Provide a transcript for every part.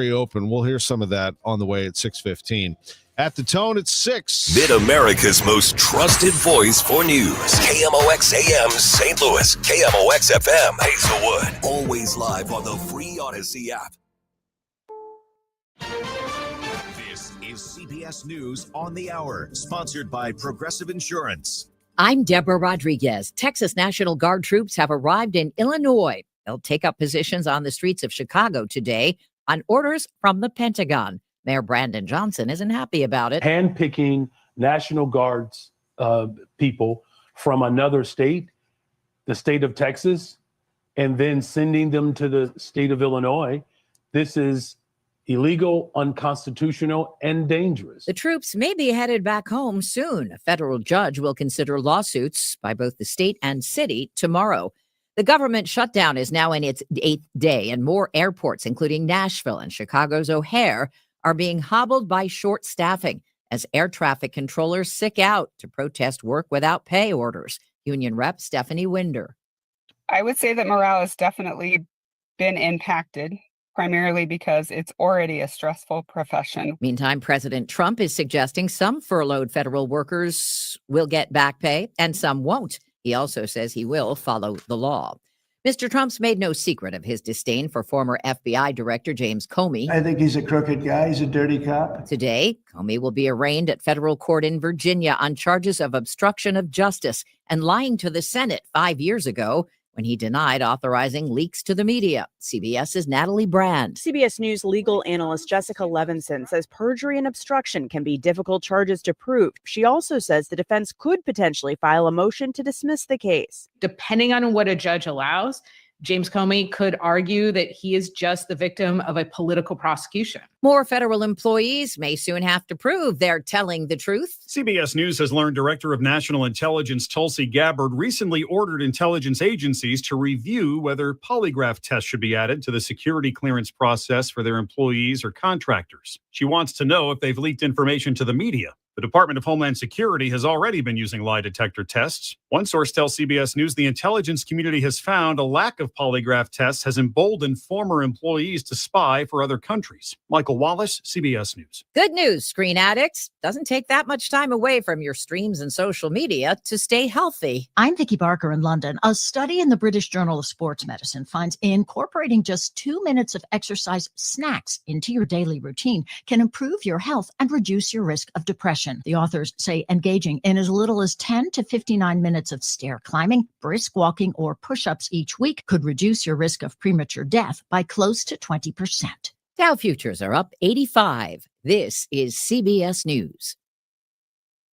open. We'll hear some of that on the way at 6:15. At the Tone, it's 6. Mid-America's most trusted voice for news. KMOX AM St. Louis. KMOX FM Hazelwood. Always live on the free Odyssey app. This is CBS News on the Hour, sponsored by Progressive Insurance. I'm Deborah Rodriguez. Texas National Guard troops have arrived in Illinois. They'll take up positions on the streets of Chicago today on orders from the Pentagon. Mayor Brandon Johnson isn't happy about it. Handpicking National Guard's people from another state, the state of Texas, and then sending them to the state of Illinois. This is illegal, unconstitutional, and dangerous. The troops may be headed back home soon. A federal judge will consider lawsuits by both the state and city tomorrow. The government shutdown is now in its 8th day, and more airports, including Nashville and Chicago's O'Hare, are being hobbled by short staffing as air traffic controllers sick out to protest work without pay orders. Union Rep Stephanie Winder. I would say that morale has definitely been impacted, primarily because it's already a stressful profession. Meantime, President Trump is suggesting some furloughed federal workers will get back pay and some won't. He also says he will follow the law. Mr. Trump's made no secret of his disdain for former FBI Director James Comey. I think he's a crooked guy. He's a dirty cop. Today, Comey will be arraigned at federal court in Virginia on charges of obstruction of justice and lying to the Senate 5 years ago when he denied authorizing leaks to the media. CBS's Natalie Brand. CBS News legal analyst Jessica Levinson says perjury and obstruction can be difficult charges to prove. She also says the defense could potentially file a motion to dismiss the case. Depending on what a judge allows, James Comey could argue that he is just the victim of a political prosecution. More federal employees may soon have to prove they're telling the truth. CBS News has learned Director of National Intelligence Tulsi Gabbard recently ordered intelligence agencies to review whether polygraph tests should be added to the security clearance process for their employees or contractors. She wants to know if they've leaked information to the media. The Department of Homeland Security has already been using lie detector tests. One source tells CBS News the intelligence community has found a lack of polygraph tests has emboldened former employees to spy for other countries. Michael Wallace, CBS News. Good news, screen addicts. Doesn't take that much time away from your streams and social media to stay healthy. I'm Vicky Barker in London. A study in the British Journal of Sports Medicine finds incorporating just 2 minutes of exercise snacks into your daily routine can improve your health and reduce your risk of depression. The authors say engaging in as little as 10 to 59 minutes of stair climbing, brisk walking, or push-ups each week could reduce your risk of premature death by close to 20%. Dow futures are up 85. This is CBS News.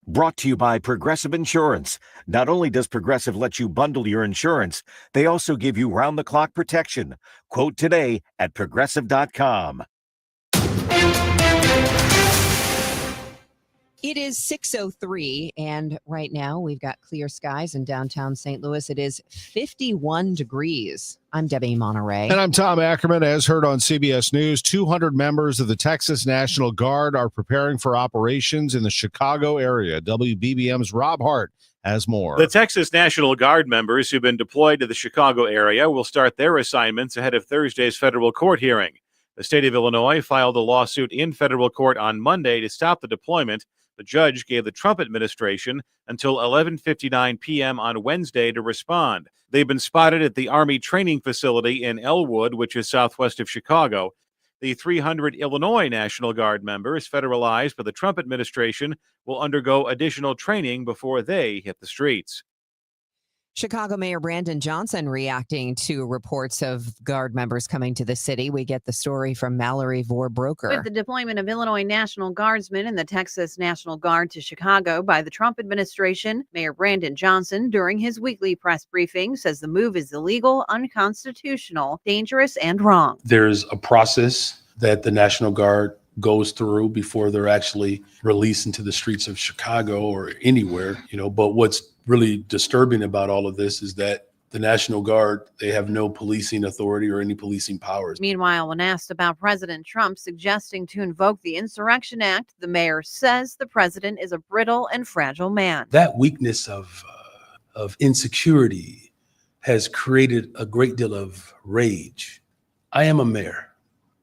Brought to you by Progressive Insurance. Not only does Progressive let you bundle your insurance, they also give you round-the-clock protection. Quote today at Progressive.com. It is 6:03, and right now we've got clear skies in downtown St. Louis. It is 51 degrees. I'm Debbie Monterrey. And I'm Tom Ackerman. As heard on CBS News, 200 members of the Texas National Guard are preparing for operations in the Chicago area. WBBM's Rob Hart has more. The Texas National Guard members who've been deployed to the Chicago area will start their assignments ahead of Thursday's federal court hearing. The state of Illinois filed a lawsuit in federal court on Monday to stop the deployment. The judge gave the Trump administration until 11:59 p.m. on Wednesday to respond. They've been spotted at the Army training facility in Elwood, which is southwest of Chicago. The 300 Illinois National Guard members federalized by the Trump administration will undergo additional training before they hit the streets. Chicago Mayor Brandon Johnson reacting to reports of Guard members coming to the city. We get the story from Mallory Vorbroker. With the deployment of Illinois National Guardsmen and the Texas National Guard to Chicago by the Trump administration, Mayor Brandon Johnson, during his weekly press briefing, says the move is illegal, unconstitutional, dangerous, and wrong. There's a process that the National Guard goes through before they're actually released into the streets of Chicago or anywhere, but what's really disturbing about all of this is that the National Guard, they have no policing authority or any policing powers. Meanwhile, when asked about President Trump suggesting to invoke the Insurrection Act, the mayor says the president is a brittle and fragile man. That weakness of insecurity has created a great deal of rage. I am a mayor.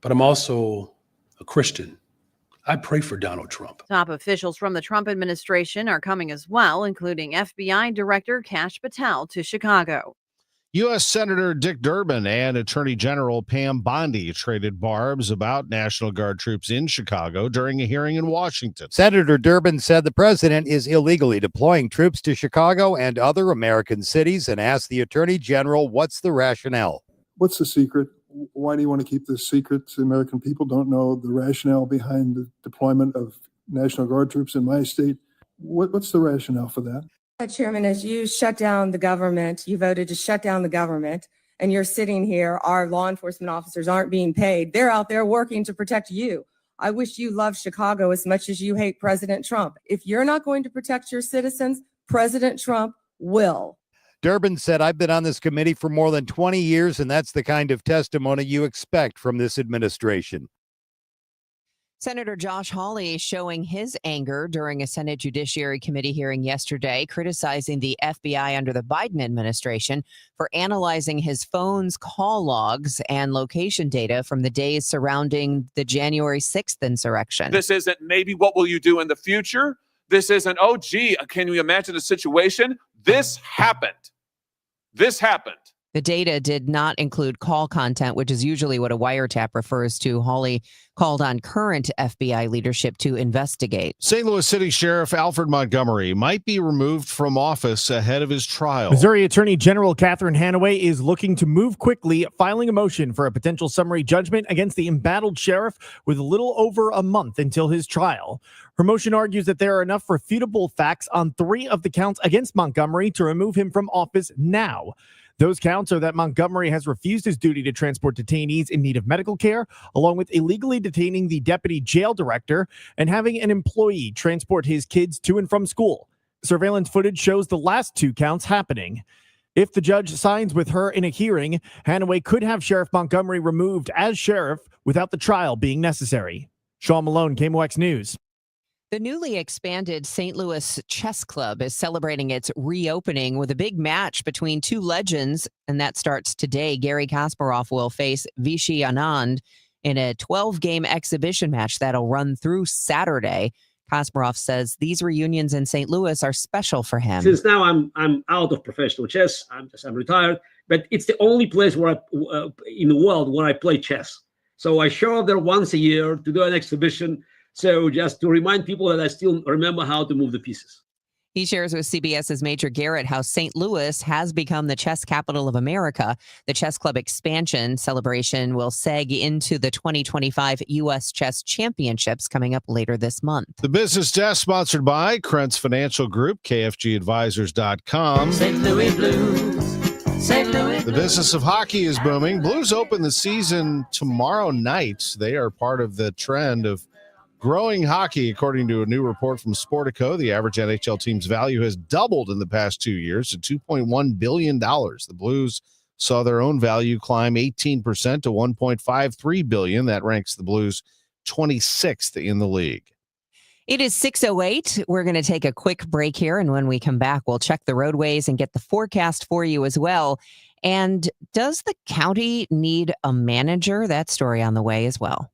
but I'm also a Christian. I pray for Donald Trump. Top officials from the Trump administration are coming as well, including FBI Director Kash Patel to Chicago. U.S. Senator Dick Durbin and Attorney General Pam Bondi traded barbs about National Guard troops in Chicago during a hearing in Washington. Senator Durbin said the president is illegally deploying troops to Chicago and other American cities and asked the Attorney General what's the rationale. What's the secret? Why do you want to keep this secret? The American people don't know the rationale behind the deployment of National Guard troops in my state. What's the rationale for that? Chairman, as you shut down the government, you voted to shut down the government, and you're sitting here, our law enforcement officers aren't being paid. They're out there working to protect you. I wish you loved Chicago as much as you hate President Trump. If you're not going to protect your citizens, President Trump will. Durbin said, I've been on this committee for more than 20 years, and that's the kind of testimony you expect from this administration. Senator Josh Hawley showing his anger during a Senate Judiciary Committee hearing yesterday, criticizing the FBI under the Biden administration for analyzing his phone's call logs and location data from the days surrounding the January 6th insurrection. This isn't maybe what will you do in the future? This isn't, oh, gee, can you imagine a situation? This happened. This happened. The data did not include call content, which is usually what a wiretap refers to. Hawley called on current FBI leadership to investigate. St. Louis City Sheriff Alfred Montgomery might be removed from office ahead of his trial. Missouri Attorney General Catherine Hanaway is looking to move quickly, filing a motion for a potential summary judgment against the embattled sheriff with a little over a month until his trial. Her motion argues that there are enough refutable facts on 3 of the counts against Montgomery to remove him from office now. Those counts are that Montgomery has refused his duty to transport detainees in need of medical care, along with illegally detaining the deputy jail director and having an employee transport his kids to and from school. Surveillance footage shows the last 2 counts happening. If the judge signs with her in a hearing, Hanaway could have Sheriff Montgomery removed as sheriff without the trial being necessary. Sean Malone, KMOX News. The newly expanded St. Louis Chess Club is celebrating its reopening with a big match between 2 legends, and that starts today. Garry Kasparov will face Vishy Anand in a 12-game exhibition match that'll run through Saturday. Kasparov says these reunions in St. Louis are special for him. Since now I'm out of professional chess, I'm retired, but it's the only place where in the world where I play chess. So I show up there once a year to do an exhibition. So just to remind people that I still remember how to move the pieces. He shares with CBS's Major Garrett how St. Louis has become the chess capital of America. The chess club expansion celebration will seg into the 2025 U.S. Chess Championships coming up later this month. The Business Desk sponsored by Krentz Financial Group, KFGadvisors.com. St. Louis Blues. St. Louis. The business of hockey is booming. Blues open the season tomorrow night. They are part of the trend of growing hockey, according to a new report from Sportico. The average NHL team's value has doubled in the past 2 years to $2.1 billion. The Blues saw their own value climb 18% to $1.53 billion. That ranks the Blues 26th in the league. It is 6:08. We're going to take a quick break here, and when we come back, we'll check the roadways and get the forecast for you as well. And does the county need a manager? That story on the way as well.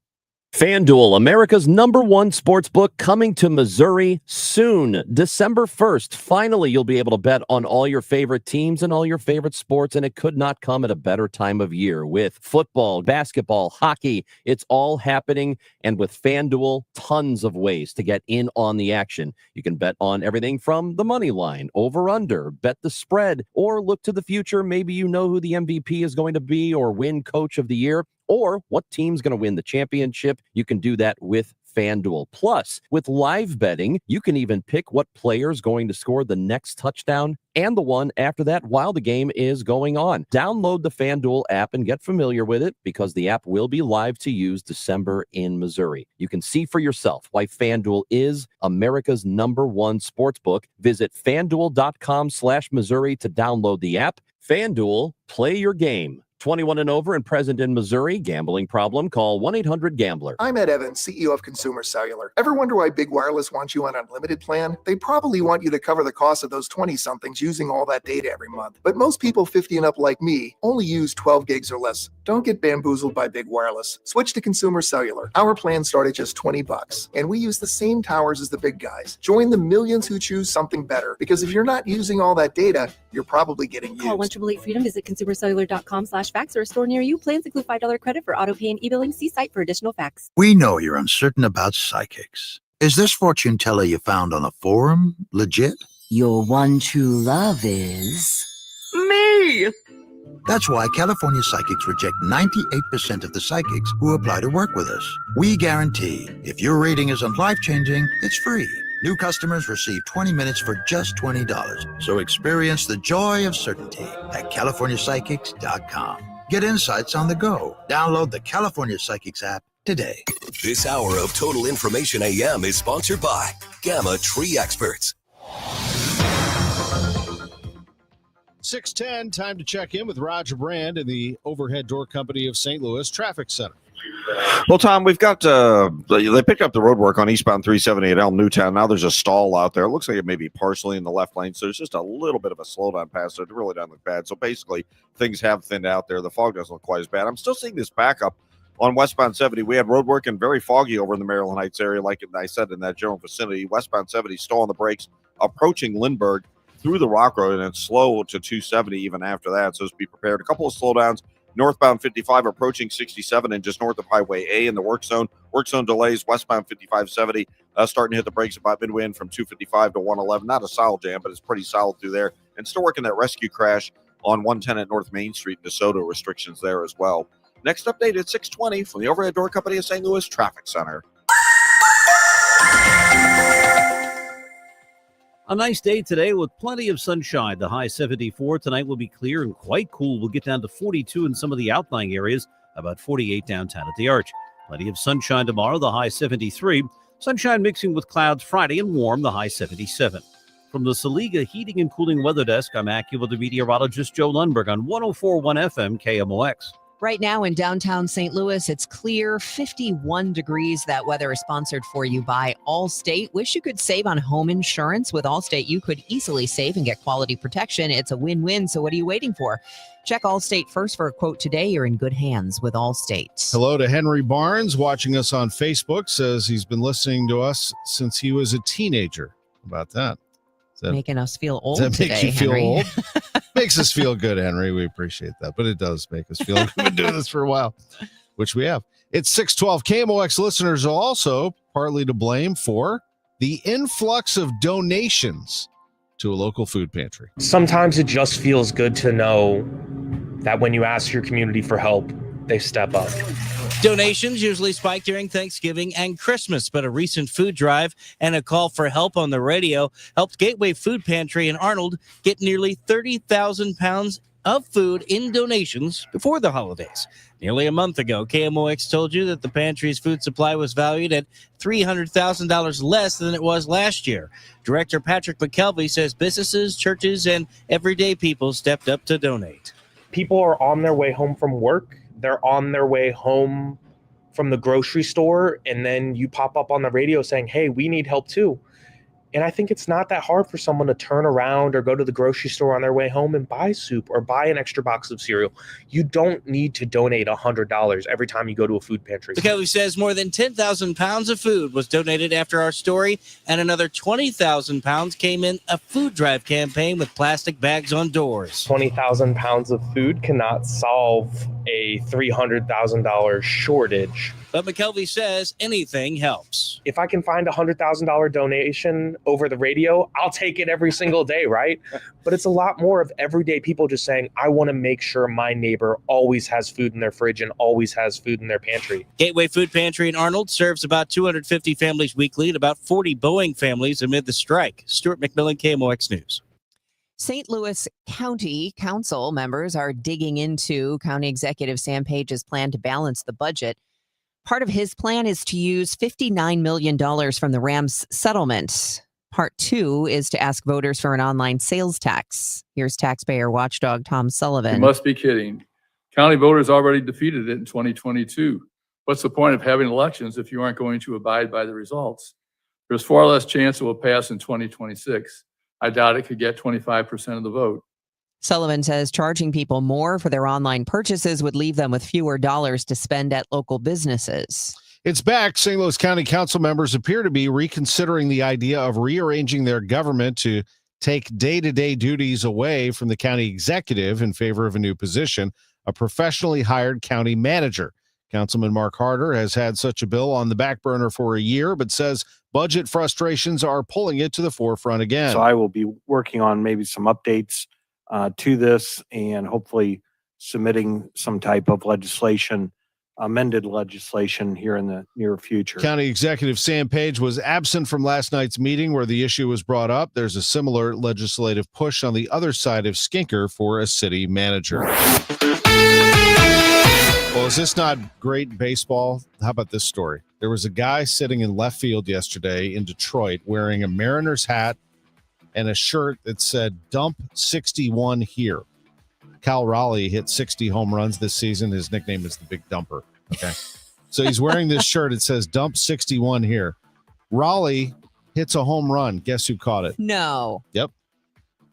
FanDuel, America's #1 sportsbook, coming to Missouri soon, December 1st. Finally, you'll be able to bet on all your favorite teams and all your favorite sports, and it could not come at a better time of year with football, basketball, hockey. It's all happening, and with FanDuel, tons of ways to get in on the action. You can bet on everything from the money line, over-under, bet the spread, or look to the future. Maybe you know who the MVP is going to be or win Coach of the Year, or what team's going to win the championship. You can do that with FanDuel. Plus, with live betting, you can even pick what player's going to score the next touchdown and the one after that while the game is going on. Download the FanDuel app and get familiar with it, because the app will be live to use December in Missouri. You can see for yourself why FanDuel is America's #1 sportsbook. Visit FanDuel.com/Missouri to download the app. FanDuel, play your game. 21 and over and present in Missouri. Gambling problem? Call 1-800-GAMBLER. I'm Ed Evans, CEO of Consumer Cellular. Ever wonder why Big Wireless wants you on an unlimited plan? They probably want you to cover the cost of those 20-somethings using all that data every month. But most people 50 and up like me only use 12 gigs or less. Don't get bamboozled by Big Wireless. Switch to Consumer Cellular. Our plans start at just $20, and we use the same towers as the big guys. Join the millions who choose something better, because if you're not using all that data, you're probably getting used. Call 1-888-FREEDOM. Visit consumercellular.com/facts or a store near you. Plans include $5 credit for auto pay and e-billing. See site for additional facts. We know you're uncertain about psychics. Is this fortune teller you found on a forum legit? Your one true love is... me! That's why California Psychics reject 98% of the psychics who apply to work with us. We guarantee if your reading isn't life-changing, it's free. New customers receive 20 minutes for just $20. So experience the joy of certainty at CaliforniaPsychics.com. Get insights on the go. Download the California Psychics app today. This hour of Total Information AM is sponsored by Gamma Tree Experts. 6:10, time to check in with Roger Brand in the Overhead Door Company of St. Louis Traffic Center. Well, Tom, we've got they picked up the road work on eastbound 370 at Elm Newtown. Now there's a stall out there. It looks like it may be partially in the left lane, so there's just a little bit of a slowdown past it. It really doesn't look bad. So basically, things have thinned out there. The fog doesn't look quite as bad. I'm still seeing this backup on westbound 70. We had road work and very foggy over in the Maryland Heights area, like I said, in that general vicinity. Westbound 70 still on the brakes, approaching Lindbergh through the Rock Road, and it's slow to 270 even after that. So just be prepared. A couple of slowdowns. Northbound 55 approaching 67 and just north of Highway A in the work zone. Work zone delays, westbound 5570 starting to hit the brakes about midway in from 255 to 111. Not a solid jam, but it's pretty solid through there. And still working that rescue crash on 110 at North Main Street. DeSoto restrictions there as well. Next update at 6:20 from the Overhead Door Company of St. Louis Traffic Center. A nice day today with plenty of sunshine. The high 74 tonight will be clear and quite cool. We'll get down to 42 in some of the outlying areas, about 48 downtown at the Arch. Plenty of sunshine tomorrow, the high 73. Sunshine mixing with clouds Friday and warm, the high 77. From the Saliga Heating and Cooling Weather Desk, I'm AccuWeather meteorologist Joe Lundberg on 104.1 FM KMOX. Right now in downtown St. Louis, it's clear, 51 degrees. That weather is sponsored for you by Allstate. Wish you could save on home insurance. With Allstate, you could easily save and get quality protection. It's a win-win, so what are you waiting for? Check Allstate first for a quote today. You're in good hands with Allstate. Hello to Henry Barnes, watching us on Facebook, says he's been listening to us since he was a teenager. How about that? Making us feel old does that today, make you feel Henry. old? Makes us feel good, Henry. We appreciate that. But it does make us feel good. We've been doing this for a while, which we have. It's 6:12. KMOX listeners are also partly to blame for the influx of donations to a local food pantry. Sometimes it just feels good to know that when you ask your community for help, they step up. Donations usually spike during Thanksgiving and Christmas, but a recent food drive and a call for help on the radio helped Gateway Food Pantry in Arnold get nearly 30,000 pounds of food in donations before the holidays. Nearly a month ago, KMOX told you that the pantry's food supply was valued at $300,000 less than it was last year. Director Patrick McKelvey says businesses, churches, and everyday people stepped up to donate. People are on their way home from work. They're on their way home from the grocery store, and then you pop up on the radio saying, hey, we need help too. And I think it's not that hard for someone to turn around or go to the grocery store on their way home and buy soup or buy an extra box of cereal. You don't need to donate $100 every time you go to a food pantry. McKelvey says more than 10,000 pounds of food was donated after our story, and another 20,000 pounds came in a food drive campaign with plastic bags on doors. 20,000 pounds of food cannot solve a $300,000 shortage. But McKelvey says anything helps. If I can find a $100,000 donation over the radio, I'll take it every single day, right? But it's a lot more of everyday people just saying, I want to make sure my neighbor always has food in their fridge and always has food in their pantry. Gateway Food Pantry in Arnold serves about 250 families weekly and about 40 Boeing families amid the strike. Stuart McMillan, KMOX News. St. Louis County Council members are digging into County Executive Sam Page's plan to balance the budget. Part of his plan is to use $59 million from the Rams settlement. Part 2 is to ask voters for an online sales tax. Here's taxpayer watchdog Tom Sullivan. You must be kidding. County voters already defeated it in 2022. What's the point of having elections if you aren't going to abide by the results? There's far less chance it will pass in 2026. I doubt it could get 25% of the vote. Sullivan says charging people more for their online purchases would leave them with fewer dollars to spend at local businesses. It's back. St. Louis County Council members appear to be reconsidering the idea of rearranging their government to take day-to-day duties away from the county executive in favor of a new position, a professionally hired county manager. Councilman Mark Harder has had such a bill on the back burner for a year, but says budget frustrations are pulling it to the forefront again. So I will be working on maybe some updates to this and hopefully submitting some type of legislation, amended legislation here in the near future. County Executive Sam Page was absent from last night's meeting where the issue was brought up. There's a similar legislative push on the other side of Skinker for a city manager. Well, is this not great baseball? How about this story? There was a guy sitting in left field yesterday in Detroit wearing a Mariners hat and a shirt that said "Dump 61 here." Cal Raleigh hit 60 home runs this season. His nickname is the Big Dumper. Okay. So he's wearing this shirt. It says "Dump 61 here." Raleigh hits a home run. Guess who caught it? No. Yep.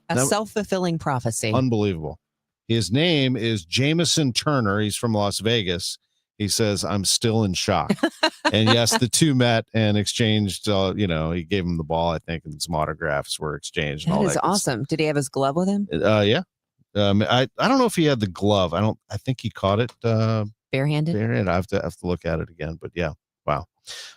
A self-fulfilling prophecy. Unbelievable. His name is Jameson Turner. He's from Las Vegas. He says, "I'm still in shock." And yes, the two met and exchanged, he gave him the ball, I think, and some autographs were exchanged. That is awesome. Did he have his glove with him? Yeah. I don't know if he had the glove. I think he caught it barehanded. I have to look at it again, but yeah. Wow.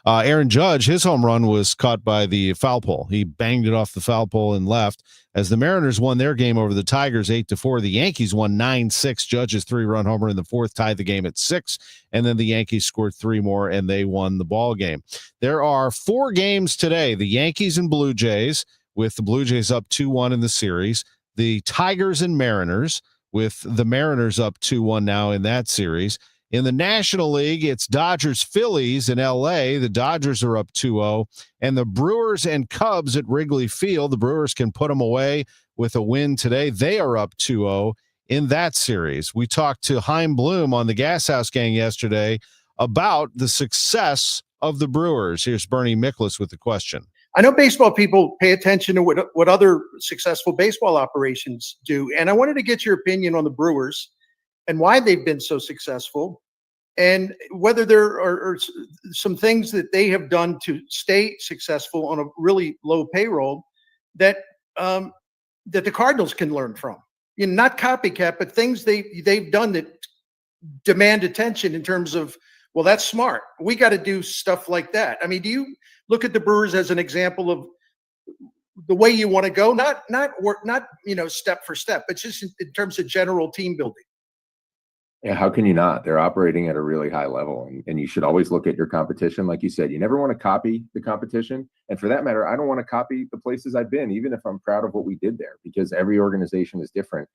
Aaron Judge, his home run was caught by the foul pole. He banged it off the foul pole and left. As the Mariners won their game over the Tigers 8-4, the Yankees won 9-6. Judge's 3-run homer in the fourth tied the game at 6, and then the Yankees scored 3 more and they won the ball game. There are 4 games today. The Yankees and Blue Jays, with the Blue Jays up 2-1 in the series. The Tigers and Mariners, with the Mariners up 2-1 now in that series. In the National League, it's Dodgers-Phillies in L.A. The Dodgers are up 2-0. And the Brewers and Cubs at Wrigley Field. The Brewers can put them away with a win today. They are up 2-0 in that series. We talked to Chaim Bloom on the Gas House Gang yesterday about the success of the Brewers. Here's Bernie Miklas with the question. I know baseball people pay attention to what other successful baseball operations do. And I wanted to get your opinion on the Brewers and why they've been so successful, and whether there are some things that they have done to stay successful on a really low payroll that that the Cardinals can learn from. Not copycat, but things they've done that demand attention in terms of, well, that's smart. We got to do stuff like that. I mean, do you look at the Brewers as an example of the way you want to go? Not step for step, but just in terms of general team building. Yeah, how can you not? They're operating at a really high level, and you should always look at your competition. Like you said, you never want to copy the competition. And for that matter, I don't want to copy the places I've been, even if I'm proud of what we did there, because every organization is different.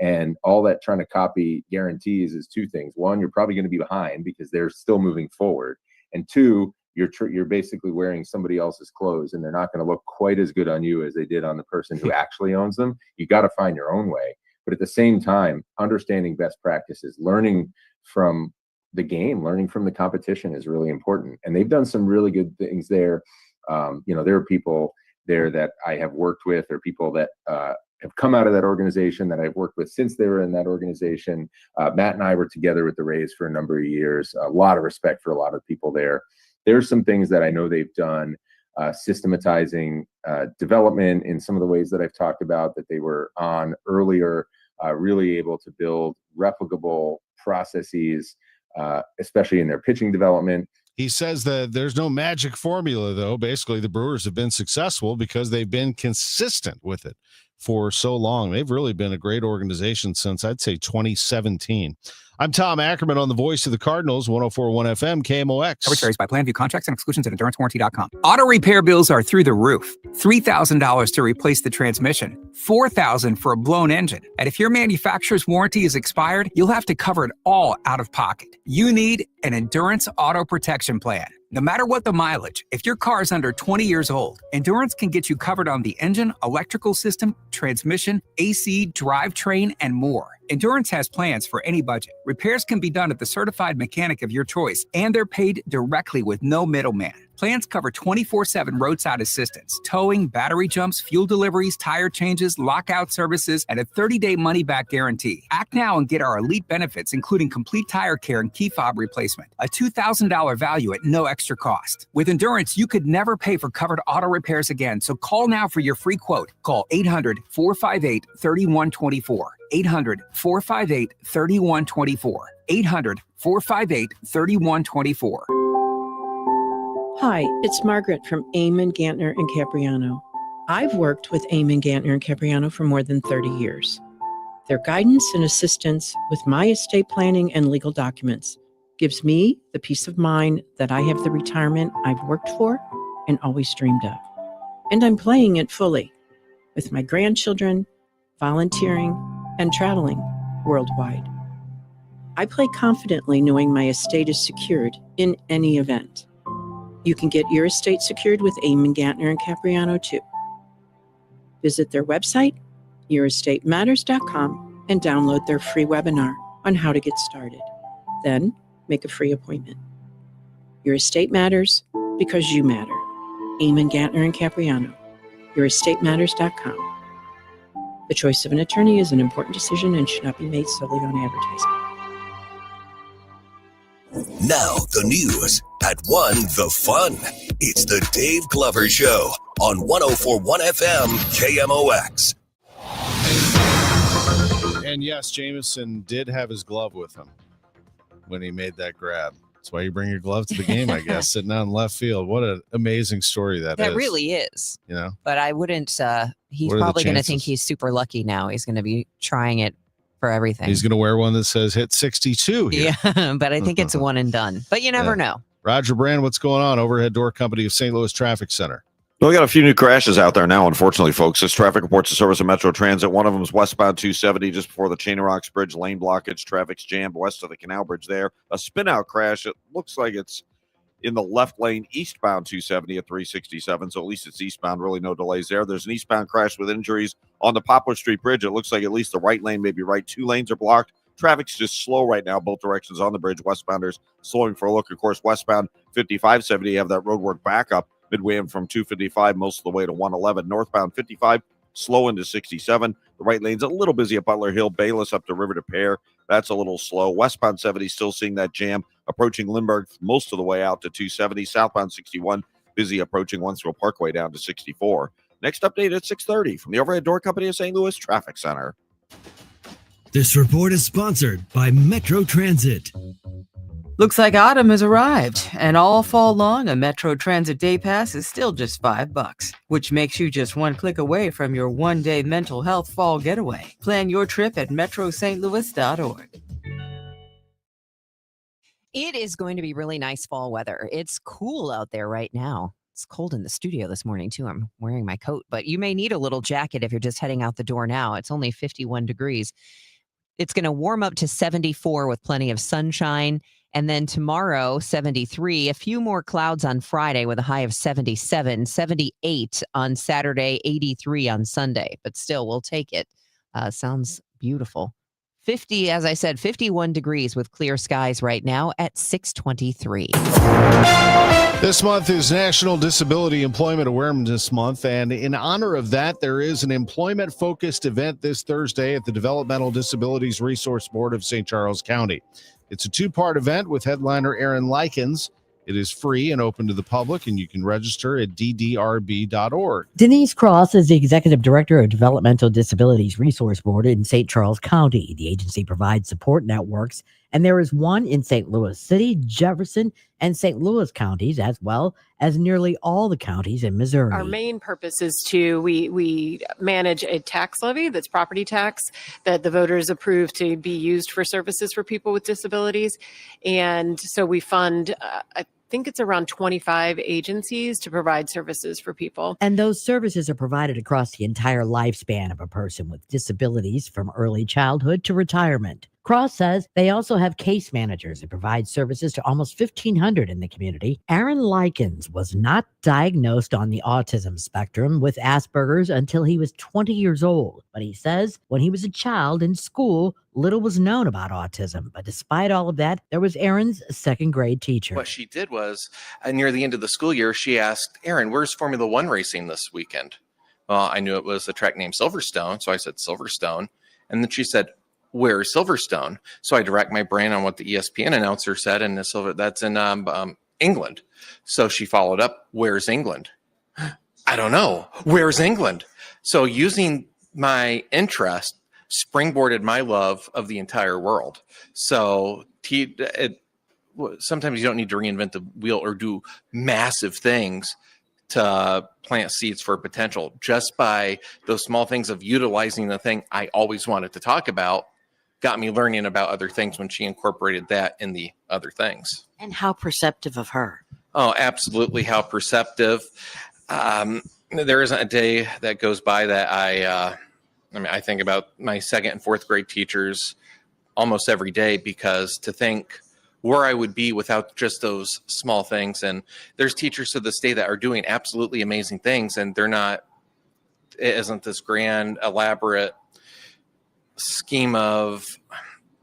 And all that trying to copy guarantees is 2 things. 1, you're probably going to be behind because they're still moving forward. And 2, you're basically wearing somebody else's clothes, and they're not going to look quite as good on you as they did on the person who actually owns them. You got to find your own way. But at the same time, understanding best practices, learning from the game, learning from the competition is really important. And they've done some really good things there. There are people there that I have worked with, or people that have come out of that organization that I've worked with since they were in that organization. Matt and I were together with the Rays for a number of years. A lot of respect for a lot of people there. There's some things that I know they've done, systematizing development in some of the ways that I've talked about that they were on earlier. Really able to build replicable processes, especially in their pitching development. He says that there's no magic formula, though. Basically, the Brewers have been successful because they've been consistent with it for so long. They've really been a great organization since, I'd say, 2017. I'm Tom Ackerman on the Voice of the Cardinals, 104.1 FM, KMOX. Coverage varies by plan. View contracts and exclusions at EnduranceWarranty.com. Auto repair bills are through the roof. $3,000 to replace the transmission. $4,000 for a blown engine. And if your manufacturer's warranty is expired, you'll have to cover it all out of pocket. You need an Endurance Auto Protection Plan. No matter what the mileage, if your car is under 20 years old, Endurance can get you covered on the engine, electrical system, transmission, AC, drivetrain, and more. Endurance has plans for any budget. Repairs can be done at the certified mechanic of your choice, and they're paid directly with no middleman. Plans cover 24/7 roadside assistance, towing, battery jumps, fuel deliveries, tire changes, lockout services, and a 30-day money-back guarantee. Act now and get our elite benefits, including complete tire care and key fob replacement. A $2,000 value at no extra cost. With Endurance, you could never pay for covered auto repairs again, so call now for your free quote. Call 800-458-3124. 800-458-3124. 800-458-3124. Hi, it's Margaret from Eamon, Gantner, and Capriano. I've worked with Eamon, Gantner, and Capriano for more than 30 years. Their guidance and assistance with my estate planning and legal documents gives me the peace of mind that I have the retirement I've worked for and always dreamed of. And I'm playing it fully with my grandchildren, volunteering, and traveling worldwide. I play confidently knowing my estate is secured in any event. You can get your estate secured with Eamon, Gantner, and Capriano too. Visit their website, yourestatemasters.com, and download their free webinar on how to get started. Then make a free appointment. Your estate matters because you matter. Eamon, Gantner, and Capriano, yourestatemasters.com. The choice of an attorney is an important decision and should not be made solely on advertising. Now, the news at 1, the fun. It's the Dave Glover Show on 104.1 FM KMOX. And yes, Jameson did have his glove with him when he made that grab. That's why you bring your glove to the game, I guess, sitting out in left field. What an amazing story that is. That really is. You know? But I wouldn't, he's What are the probably going to think chances? he's super lucky now. He's going to be trying it for everything. He's going to wear one that says hit 62 here. Yeah, but I think it's a one and done. But you never know. Roger Brand, what's going on? Overhead Door Company of St. Louis Traffic Center. Well, we got a few new crashes out there now, unfortunately, folks. This traffic reports the service of Metro Transit. One of them is westbound 270 just before the Chain of Rocks Bridge. Lane blockage, traffic's jammed west of the Canal Bridge there. A spin-out crash. It looks like it's in the left lane, eastbound 270 at 367, so at least it's eastbound. Really no delays there. There's an eastbound crash with injuries on the Poplar Street Bridge. It looks like at least the right lane, maybe right. 2 lanes are blocked. Traffic's just slow right now, both directions on the bridge. Westbounders slowing for a look. Of course, westbound 5570, you have that roadwork backup midway in from 255 most of the way to 111. Northbound 55, slow into 67. The right lane's a little busy at Butler Hill. Bayless up to River to Pear. That's a little slow. Westbound 70 still seeing that jam approaching Lindbergh most of the way out to 270. Southbound 61 busy approaching Wensville Parkway down to 64. Next update at 6:30 from the Overhead Door Company of St. Louis Traffic Center. This report is sponsored by Metro Transit. Looks like autumn has arrived, and all fall long, a Metro Transit Day Pass is still just $5, which makes you just one click away from your one-day mental health fall getaway. Plan your trip at metrostlouis.org. It is going to be really nice fall weather. It's cool out there right now. It's cold in the studio this morning, too. I'm wearing my coat, but you may need a little jacket if you're just heading out the door now. It's only 51 degrees. It's going to warm up to 74 with plenty of sunshine. And then tomorrow, 73, a few more clouds on Friday with a high of 77, 78 on Saturday, 83 on Sunday. But still, we'll take it. Sounds beautiful. 50, as I said, 51 degrees with clear skies right now at 6:23. This month is National Disability Employment Awareness Month, and in honor of that, there is an employment-focused event this Thursday at the Developmental Disabilities Resource Board of St. Charles County. It's a 2-part event with headliner Aaron Likens. It is free and open to the public, and you can register at ddrb.org. Denise Cross is the Executive Director of Developmental Disabilities Resource Board in St. Charles County. The agency provides support networks, and there is one in St. Louis City, Jefferson, and St. Louis counties, as well as nearly all the counties in Missouri. Our main purpose is we manage a tax levy that's property tax that the voters approve to be used for services for people with disabilities. And so we fund, I think it's around 25 agencies to provide services for people. And those services are provided across the entire lifespan of a person with disabilities from early childhood to retirement. Cross says they also have case managers that provide services to almost 1,500 in the community. Aaron Likens was not diagnosed on the autism spectrum with Asperger's until he was 20 years old. But he says when he was a child in school, little was known about autism. But despite all of that, there was Aaron's second grade teacher. What she did was, near the end of the school year, she asked, Aaron, where's Formula One racing this weekend? Well, I knew it was a track named Silverstone, so I said Silverstone. And then she said, where's Silverstone? So I direct my brain on what the ESPN announcer said, and that's in England. So she followed up, where's England? I don't know. Where's England? So using my interest springboarded my love of the entire world. So sometimes you don't need to reinvent the wheel or do massive things to plant seeds for potential. Just by those small things of utilizing the thing I always wanted to talk about got me learning about other things when she incorporated that in the other things. And how perceptive of her. Oh, absolutely. How perceptive. There isn't a day that goes by that I think about my second and fourth grade teachers almost every day, because to think where I would be without just those small things. And there's teachers to this day that are doing absolutely amazing things, and it isn't this grand, elaborate scheme of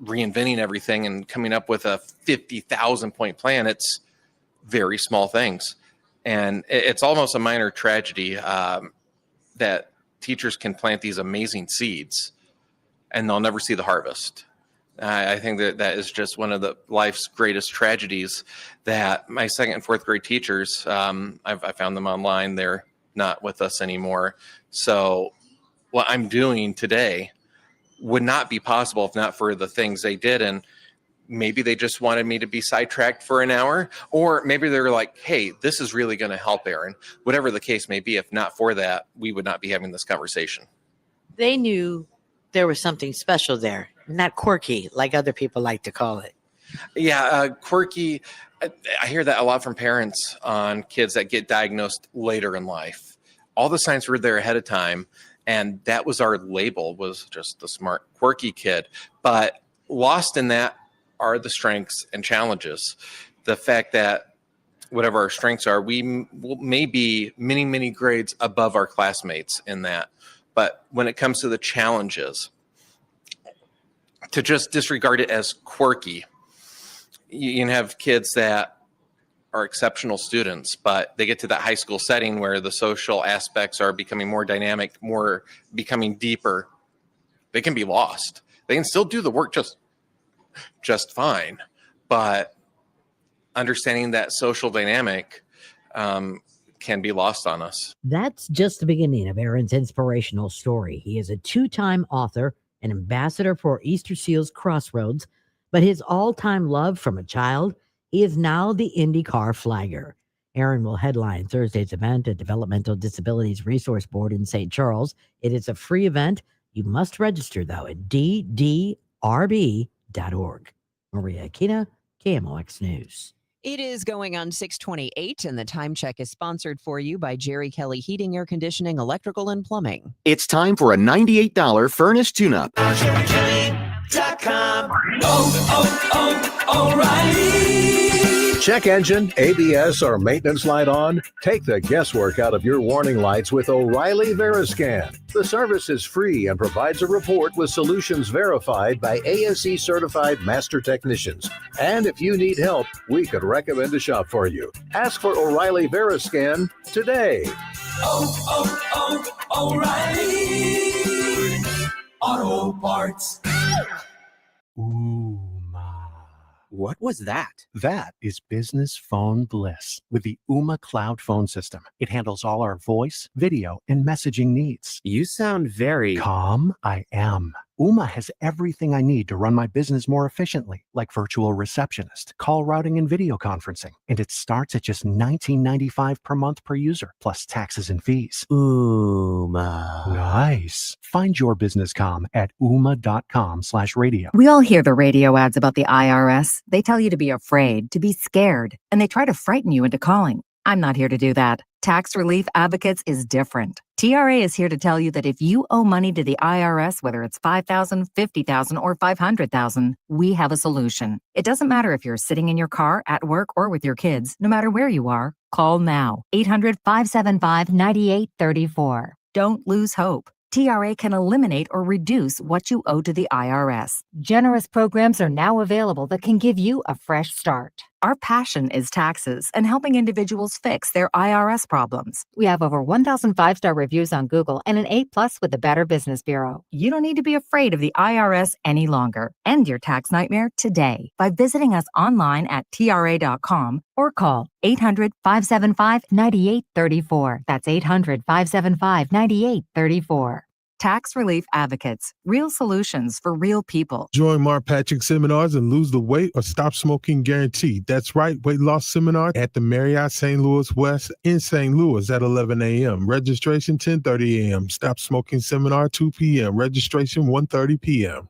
reinventing everything and coming up with a 50,000 point plan. It's very small things. And it's almost a minor tragedy that teachers can plant these amazing seeds and they'll never see the harvest. I think that is just one of the life's greatest tragedies, that my second and fourth grade teachers, I found them online. They're not with us anymore. So what I'm doing today would not be possible if not for the things they did. And maybe they just wanted me to be sidetracked for an hour, or maybe they're like, hey, this is really going to help Aaron. Whatever the case may be, if not for that, we would not be having this conversation. They knew there was something special there, not quirky like other people like to call it. Yeah, quirky. I hear that a lot from parents on kids that get diagnosed later in life. All the signs were there ahead of time, and that was our label, was just the smart, quirky kid. But lost in that are the strengths and challenges. The fact that whatever our strengths are, we may be many, many grades above our classmates in that. But when it comes to the challenges, to just disregard it as quirky, you can have kids that are exceptional students, but they get to that high school setting where the social aspects are becoming more dynamic, more becoming deeper. They can be lost. They can still do the work just fine, but understanding that social dynamic can be lost on us. That's just the beginning of Aaron's inspirational story. He is a 2-time author, an ambassador for Easter Seals Crossroads, but his all-time love from a child, he is now the IndyCar flagger. Aaron will headline Thursday's event at Developmental Disabilities Resource Board in St. Charles. It is a free event. You must register, though, at ddrb.org. Maria Aquina, KMOX News. It is going on 6:28, and the time check is sponsored for you by Jerry Kelly Heating, Air Conditioning, Electrical, and Plumbing. It's time for a $98 furnace tune-up. O'Reilly. Check engine, ABS, or maintenance light on? Take the guesswork out of your warning lights with O'Reilly Veriscan. The service is free and provides a report with solutions verified by ASE certified master technicians. And if you need help, we could recommend a shop for you. Ask for O'Reilly Veriscan today. O'Reilly Auto Parts. What was that? That is business phone bliss with the Ooma Cloud phone system. It handles all our voice, video, and messaging needs. You sound very calm. I am. Ooma has everything I need to run my business more efficiently, like virtual receptionist, call routing, and video conferencing. And it starts at just $19.95 per month per user, plus taxes and fees. Ooma. Nice. Find your business comm at ooma.com/radio. We all hear the radio ads about the IRS. They tell you to be afraid, to be scared, and they try to frighten you into calling. I'm not here to do that. Tax Relief Advocates is different. TRA is here to tell you that if you owe money to the IRS, whether it's $5,000, $50,000, or $500,000, we have a solution. It doesn't matter if you're sitting in your car, at work, or with your kids. No matter where you are, call now. 800-575-9834. Don't lose hope. TRA can eliminate or reduce what you owe to the IRS. Generous programs are now available that can give you a fresh start. Our passion is taxes and helping individuals fix their IRS problems. We have over 1,000 5-star reviews on Google and an A+ with the Better Business Bureau. You don't need to be afraid of the IRS any longer. End your tax nightmare today by visiting us online at TRA.com or call 800-575-9834. That's 800-575-9834. Tax Relief Advocates. Real solutions for real people. Join Mark Patrick seminars and lose the weight or stop smoking guaranteed. That's right, weight loss seminar at the Marriott St. Louis West in St. Louis at 11 a.m. Registration 10:30 a.m. Stop smoking seminar 2 p.m. Registration 1:30 p.m.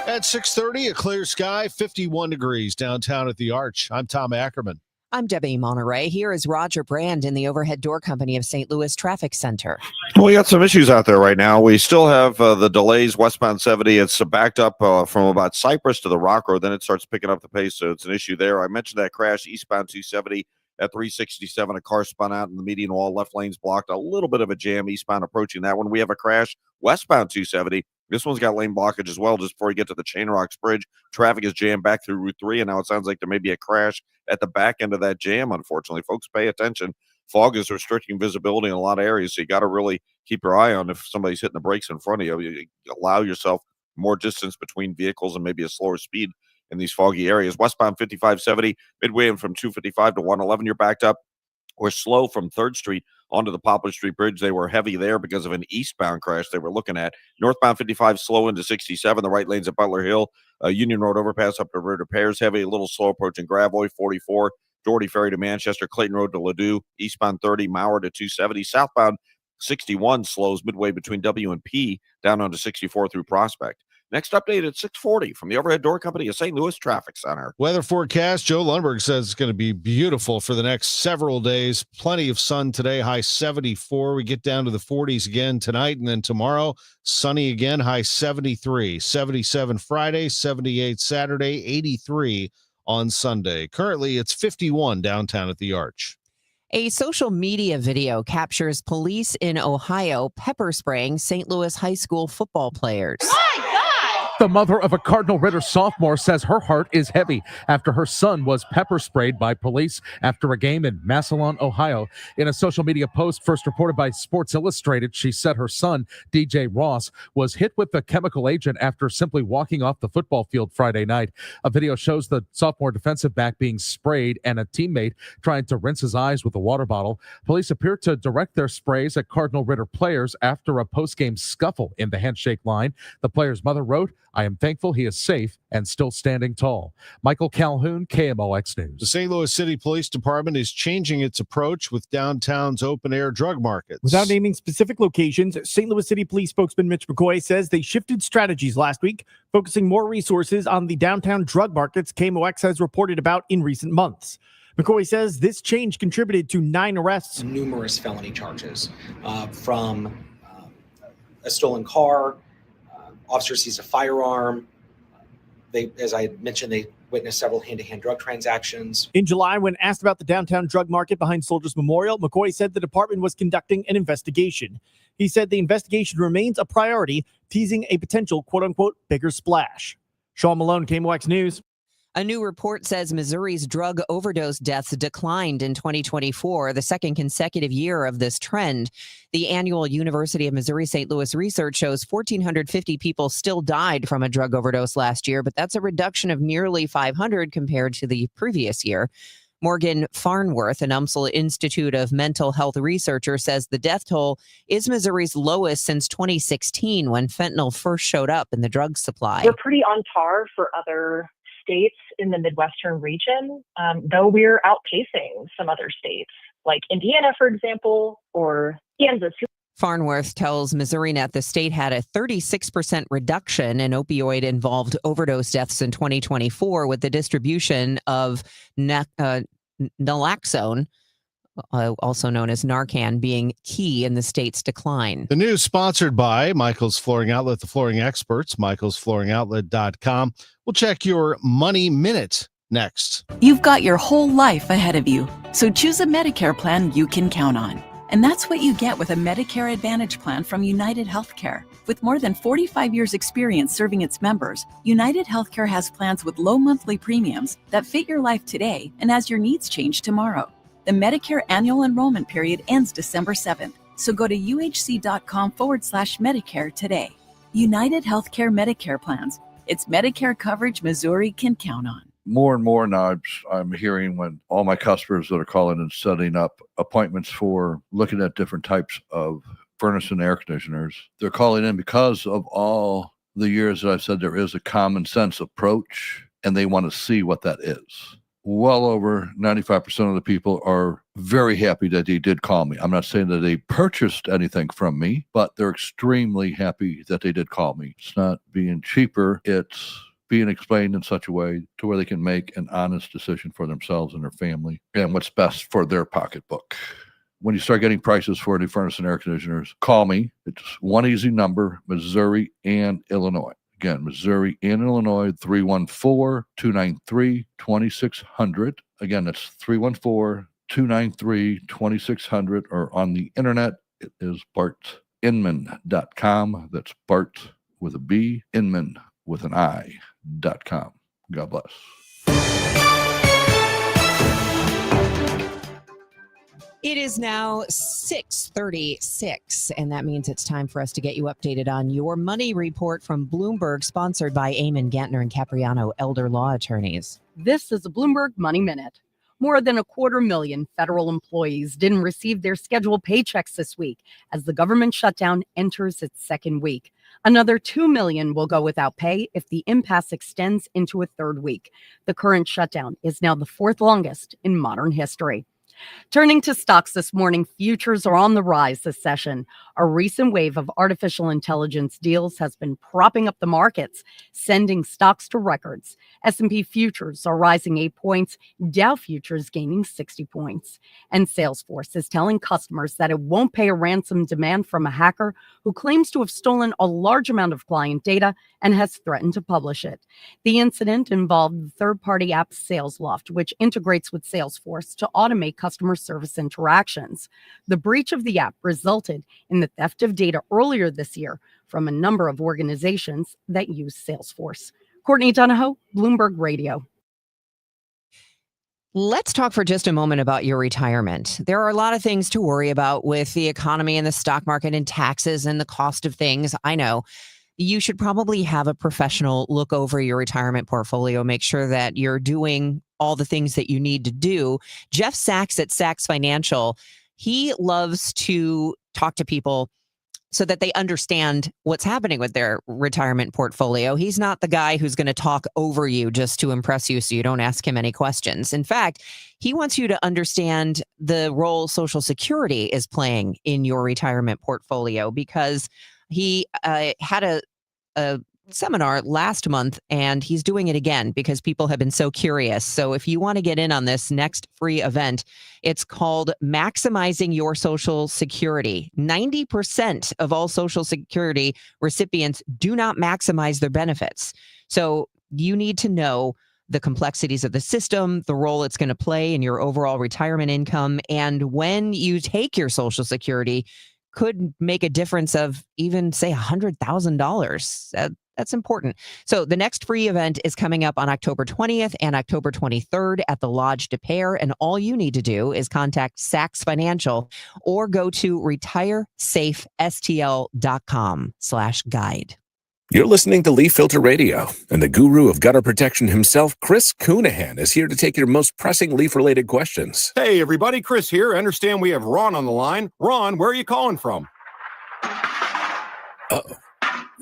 At 6:30, a clear sky, 51 degrees downtown at the Arch. I'm Tom Ackerman. I'm Debbie Monterrey. Here is Roger Brand in the Overhead Door Company of St. Louis Traffic Center. Well, we got some issues out there right now. We still have the delays westbound 70. It's backed up from about Cypress to the Rock Road. Then it starts picking up the pace, so it's an issue there. I mentioned that crash eastbound 270 at 367. A car spun out in the median wall. Left lane's blocked. A little bit of a jam eastbound approaching that one. We have a crash westbound 270. This one's got lane blockage as well just before you get to the Chain Rocks Bridge. Traffic is jammed back through Route 3, and now it sounds like there may be a crash at the back end of that jam, unfortunately. Folks, pay attention. Fog is restricting visibility in a lot of areas, so you got to really keep your eye on if somebody's hitting the brakes in front of you. You allow yourself more distance between vehicles and maybe a slower speed in these foggy areas. Westbound 5570, midway in from 255 to 111, you're backed up. We're slow from 3rd Street onto the Poplar Street Bridge. They were heavy there because of an eastbound crash they were looking at. Northbound 55 slow into 67. The right lane's at Butler Hill. Union Road overpass up to River Repairs. Heavy, a little slow approaching Gravois 44. Doherty Ferry to Manchester. Clayton Road to Ladue. Eastbound 30. Mauer to 270. Southbound 61 slows midway between W and P down onto 64 through Prospect. Next update at 6:40 from the Overhead Door Company of St. Louis Traffic Center. Weather forecast, Joe Lundberg says it's going to be beautiful for the next several days. Plenty of sun today, high 74. We get down to the 40s again tonight, and then tomorrow, sunny again, high 73. 77 Friday, 78 Saturday, 83 on Sunday. Currently, it's 51 downtown at the Arch. A social media video captures police in Ohio pepper spraying St. Louis high school football players. The mother of a Cardinal Ritter sophomore says her heart is heavy after her son was pepper sprayed by police after a game in Massillon, Ohio. In a social media post first reported by Sports Illustrated, she said her son, DJ Ross, was hit with the chemical agent after simply walking off the football field Friday night. A video shows the sophomore defensive back being sprayed and a teammate trying to rinse his eyes with a water bottle. Police appear to direct their sprays at Cardinal Ritter players after a post-game scuffle in the handshake line. The player's mother wrote, "I am thankful he is safe and still standing tall." Michael Calhoun, KMOX News. The St. Louis City Police Department is changing its approach with downtown's open-air drug markets. Without naming specific locations, St. Louis City Police spokesman Mitch McCoy says they shifted strategies last week, focusing more resources on the downtown drug markets KMOX has reported about in recent months. McCoy says this change contributed to 9 arrests. Numerous felony charges from a stolen car. Officer sees a firearm. As I mentioned, they witnessed several hand-to-hand drug transactions. In July, when asked about the downtown drug market behind Soldiers Memorial, McCoy said the department was conducting an investigation. He said the investigation remains a priority, teasing a potential quote-unquote bigger splash. Sean Malone, KMOX News. A new report says Missouri's drug overdose deaths declined in 2024, the second consecutive year of this trend. The annual University of Missouri St. Louis research shows 1,450 people still died from a drug overdose last year, but that's a reduction of nearly 500 compared to the previous year. Morgan Farnworth, an UMSL Institute of Mental Health researcher, says the death toll is Missouri's lowest since 2016 when fentanyl first showed up in the drug supply. We're pretty on par for other states in the Midwestern region, though we're outpacing some other states like Indiana, for example, or Kansas. Farnworth tells MissouriNet the state had a 36% reduction in opioid-involved overdose deaths in 2024 with the distribution of naloxone, also known as Narcan, being key in the state's decline. The news sponsored by Michael's Flooring Outlet, the flooring experts, michaelsflooringoutlet.com. We'll check your Money Minute next. You've got your whole life ahead of you, so choose a Medicare plan you can count on. And that's what you get with a Medicare Advantage plan from United Healthcare. With more than 45 years' experience serving its members, United Healthcare has plans with low monthly premiums that fit your life today and as your needs change tomorrow. The Medicare annual enrollment period ends December 7th, so go to uhc.com/Medicare today. United Healthcare Medicare plans. It's Medicare coverage Missouri can count on. More and more now I'm hearing when all my customers that are calling and setting up appointments for looking at different types of furnace and air conditioners, they're calling in because of all the years that I've said there is a common sense approach, and they want to see what that is. Well over 95% of the people are very happy that they did call me. I'm not saying that they purchased anything from me, but they're extremely happy that they did call me. It's not being cheaper. It's being explained in such a way to where they can make an honest decision for themselves and their family and what's best for their pocketbook. When you start getting prices for new furnace and air conditioners, call me. It's one easy number, Missouri and Illinois. Again, Missouri and Illinois, 314-293-2600. Again, that's 314-293-2600, or on the internet, it is bartinman.com. That's Bart with a B, Inman with an I.com. God bless. It is now 6:36, and that means it's time for us to get you updated on your money report from Bloomberg, sponsored by Eamon, Gantner, and Capriano, elder law attorneys. This is a Bloomberg Money Minute. More than 250,000 federal employees didn't receive their scheduled paychecks this week as the government shutdown enters its second week. Another 2 million will go without pay if the impasse extends into a third week. The current shutdown is now the fourth longest in modern history. Turning to stocks this morning, futures are on the rise this session. A recent wave of artificial intelligence deals has been propping up the markets, sending stocks to records. S&P futures are rising 8 points, Dow futures gaining 60 points. And Salesforce is telling customers that it won't pay a ransom demand from a hacker who claims to have stolen a large amount of client data and has threatened to publish it. The incident involved the third-party app SalesLoft, which integrates with Salesforce to automate customer service interactions. The breach of the app resulted in the theft of data earlier this year from a number of organizations that use Salesforce. Courtney Donahoe, Bloomberg Radio. Let's talk for just a moment about your retirement. There are a lot of things to worry about with the economy and the stock market and taxes and the cost of things. I know. You should probably have a professional look over your retirement portfolio, make sure that you're doing all the things that you need to do. Jeff Sachs at Sachs Financial, he loves to talk to people so that they understand what's happening with their retirement portfolio. He's not the guy who's going to talk over you just to impress you so you don't ask him any questions. In fact, he wants you to understand the role Social Security is playing in your retirement portfolio, because he had a seminar last month, and he's doing it again because people have been so curious. So if you want to get in on this next free event, it's called Maximizing Your Social Security. 90% of all Social Security recipients do not maximize their benefits. So you need to know the complexities of the system, the role it's going to play in your overall retirement income, and when you take your Social Security, could make a difference of even, say, $100,000. That's important. So the next free event is coming up on October 20th and October 23rd at the Lodge de Pere. And all you need to do is contact Sachs Financial or go to retiresafestl.com/guide. You're listening to Leaf Filter Radio, and the guru of gutter protection himself, Chris Coonahan, is here to take your most pressing leaf-related questions. Hey, everybody, Chris here. I understand we have Ron on the line. Ron, where are you calling from? Uh-oh.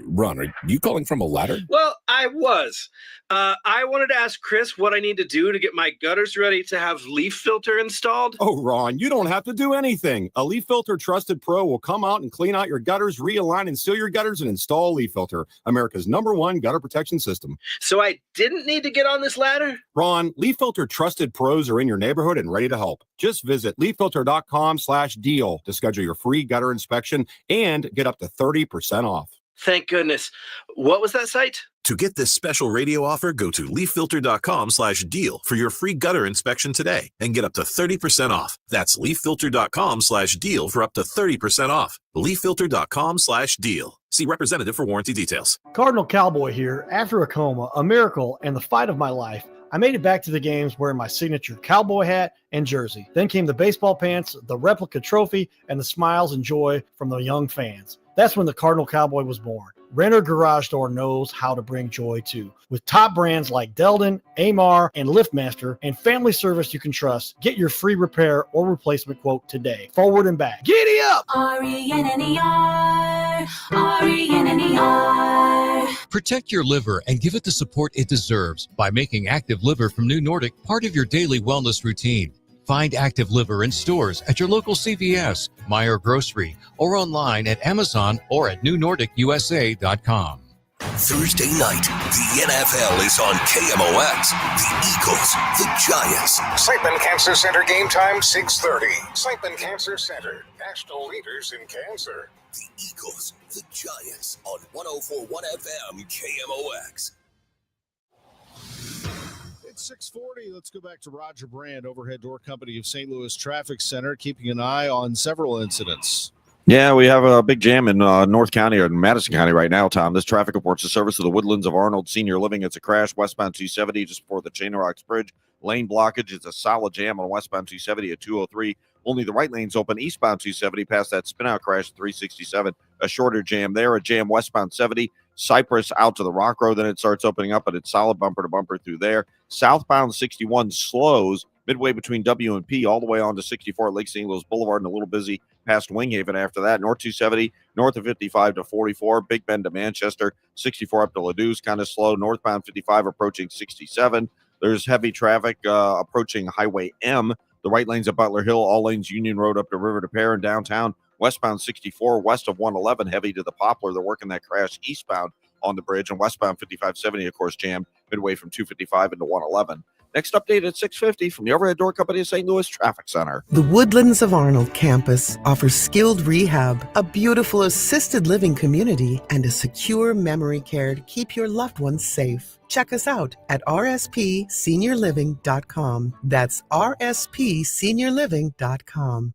Ron, are you calling from a ladder? Well, I was. I wanted to ask Chris what I need to do to get my gutters ready to have leaf filter installed. Oh, Ron, you don't have to do anything. A Leaf Filter Trusted Pro will come out and clean out your gutters, realign and seal your gutters, and install Leaf Filter, America's #1 gutter protection system. So I didn't need to get on this ladder? Ron, Leaf Filter Trusted Pros are in your neighborhood and ready to help. Just visit leaffilter.com/deal to schedule your free gutter inspection and get up to 30% off. Thank goodness. What was that site? To get this special radio offer, go to leaffilter.com/deal for your free gutter inspection today and get up to 30% off. That's leaffilter.com/deal for up to 30% off. leaffilter.com/deal. See representative for warranty details. Cardinal Cowboy here. After a coma, a miracle, and the fight of my life, I made it back to the games wearing my signature cowboy hat and jersey. Then came the baseball pants, the replica trophy, and the smiles and joy from the young fans. That's when the Cardinal Cowboy was born. Renner Garage Door knows how to bring joy too. With top brands like Delden, Amar, and LiftMaster, and family service you can trust, get your free repair or replacement quote today. Forward and back. Giddy up! RENNER, RENNER. Protect your liver and give it the support it deserves by making Active Liver from New Nordic part of your daily wellness routine. Find Active Liver in stores at your local CVS, Meijer Grocery, or online at Amazon or at newnordicusa.com. Thursday night, the NFL is on KMOX. The Eagles, the Giants. Siteman Cancer Center game time 6:30. Siteman Cancer Center, national leaders in cancer. The Eagles, the Giants on 104.1 FM KMOX. It's 6:40. Let's go back to Roger Brand, Overhead Door Company of St. Louis Traffic Center, keeping an eye on several incidents. Yeah, we have a big jam in North County or in Madison County right now, Tom. This traffic reports the service of the Woodlands of Arnold Senior Living. It's a crash westbound 270 just before the Chain Rocks Bridge. Lane blockage. It's a solid jam on westbound 270 at 203. Only the right lane's open eastbound 270 past that spin-out crash at 367. A shorter jam there. A jam westbound 70. Cypress out to the Rock Road. Then it starts opening up, but it's solid bumper to bumper through there. Southbound 61 slows midway between W and P all the way on to 64 at Lake St. Louis Boulevard and a little busy past Winghaven after that. North 270, north of 55 to 44. Big Bend to Manchester. 64 up to Ladouce, kind of slow. Northbound 55 approaching 67. There's heavy traffic approaching Highway M. The right lane's at Butler Hill. All lanes Union Road up to River to Pear and downtown. Westbound 64 west of 111 heavy to the Poplar. They're working that crash eastbound on the bridge. And westbound 5570, of course, jammed midway from 255 into 111. Next update at 6:50 from the Overhead Door Company of St. Louis Traffic Center. The Woodlands of Arnold campus offers skilled rehab, a beautiful assisted living community, and a secure memory care to keep your loved ones safe. Check us out at rspseniorliving.com. That's rspseniorliving.com.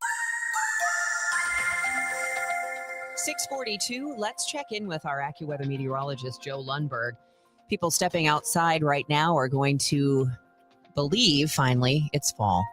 6:42. Let's check in with our AccuWeather meteorologist, Joe Lundberg. People stepping outside right now are going to believe, finally, it's fall.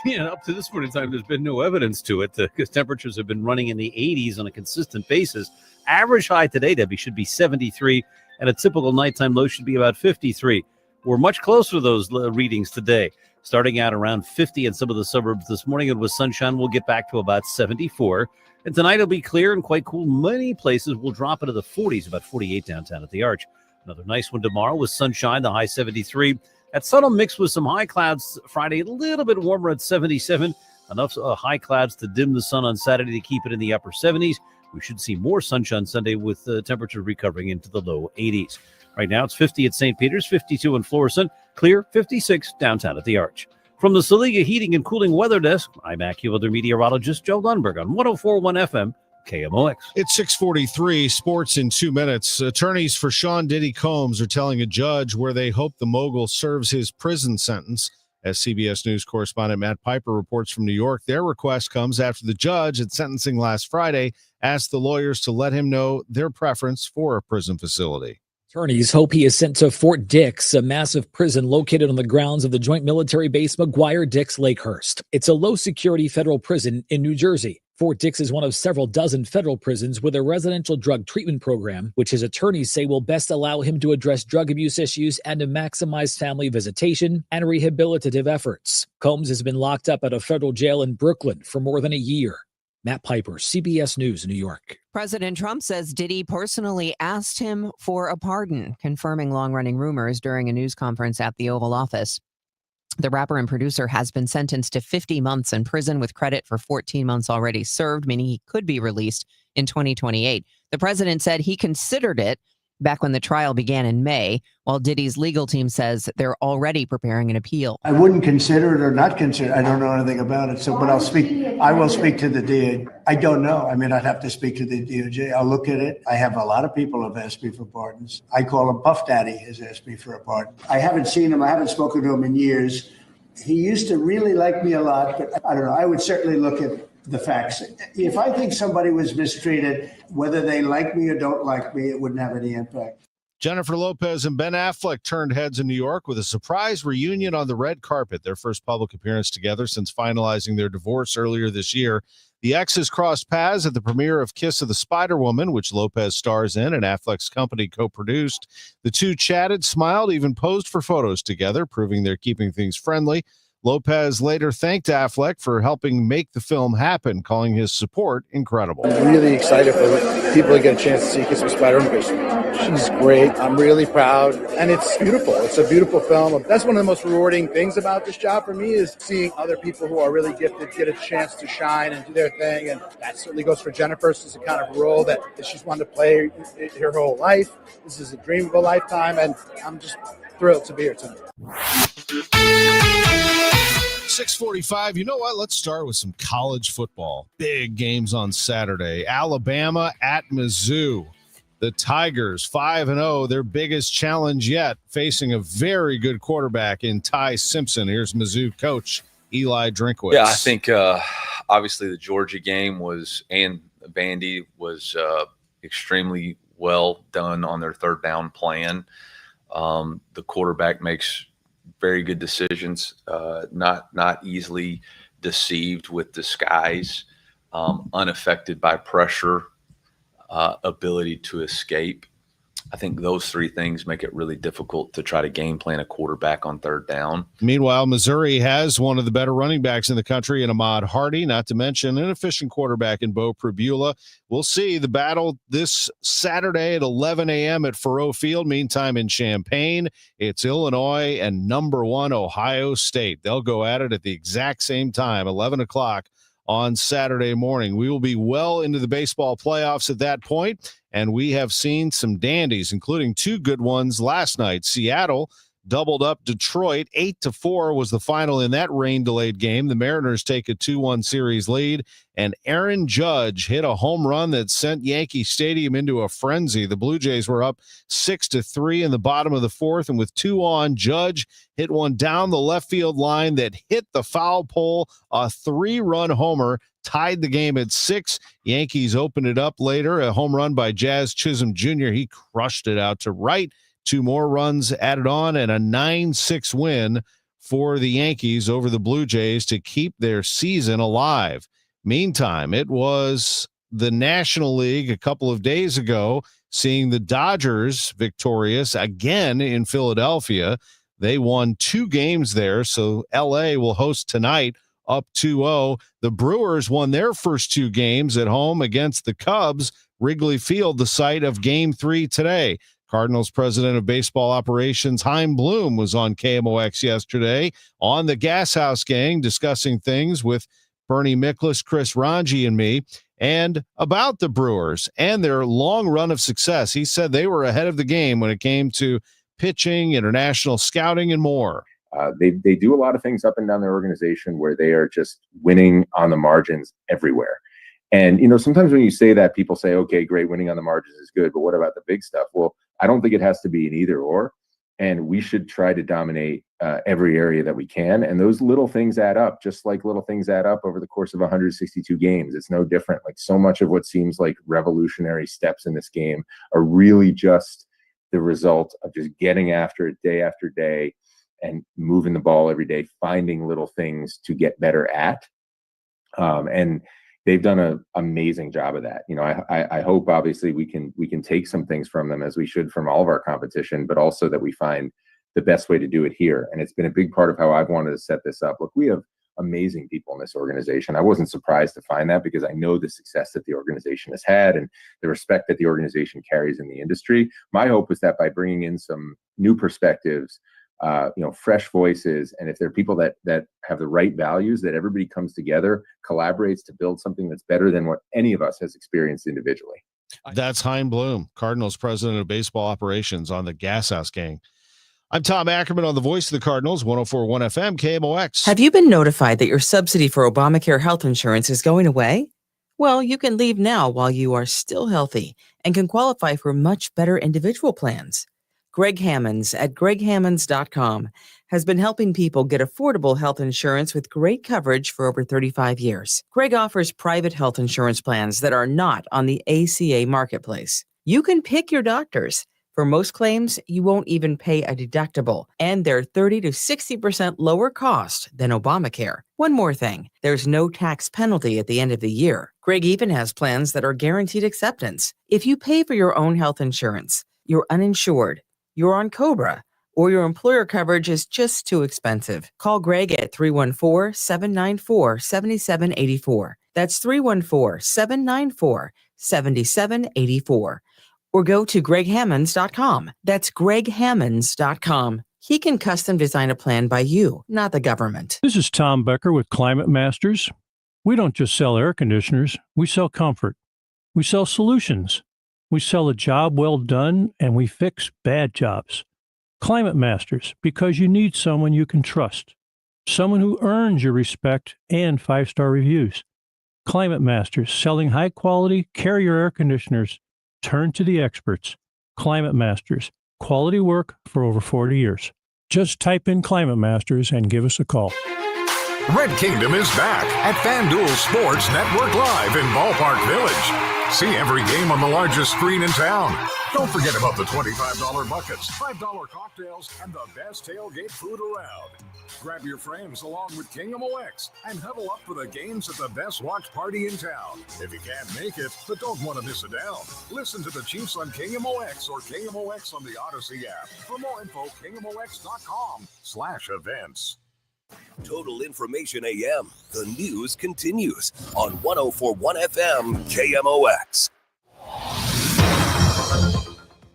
Yeah, up to this point in time, there's been no evidence to it because temperatures have been running in the 80s on a consistent basis. Average high today, Debbie, should be 73, and a typical nighttime low should be about 53. We're much closer to those readings today, starting out around 50 in some of the suburbs this morning. And with sunshine, we'll get back to about 74. And tonight it'll be clear and quite cool. Many places will drop into the 40s, about 48 downtown at the Arch. Another nice one tomorrow with sunshine, the high 73. At subtle mix with some high clouds Friday, a little bit warmer at 77. Enough high clouds to dim the sun on Saturday to keep it in the upper 70s. We should see more sunshine Sunday with the temperature recovering into the low 80s. Right now it's 50 at St. Peter's, 52 in Florissant, clear 56 downtown at the Arch. From the Saliga Heating and Cooling Weather Desk, I'm AccuWeather meteorologist Joe Lundberg on 104.1 FM. KMOX. It's 6:43, sports in 2 minutes. Attorneys for Sean Diddy Combs are telling a judge where they hope the mogul serves his prison sentence. As CBS News correspondent Matt Piper reports from New York, their request comes after the judge at sentencing last Friday asked the lawyers to let him know their preference for a prison facility. Attorneys hope he is sent to Fort Dix, a massive prison located on the grounds of the Joint Military Base McGuire-Dix-Lakehurst. It's a low-security federal prison in New Jersey. Fort Dix is one of several dozen federal prisons with a residential drug treatment program, which his attorneys say will best allow him to address drug abuse issues and to maximize family visitation and rehabilitative efforts. Combs has been locked up at a federal jail in Brooklyn for more than a year. Matt Piper, CBS News, New York. President Trump says Diddy personally asked him for a pardon, confirming long-running rumors during a news conference at the Oval Office. The rapper and producer has been sentenced to 50 months in prison with credit for 14 months already served, meaning he could be released in 2028. The president said he considered it back when the trial began in May, while Diddy's legal team says they're already preparing an appeal. I wouldn't consider it or not consider it. I don't know anything about it. So, but I will speak to the DOJ. I don't know. I mean, I'd have to speak to the DOJ. I'll look at it. I have a lot of people have asked me for pardons. I call him Puff Daddy has asked me for a pardon. I haven't seen him. I haven't spoken to him in years. He used to really like me a lot, but I don't know. I would certainly look at the facts. If I think somebody was mistreated, whether they like me or don't like me, it wouldn't have any impact. Jennifer Lopez and Ben Affleck turned heads in New York with a surprise reunion on the red carpet, their first public appearance together since finalizing their divorce earlier this year. The exes crossed paths at the premiere of Kiss of the Spider-Woman, which Lopez stars in and Affleck's company co-produced. The two chatted, smiled, even posed for photos together, proving they're keeping things friendly. Lopez later thanked Affleck for helping make the film happen, calling his support incredible. I'm really excited for people to get a chance to see Kiss of Spider-Woman. She's great. I'm really proud. And it's beautiful. It's a beautiful film. That's one of the most rewarding things about this job for me is seeing other people who are really gifted get a chance to shine and do their thing. And that certainly goes for Jennifer. This is the kind of role that she's wanted to play her whole life. This is a dream of a lifetime. And I'm just thrilled to be here tonight. 6:45. You know what? Let's start with some college football. Big games on Saturday. Alabama at Mizzou. The Tigers 5-0, their biggest challenge yet, facing a very good quarterback in Ty Simpson. Here's Mizzou coach Eli Drinkwitz. Yeah, I think obviously the Georgia game and Vandy was extremely well done on their third down plan. The quarterback makes very good decisions, not easily deceived with disguise, unaffected by pressure, ability to escape. I think those three things make it really difficult to try to game plan a quarterback on third down. Meanwhile, Missouri has one of the better running backs in the country in Ahmad Hardy, not to mention an efficient quarterback in Bo Pribula. We'll see the battle this Saturday at 11 a.m. at Faurot Field. Meantime, in Champaign, it's Illinois and number 1 Ohio State. They'll go at it at the exact same time, 11 o'clock on Saturday morning. We will be well into the baseball playoffs at that point, and we have seen some dandies, including two good ones last night. Seattle doubled up Detroit. 8-4 was the final in that rain-delayed game. The Mariners take a 2-1 series lead, and Aaron Judge hit a home run that sent Yankee Stadium into a frenzy. The Blue Jays were up 6-3 in the bottom of the fourth, and with 2 on, Judge hit one down the left field line that hit the foul pole. A 3-run homer tied the game at 6. Yankees opened it up later. A home run by Jazz Chisholm Jr. He crushed it out to right. 2 more runs added on, and a 9-6 win for the Yankees over the Blue Jays to keep their season alive. Meantime, it was the National League a couple of days ago, seeing the Dodgers victorious again in Philadelphia. They won 2 games there, so LA will host tonight up 2-0. The Brewers won their first 2 games at home against the Cubs. Wrigley Field, the site of Game 3 today. Cardinals president of baseball operations Chaim Bloom was on KMOX yesterday on the Gas House Gang discussing things with Bernie Miklasz, Chris Ranji, and me, and about the Brewers and their long run of success. He said they were ahead of the game when it came to pitching, international scouting, and more. They do a lot of things up and down their organization where they are just winning on the margins everywhere. And, sometimes when you say that, people say, okay, great, winning on the margins is good, but what about the big stuff? Well, I don't think it has to be an either or, and we should try to dominate every area that we can. And those little things add up, just like little things add up over the course of 162 games. It's no different. Like so much of what seems like revolutionary steps in this game are really just the result of just getting after it day after day and moving the ball every day, finding little things to get better at. And they've done an amazing job of that. I hope obviously we can take some things from them, as we should from all of our competition, but also that we find the best way to do it here. And it's been a big part of how I've wanted to set this up. Look, we have amazing people in this organization. I wasn't surprised to find that because I know the success that the organization has had and the respect that the organization carries in the industry. My hope is that by bringing in some new perspectives, fresh voices, and if there are people that have the right values, that everybody comes together, collaborates to build something that's better than what any of us has experienced individually. That's Hein Bloom, Cardinals president of baseball operations on the Gas House Gang. I'm Tom Ackerman on the Voice of the Cardinals, 104.1 FM, KMOX. Have you been notified that your subsidy for Obamacare health insurance is going away? Well, you can leave now while you are still healthy and can qualify for much better individual plans. Greg Hammonds at greghammonds.com has been helping people get affordable health insurance with great coverage for over 35 years. Greg offers private health insurance plans that are not on the ACA marketplace. You can pick your doctors. For most claims, you won't even pay a deductible, and they're 30 to 60% lower cost than Obamacare. One more thing, there's no tax penalty at the end of the year. Greg even has plans that are guaranteed acceptance. If you pay for your own health insurance, you're uninsured, you're on COBRA, or your employer coverage is just too expensive, call Greg at 314-794-7784. That's 314-794-7784. Or go to greghammonds.com. That's greghammonds.com. He can custom design a plan by you, not the government. This is Tom Becker with Climate Masters. We don't just sell air conditioners, we sell comfort. We sell solutions. We sell a job well done, and we fix bad jobs. Climate Masters, because you need someone you can trust. Someone who earns your respect and 5-star reviews. Climate Masters, selling high-quality Carrier air conditioners. Turn to the experts. Climate Masters. Quality work for over 40 years. Just type in Climate Masters and give us a call. Red Kingdom is back at FanDuel Sports Network Live in Ballpark Village. See every game on the largest screen in town. Don't forget about the $25 buckets, $5 cocktails, and the best tailgate food around. Grab your friends along with Kingdom OX and huddle up for the games at the best watch party in town. If you can't make it, but don't want to miss it down, listen to the Chiefs on Kingdom OX or Kingdom OX on the Odyssey app. For more info, kingdomox.com/events. Total Information AM. The news continues on 104.1 FM KMOX.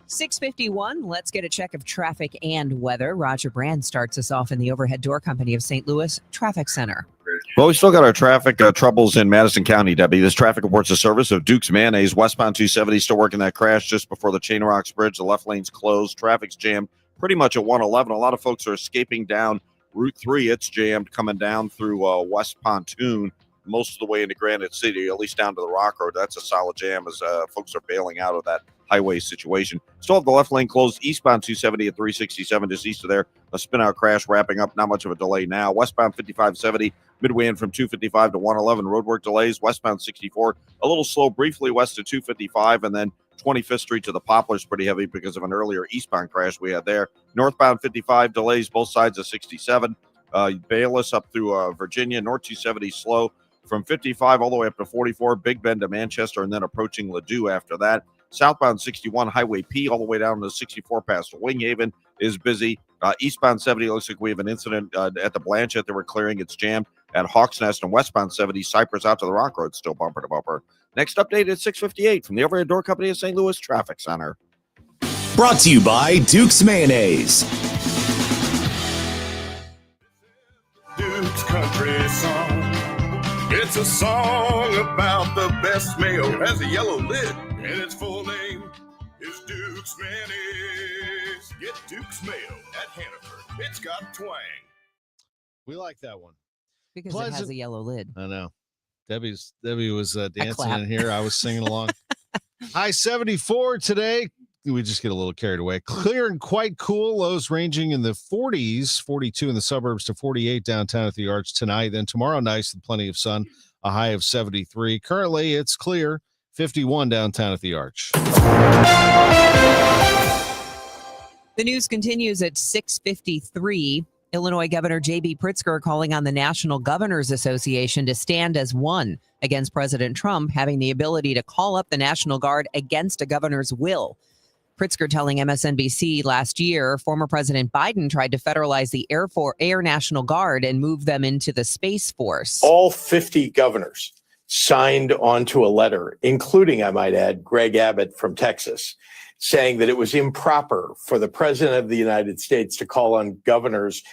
6:51. Let's get a check of traffic and weather. Roger Brand starts us off in the Overhead Door Company of St. Louis Traffic Center. Well, we still got our traffic troubles in Madison County, Debbie. This traffic reports the service of Duke's Mayonnaise, westbound 270, still working that crash just before the Chain Rocks Bridge. The left lane's closed. Traffic's jammed pretty much at 111. A lot of folks are escaping down Route 3. It's jammed coming down through West Pontoon most of the way into Granite City, at least down to the Rock Road. That's a solid jam as folks are bailing out of that highway situation. Still have the left lane closed eastbound 270 at 367, just east of there. A spin-out crash wrapping up, not much of a delay now. Westbound 5570, midway in from 255 to 111. Roadwork delays. Westbound 64, a little slow briefly west of 255, and then 25th Street to the Poplars pretty heavy because of an earlier eastbound crash we had there. Northbound 55 delays both sides of 67. Bayless up through Virginia. North 270 slow from 55 all the way up to 44. Big Bend to Manchester, and then approaching Ladue after that. Southbound 61 Highway P all the way down to 64 past Winghaven is busy. Eastbound 70 looks like we have an incident at the Blanchette that we're clearing. It's jammed at Hawks Nest, and westbound 70 Cypress out to the Rock Road still bumper to bumper. Next update at 6:58 from the Overhead Door Company of St. Louis Traffic Center. Brought to you by Duke's Mayonnaise. Duke's Country Song. It's a song about the best mayo. Has a yellow lid, and its full name is Duke's Mayonnaise. Get Duke's Mayo at Hannaford. It's got twang. We like that one. Because it has a yellow lid. I know. Debbie was dancing in here. I was singing along. High 74 today. We just get a little carried away. Clear and quite cool. Lows ranging in the 40s, 42 in the suburbs to 48 downtown at the Arch tonight. Then tomorrow nice with plenty of sun, a high of 73. Currently, it's clear, 51 downtown at the Arch. The news continues at 6:53. Illinois Governor J.B. Pritzker calling on the National Governors Association to stand as one against President Trump having the ability to call up the National Guard against a governor's will. Pritzker telling MSNBC last year, former President Biden tried to federalize the Air National Guard and move them into the Space Force. All 50 governors signed onto a letter, including, I might add, Greg Abbott from Texas, saying that it was improper for the President of the United States to call on governors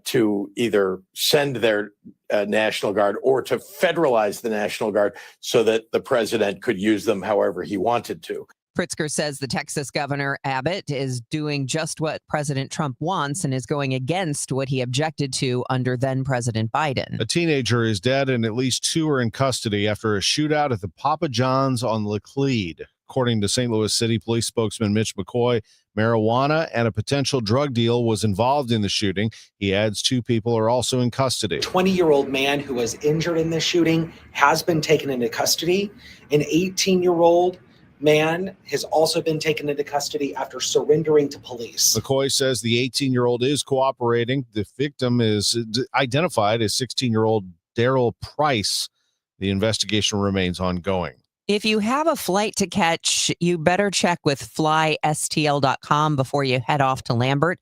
to either send their National Guard or to federalize the National Guard so that the president could use them however he wanted to. Pritzker says the Texas governor, Abbott, is doing just what President Trump wants and is going against what he objected to under then-President Biden. A teenager is dead and at least 2 are in custody after a shootout at the Papa John's on Laclede. According to St. Louis City Police spokesman Mitch McCoy, marijuana and a potential drug deal was involved in the shooting. He adds 2 people are also in custody. 20-year-old man who was injured in this shooting has been taken into custody. An 18-year-old man has also been taken into custody after surrendering to police. McCoy says the 18-year-old is cooperating. The victim is identified as 16-year-old Daryl Price. The investigation remains ongoing. If you have a flight to catch, you better check with flystl.com before you head off to Lambert.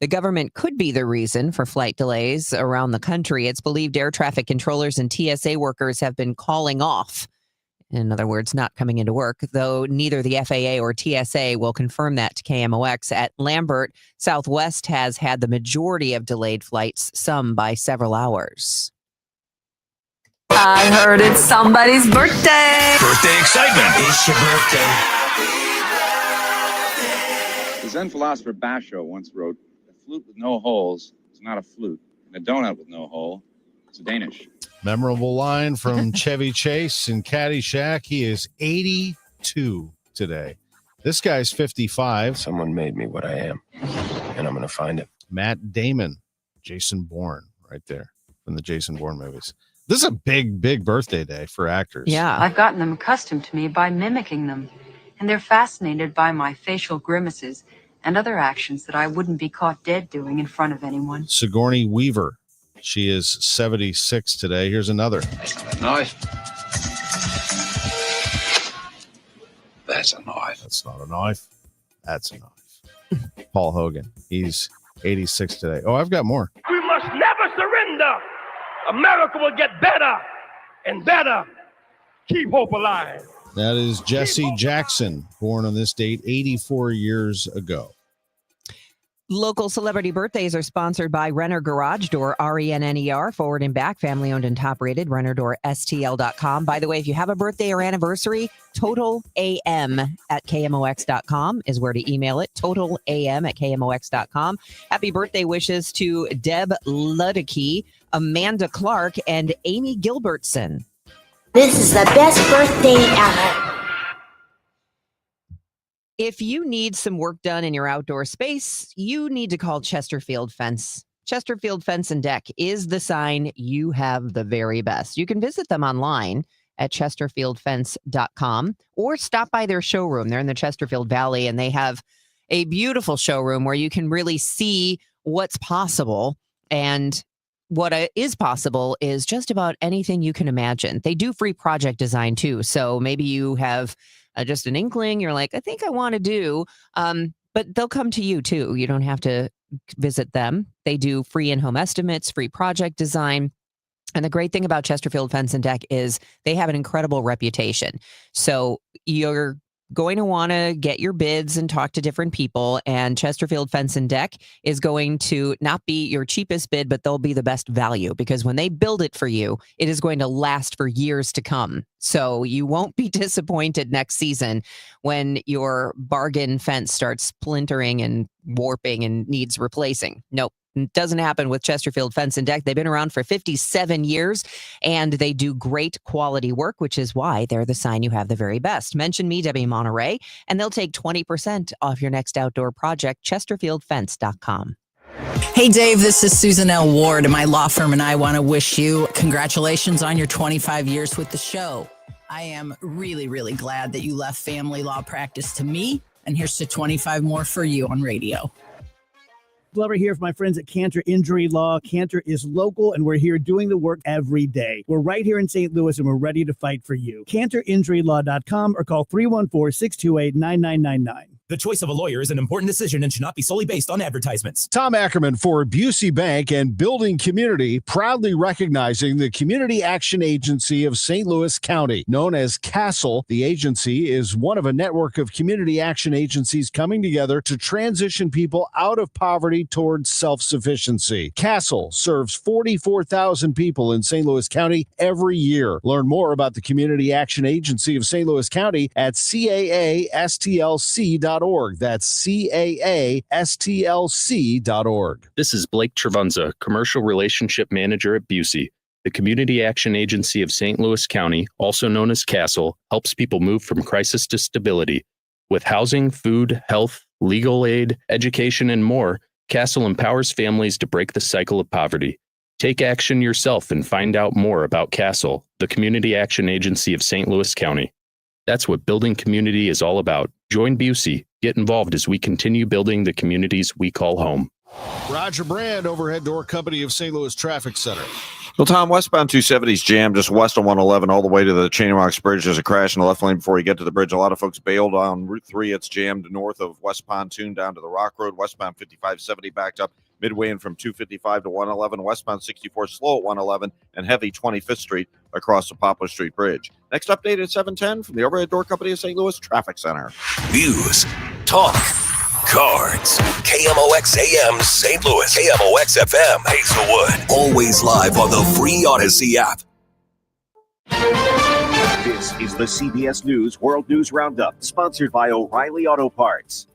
The government could be the reason for flight delays around the country. It's believed air traffic controllers and TSA workers have been calling off. In other words, not coming into work, though neither the FAA or TSA will confirm that to KMOX. At Lambert, Southwest has had the majority of delayed flights, some by several hours. I heard it's somebody's birthday. Birthday excitement. It's your birthday. The Zen philosopher Basho once wrote, "A flute with no holes is not a flute, and a donut with no hole is a Danish." Memorable line from Chevy Chase in Caddyshack. He is 82 today. This guy's 55. Someone made me what I am, and I'm going to find it. Matt Damon, Jason Bourne, right there from the Jason Bourne movies. This is a big, big birthday day for actors. Yeah. I've gotten them accustomed to me by mimicking them, and they're fascinated by my facial grimaces and other actions that I wouldn't be caught dead doing in front of anyone. Sigourney Weaver. She is 76 today. Here's another. Knife. That's a knife. That's not a knife. That's a knife. Paul Hogan. He's 86 today. Oh, I've got more. We must never surrender. America will get better and better. Keep hope alive. That is Jesse Jackson, born on this date 84 years ago. Local celebrity birthdays are sponsored by Renner Garage Door, RENNER, forward and back, family owned and top rated, RennerDoorSTL.com. By the way, if you have a birthday or anniversary, totalam at KMOX.com is where to email it, totalam at KMOX.com. Happy birthday wishes to Deb Ludicky, Amanda Clark, and Amy Gilbertson. This is the best birthday ever. If you need some work done in your outdoor space, you need to call Chesterfield Fence. Chesterfield Fence and Deck is the sign you have the very best. You can visit them online at chesterfieldfence.com or stop by their showroom. They're in the Chesterfield Valley, and they have a beautiful showroom where you can really see what's possible. And what is possible is just about anything you can imagine. They do free project design too. So maybe you have just an inkling, you're like, I think I want to do, but they'll come to you too. You don't have to visit them. They do free in-home estimates, free project design. And the great thing about Chesterfield Fence and Deck is they have an incredible reputation. So you're going to want to get your bids and talk to different people. And Chesterfield Fence and Deck is going to not be your cheapest bid, but they'll be the best value, because when they build it for you, it is going to last for years to come. So you won't be disappointed next season when your bargain fence starts splintering and warping and needs replacing. Nope. It doesn't happen with Chesterfield Fence and Deck. They've been around for 57 years, and they do great quality work, which is why they're the sign you have the very best. Mention me, Debbie Monterrey, and they'll take 20% off your next outdoor project, chesterfieldfence.com. Hey, Dave, this is Susan L. Ward, and my law firm and I want to wish you congratulations on your 25 years with the show. I am really, really glad that you left family law practice to me, and here's to 25 more for you on radio. Glover here for my friends at Cantor Injury Law. Cantor is local, and we're here doing the work every day. We're right here in St. Louis, and we're ready to fight for you. CantorInjuryLaw.com or call 314-628-9999. The choice of a lawyer is an important decision and should not be solely based on advertisements. Tom Ackerman for Busey Bank and Building Community, proudly recognizing the Community Action Agency of St. Louis County. Known as CASTLE, the agency is one of a network of community action agencies coming together to transition people out of poverty towards self-sufficiency. CASTLE serves 44,000 people in St. Louis County every year. Learn more about the Community Action Agency of St. Louis County at caastlc.org. That's caastlc.org. This is Blake Trevunza, Commercial Relationship Manager at Busey. The Community Action Agency of St. Louis County, also known as CASTLE, helps people move from crisis to stability. With housing, food, health, legal aid, education, and more, CASTLE empowers families to break the cycle of poverty. Take action yourself and find out more about CASTLE, the Community Action Agency of St. Louis County. That's what building community is all about. Join Busey. Get involved as we continue building the communities we call home. Roger Brand, Overhead Door Company of St. Louis Traffic Center. Well, Tom, westbound 270's jammed just west of 111 all the way to the Chain Rocks Bridge. There's a crash in the left lane before you get to the bridge. A lot of folks bailed on Route 3. It's jammed north of West Pontoon down to the Rock Road. Westbound 5570 backed up midway in from 255 to 111. Westbound 64 slow at 111 and heavy 25th Street across the Poplar Street Bridge. Next update at 710 from the Overhead Door Company of St. Louis Traffic Center. News, talk, cards. KMOX AM St. Louis. KMOX FM Hazelwood. Always live on the free Odyssey app. This is the CBS News World News Roundup, sponsored by O'Reilly Auto Parts.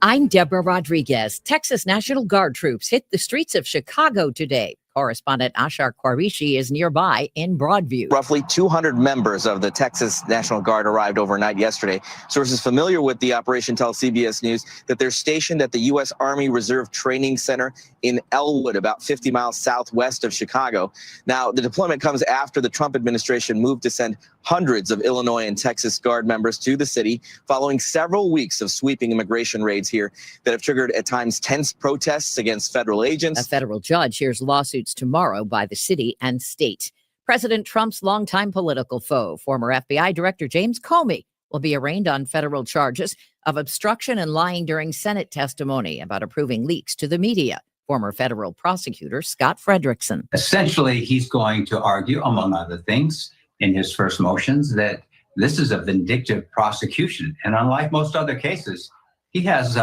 I'm Deborah Rodriguez. Texas National Guard troops hit the streets of Chicago today. Correspondent Ashar Quarishi is nearby in Broadview. Roughly 200 members of the Texas National Guard arrived overnight yesterday. Sources familiar with the operation tell CBS News that they're stationed at the U.S. Army Reserve Training Center in Elwood, about 50 miles southwest of Chicago. Now, the deployment comes after the Trump administration moved to send hundreds of Illinois and Texas Guard members to the city following several weeks of sweeping immigration raids here that have triggered at times tense protests against federal agents. A federal judge hears lawsuits tomorrow by the city and state. President Trump's longtime political foe, former FBI Director James Comey, will be arraigned on federal charges of obstruction and lying during Senate testimony about approving leaks to the media. Former federal prosecutor Scott Frederickson. Essentially, he's going to argue, among other things, in his first motions that this is a vindictive prosecution. And unlike most other cases, he has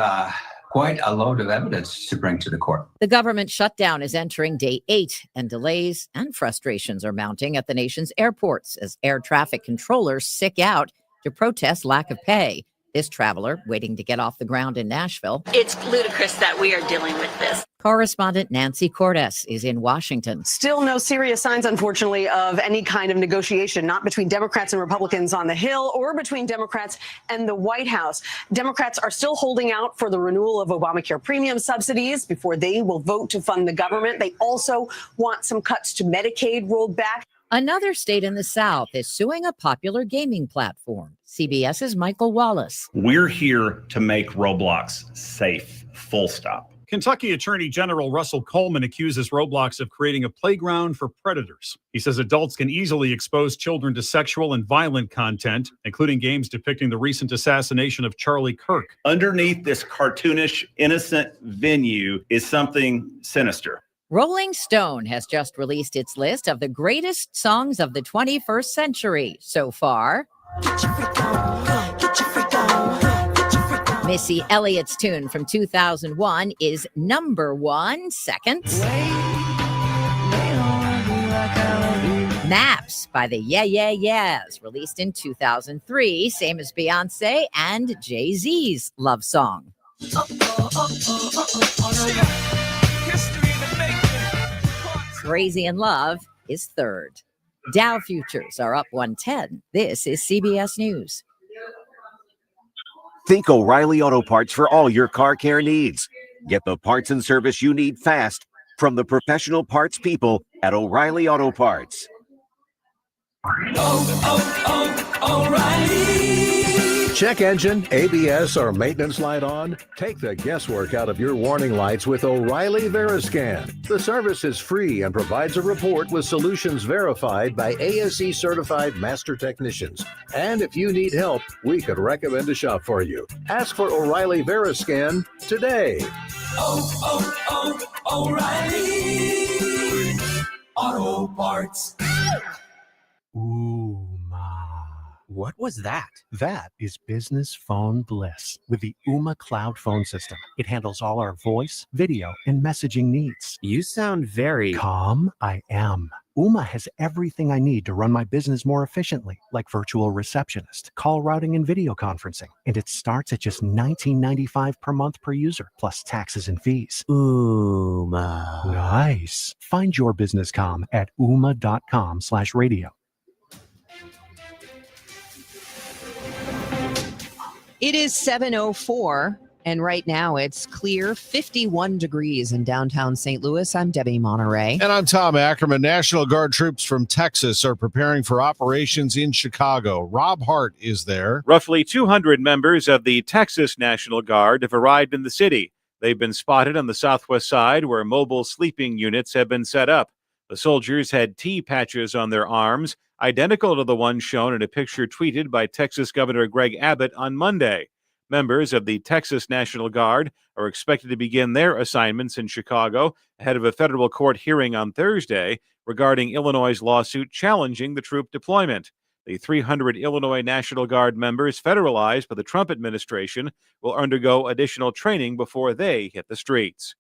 quite a load of evidence to bring to the court. The government shutdown is entering day 8, and delays and frustrations are mounting at the nation's airports as air traffic controllers sick out to protest lack of pay. This traveler waiting to get off the ground in Nashville. It's ludicrous that we are dealing with this. Correspondent Nancy Cordes is in Washington. Still no serious signs, unfortunately, of any kind of negotiation, not between Democrats and Republicans on the Hill or between Democrats and the White House. Democrats are still holding out for the renewal of Obamacare premium subsidies before they will vote to fund the government. They also want some cuts to Medicaid rolled back. Another state in the South is suing a popular gaming platform. CBS's Michael Wallace. We're here to make Roblox safe, full stop. Kentucky Attorney General Russell Coleman accuses Roblox of creating a playground for predators. He says adults can easily expose children to sexual and violent content, including games depicting the recent assassination of Charlie Kirk. Underneath this cartoonish, innocent venue is something sinister. Rolling Stone has just released its list of the greatest songs of the 21st century so far. Missy Elliott's tune from 2001 is number 1. Second, Maps by the Yeah Yeah Yeahs, released in 2003, same as Beyonce and Jay-Z's love song. Crazy in Love is third. Dow futures are up 110. This is CBS News. Think O'Reilly Auto Parts for all your car care needs. Get the parts and service you need fast from the professional parts people at O'Reilly Auto Parts. O'Reilly Check engine, ABS, or maintenance light on? Take the guesswork out of your warning lights with O'Reilly Veriscan. The service is free and provides a report with solutions verified by ASE certified master technicians. And if you need help, we could recommend a shop for you. Ask for O'Reilly Veriscan today. O'Reilly Auto Parts. Ooh, what was that? That is business phone bliss with the Ooma Cloud phone system. It handles all our voice, video, and messaging needs. You sound very calm. I am. Ooma has everything I need to run my business more efficiently, like virtual receptionist, call routing, and video conferencing. And it starts at just $19.95 per month per user, plus taxes and fees. Ooma. Nice. Find your business comm at ooma.com/radio. It is 7:04, and right now it's clear, 51 degrees in downtown St. Louis. I'm Debbie Monterrey. And I'm Tom Ackerman. National Guard troops from Texas are preparing for operations in Chicago. Rob Hart is there. Roughly 200 members of the Texas National Guard have arrived in the city. They've been spotted on the southwest side where mobile sleeping units have been set up. The soldiers had T patches on their arms, identical to the one shown in a picture tweeted by Texas Governor Greg Abbott on Monday. Members of the Texas National Guard are expected to begin their assignments in Chicago ahead of a federal court hearing on Thursday regarding Illinois' lawsuit challenging the troop deployment. The 300 Illinois National Guard members federalized by the Trump administration will undergo additional training before they hit the streets.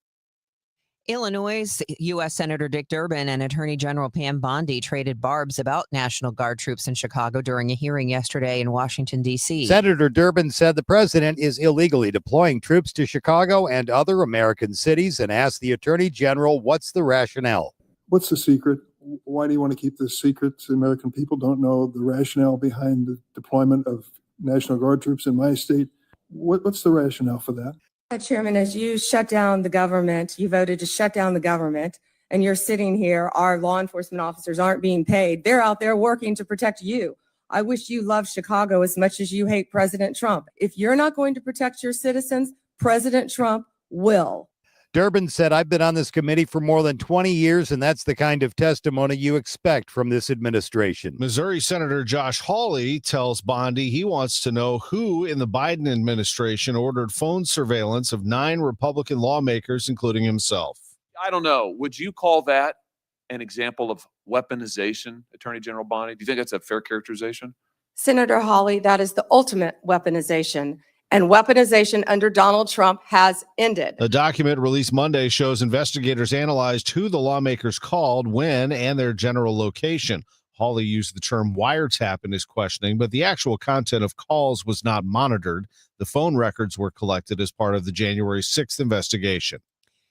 Illinois' U.S. Senator Dick Durbin and Attorney General Pam Bondi traded barbs about National Guard troops in Chicago during a hearing yesterday in Washington, D.C. Senator Durbin said the president is illegally deploying troops to Chicago and other American cities and asked the Attorney General what's the rationale. What's the secret? Why do you want to keep this secret? The American people don't know the rationale behind the deployment of National Guard troops in my state. What's the rationale for that? Chairman, as you shut down the government, you voted to shut down the government, and you're sitting here, our law enforcement officers aren't being paid. They're out there working to protect you. I wish you loved Chicago as much as you hate President Trump. If you're not going to protect your citizens, President Trump will. Durbin said, I've been on this committee for more than 20 years, and that's the kind of testimony you expect from this administration. Missouri Senator Josh Hawley tells Bondi he wants to know who in the Biden administration ordered phone surveillance of 9 Republican lawmakers, including himself. I don't know. Would you call that an example of weaponization, Attorney General Bondi? Do you think that's a fair characterization? Senator Hawley, that is the ultimate weaponization. And weaponization under Donald Trump has ended. A document released Monday shows investigators analyzed who the lawmakers called, when, and their general location. Hawley used the term wiretap in his questioning, but the actual content of calls was not monitored. The phone records were collected as part of the January 6th investigation.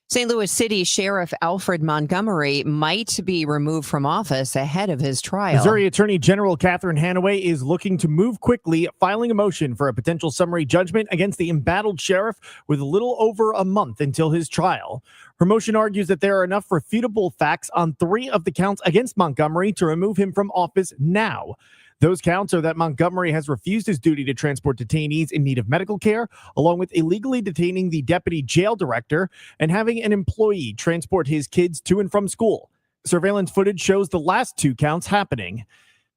St. Louis City Sheriff Alfred Montgomery might be removed from office ahead of his trial. Missouri Attorney General Catherine Hanaway is looking to move quickly, filing a motion for a potential summary judgment against the embattled sheriff with a little over a month until his trial. Her motion argues that there are enough refutable facts on 3 of the counts against Montgomery to remove him from office now. Those counts are that Montgomery has refused his duty to transport detainees in need of medical care, along with illegally detaining the deputy jail director and having an employee transport his kids to and from school. Surveillance footage shows the last 2 counts happening.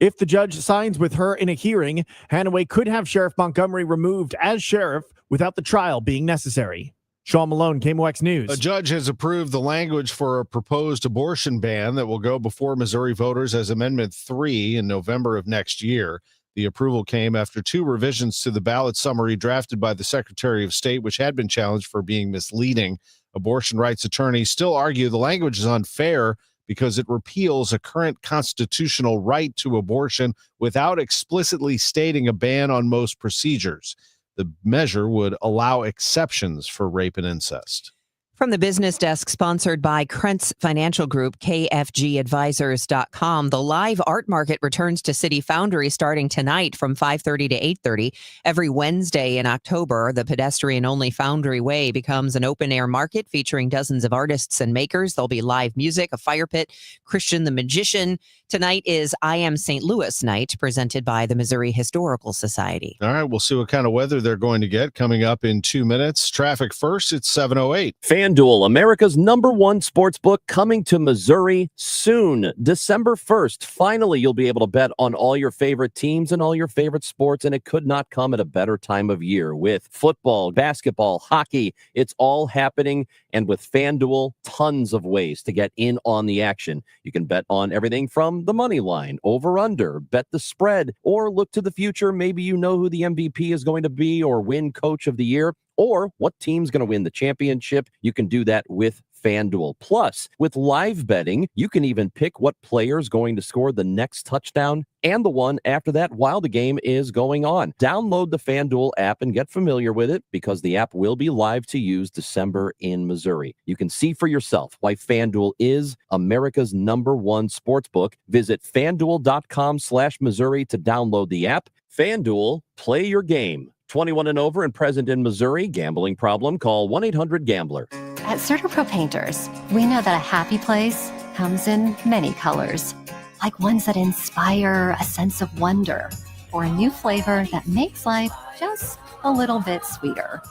If the judge signs with her in a hearing, Hanaway could have Sheriff Montgomery removed as sheriff without the trial being necessary. Sean Malone, KMOX News. A judge has approved the language for a proposed abortion ban that will go before Missouri voters as Amendment 3 in November of next year. The approval came after 2 revisions to the ballot summary drafted by the Secretary of State, which had been challenged for being misleading. Abortion rights attorneys still argue the language is unfair because it repeals a current constitutional right to abortion without explicitly stating a ban on most procedures. The measure would allow exceptions for rape and incest. From the business desk, sponsored by Krentz Financial Group, KFGadvisors.com, the live art market returns to City Foundry starting tonight from 5:30 to 8:30. Every Wednesday in October, the pedestrian-only Foundry Way becomes an open-air market featuring dozens of artists and makers. There'll be live music, a fire pit, Christian the Magician, Tonight is I Am St. Louis night, presented by the Missouri Historical Society. All right, we'll see what kind of weather they're going to get coming up in 2 minutes. Traffic first, it's 7:08. FanDuel, America's #1 sportsbook, coming to Missouri soon. December 1st. Finally, you'll be able to bet on all your favorite teams and all your favorite sports, and it could not come at a better time of year with football, basketball, hockey. It's all happening, and with FanDuel, tons of ways to get in on the action. You can bet on everything from the money line, over under, bet the spread, or look to the future. Maybe you know who the MVP is going to be or win coach of the year, or what team's going to win the championship. You can do that with FanDuel. Plus, with live betting, you can even pick what player's going to score the next touchdown and the one after that while the game is going on. Download the FanDuel app and get familiar with it, because the app will be live to use December in Missouri. You can see for yourself why FanDuel is America's #1 sportsbook. Visit FanDuel.com/Missouri to download the app. FanDuel, play your game. 21 and over and present in Missouri. Gambling problem? Call 1-800-GAMBLER. At CertaPro Painters, we know that a happy place comes in many colors, like ones that inspire a sense of wonder, or a new flavor that makes life just a little bit sweeter,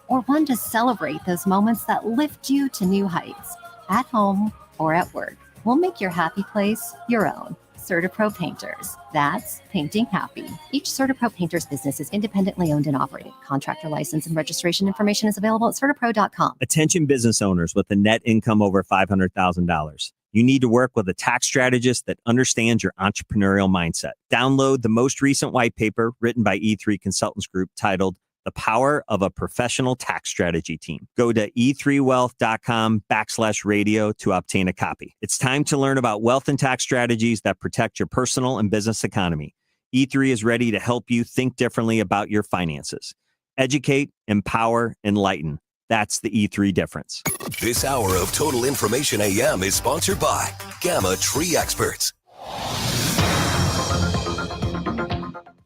or one to celebrate those moments that lift you to new heights, at home or at work. We'll make your happy place your own. CertaPro Painters. That's painting happy. Each CertaPro Painters business is independently owned and operated. Contractor license and registration information is available at CertaPro.com. Attention business owners with a net income over $500,000. You need to work with a tax strategist that understands your entrepreneurial mindset. Download the most recent white paper written by E3 Consultants Group titled The Power of a Professional Tax Strategy Team. Go to e3wealth.com/radio to obtain a copy. It's time to learn about wealth and tax strategies that protect your personal and business economy. E3 is ready to help you think differently about your finances. Educate, empower, enlighten. That's the E3 difference. This hour of Total Information AM is sponsored by Gamma Tree Experts.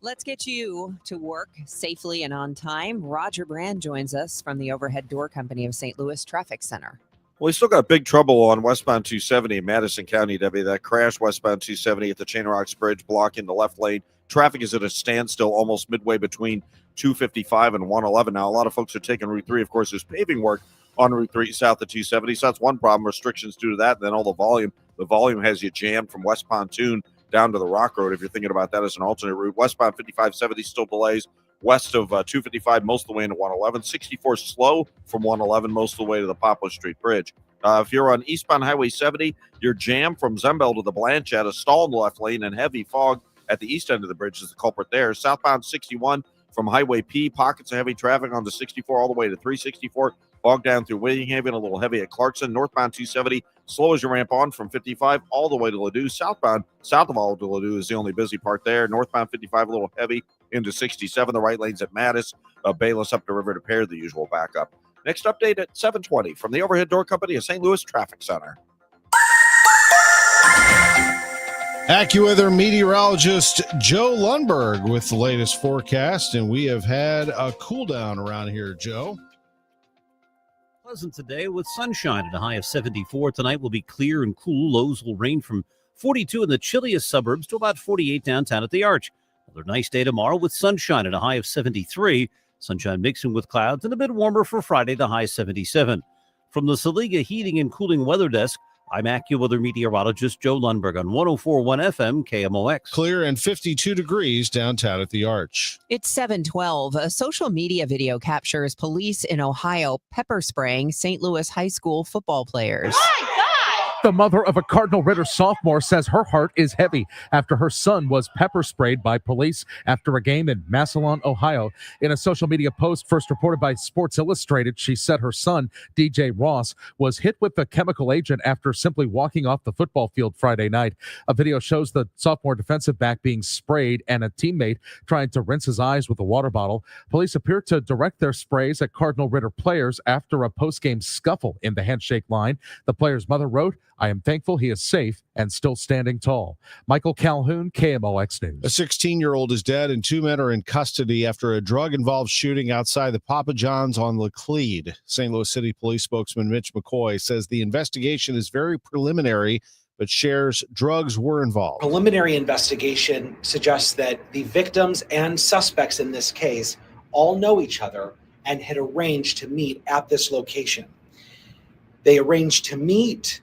Let's get you to work safely and on time. Roger Brand joins us from the Overhead Door Company of St. Louis Traffic Center. Well, we still got big trouble on westbound 270 in Madison County, Debbie. That crash westbound 270 at the Chain Rocks Bridge, blocking the left lane. Traffic is at a standstill almost midway between 255 and 111. Now, a lot of folks are taking Route 3. Of course, there's paving work on Route 3 south of 270. So that's one problem, restrictions due to that. And then all the volume. The volume has you jammed from West Pontoon down to the Rock Road, if you're thinking about that as an alternate route. Westbound 5570 still delays west of 255 most of the way into 111. 64 slow from 111 most of the way to the Poplar Street Bridge. If you're on eastbound Highway 70, you're jammed from Zembel to the Blanchette, a stalled left lane, and heavy fog at the east end of the bridge is the culprit there. Southbound 61 from Highway P, pockets of heavy traffic on the 64 all the way to 364. Fog down through Williamhaven, a little heavy at Clarkson. Northbound 270, slow as you ramp on from 55 all the way to Ladue. Southbound, south of all to Ladue is the only busy part there. Northbound 55, a little heavy into 67. The right lane's at Mattis. Bayless up the river to Pear, the usual backup. Next update at 7:20 from the Overhead Door Company of St. Louis Traffic Center. AccuWeather meteorologist Joe Lundberg with the latest forecast, and we have had a cool down around here, Joe. Pleasant today with sunshine at a high of 74. Tonight will be clear and cool. Lows will range from 42 in the chilliest suburbs to about 48 downtown at the Arch. Another nice day tomorrow with sunshine at a high of 73. Sunshine mixing with clouds and a bit warmer for Friday, the high 77. From the Saliga Heating and Cooling Weather Desk, I'm AccuWeather meteorologist Joe Lundberg on 104.1 FM KMOX. Clear and 52 degrees downtown at the Arch. It's 7:12. A social media video captures police in Ohio pepper spraying St. Louis high school football players. The mother of a Cardinal Ritter sophomore says her heart is heavy after her son was pepper sprayed by police after a game in Massillon, Ohio. In a social media post first reported by Sports Illustrated, she said her son, DJ Ross, was hit with the chemical agent after simply walking off the football field Friday night. A video shows the sophomore defensive back being sprayed and a teammate trying to rinse his eyes with a water bottle. Police appear to direct their sprays at Cardinal Ritter players after a post-game scuffle in the handshake line. The player's mother wrote, "I am thankful he is safe and still standing tall." Michael Calhoun, KMOX News. A 16-year-old is dead and 2 men are in custody after a drug-involved shooting outside the Papa John's on Laclede. St. Louis City Police spokesman Mitch McCoy says the investigation is very preliminary, but shares drugs were involved. Preliminary investigation suggests that the victims and suspects in this case all know each other and had arranged to meet at this location. They arranged to meet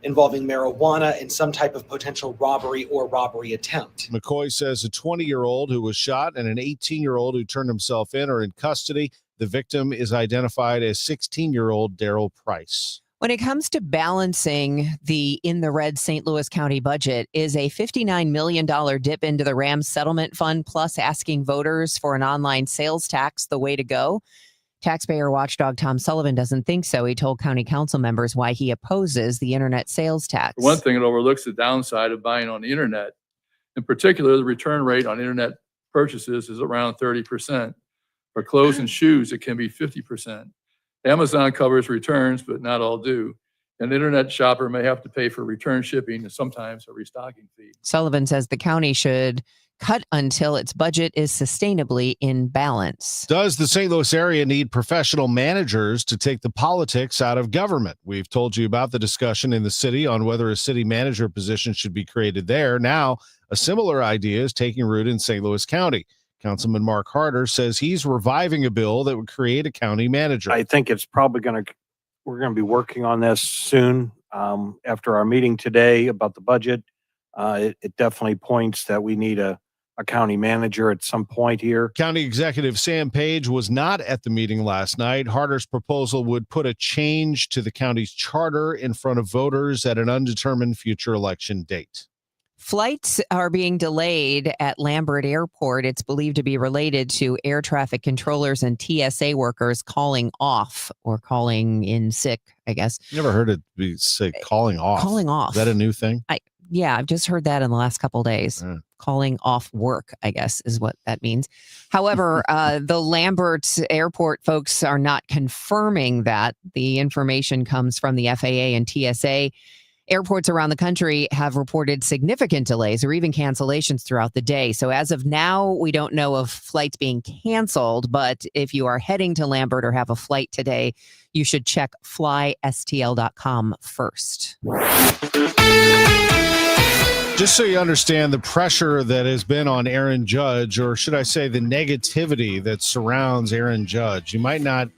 involving marijuana and some type of potential robbery or robbery attempt. McCoy says a 20-year-old who was shot and an 18-year-old who turned himself in are in custody. The victim is identified as 16-year-old Daryl Price. When it comes to balancing the in the red St. Louis County budget, is a $59 million dip into the Rams settlement fund plus asking voters for an online sales tax the way to go? Taxpayer watchdog Tom Sullivan doesn't think so. He told county council members why he opposes the internet sales tax. One thing, it overlooks the downside of buying on the internet. In particular, the return rate on internet purchases is around 30%. For clothes and shoes, it can be 50%. Amazon covers returns, but not all do. An internet shopper may have to pay for return shipping and sometimes a restocking fee. Sullivan says the county should cut until its budget is sustainably in balance. Does the St. Louis area need professional managers to take the politics out of government? We've told you about the discussion in the city on whether a city manager position should be created there. Now, a similar idea is taking root in St. Louis County. Councilman Mark Harder says he's reviving a bill that would create a county manager. I think it's probably we're going to be working on this soon. After our meeting today about the budget, it definitely points that we need a county manager at some point here. County Executive Sam Page was not at the meeting last night. Harder's proposal would put a change to the county's charter in front of voters at an undetermined future election date. Flights are being delayed at Lambert Airport. It's believed to be related to air traffic controllers and TSA workers calling off or calling in sick, I guess. Never heard it be say calling off. Calling off. Is that a new thing? Yeah, I've just heard that in the last couple of days. Calling off work, I guess, is what that means. However, the Lambert Airport folks are not confirming that. The information comes from the FAA and TSA. Airports around the country have reported significant delays or even cancellations throughout the day. So as of now, we don't know of flights being canceled. But if you are heading to Lambert or have a flight today, you should check flystl.com first. Just so you understand the pressure that has been on Aaron Judge, or should I say the negativity that surrounds Aaron Judge. You might not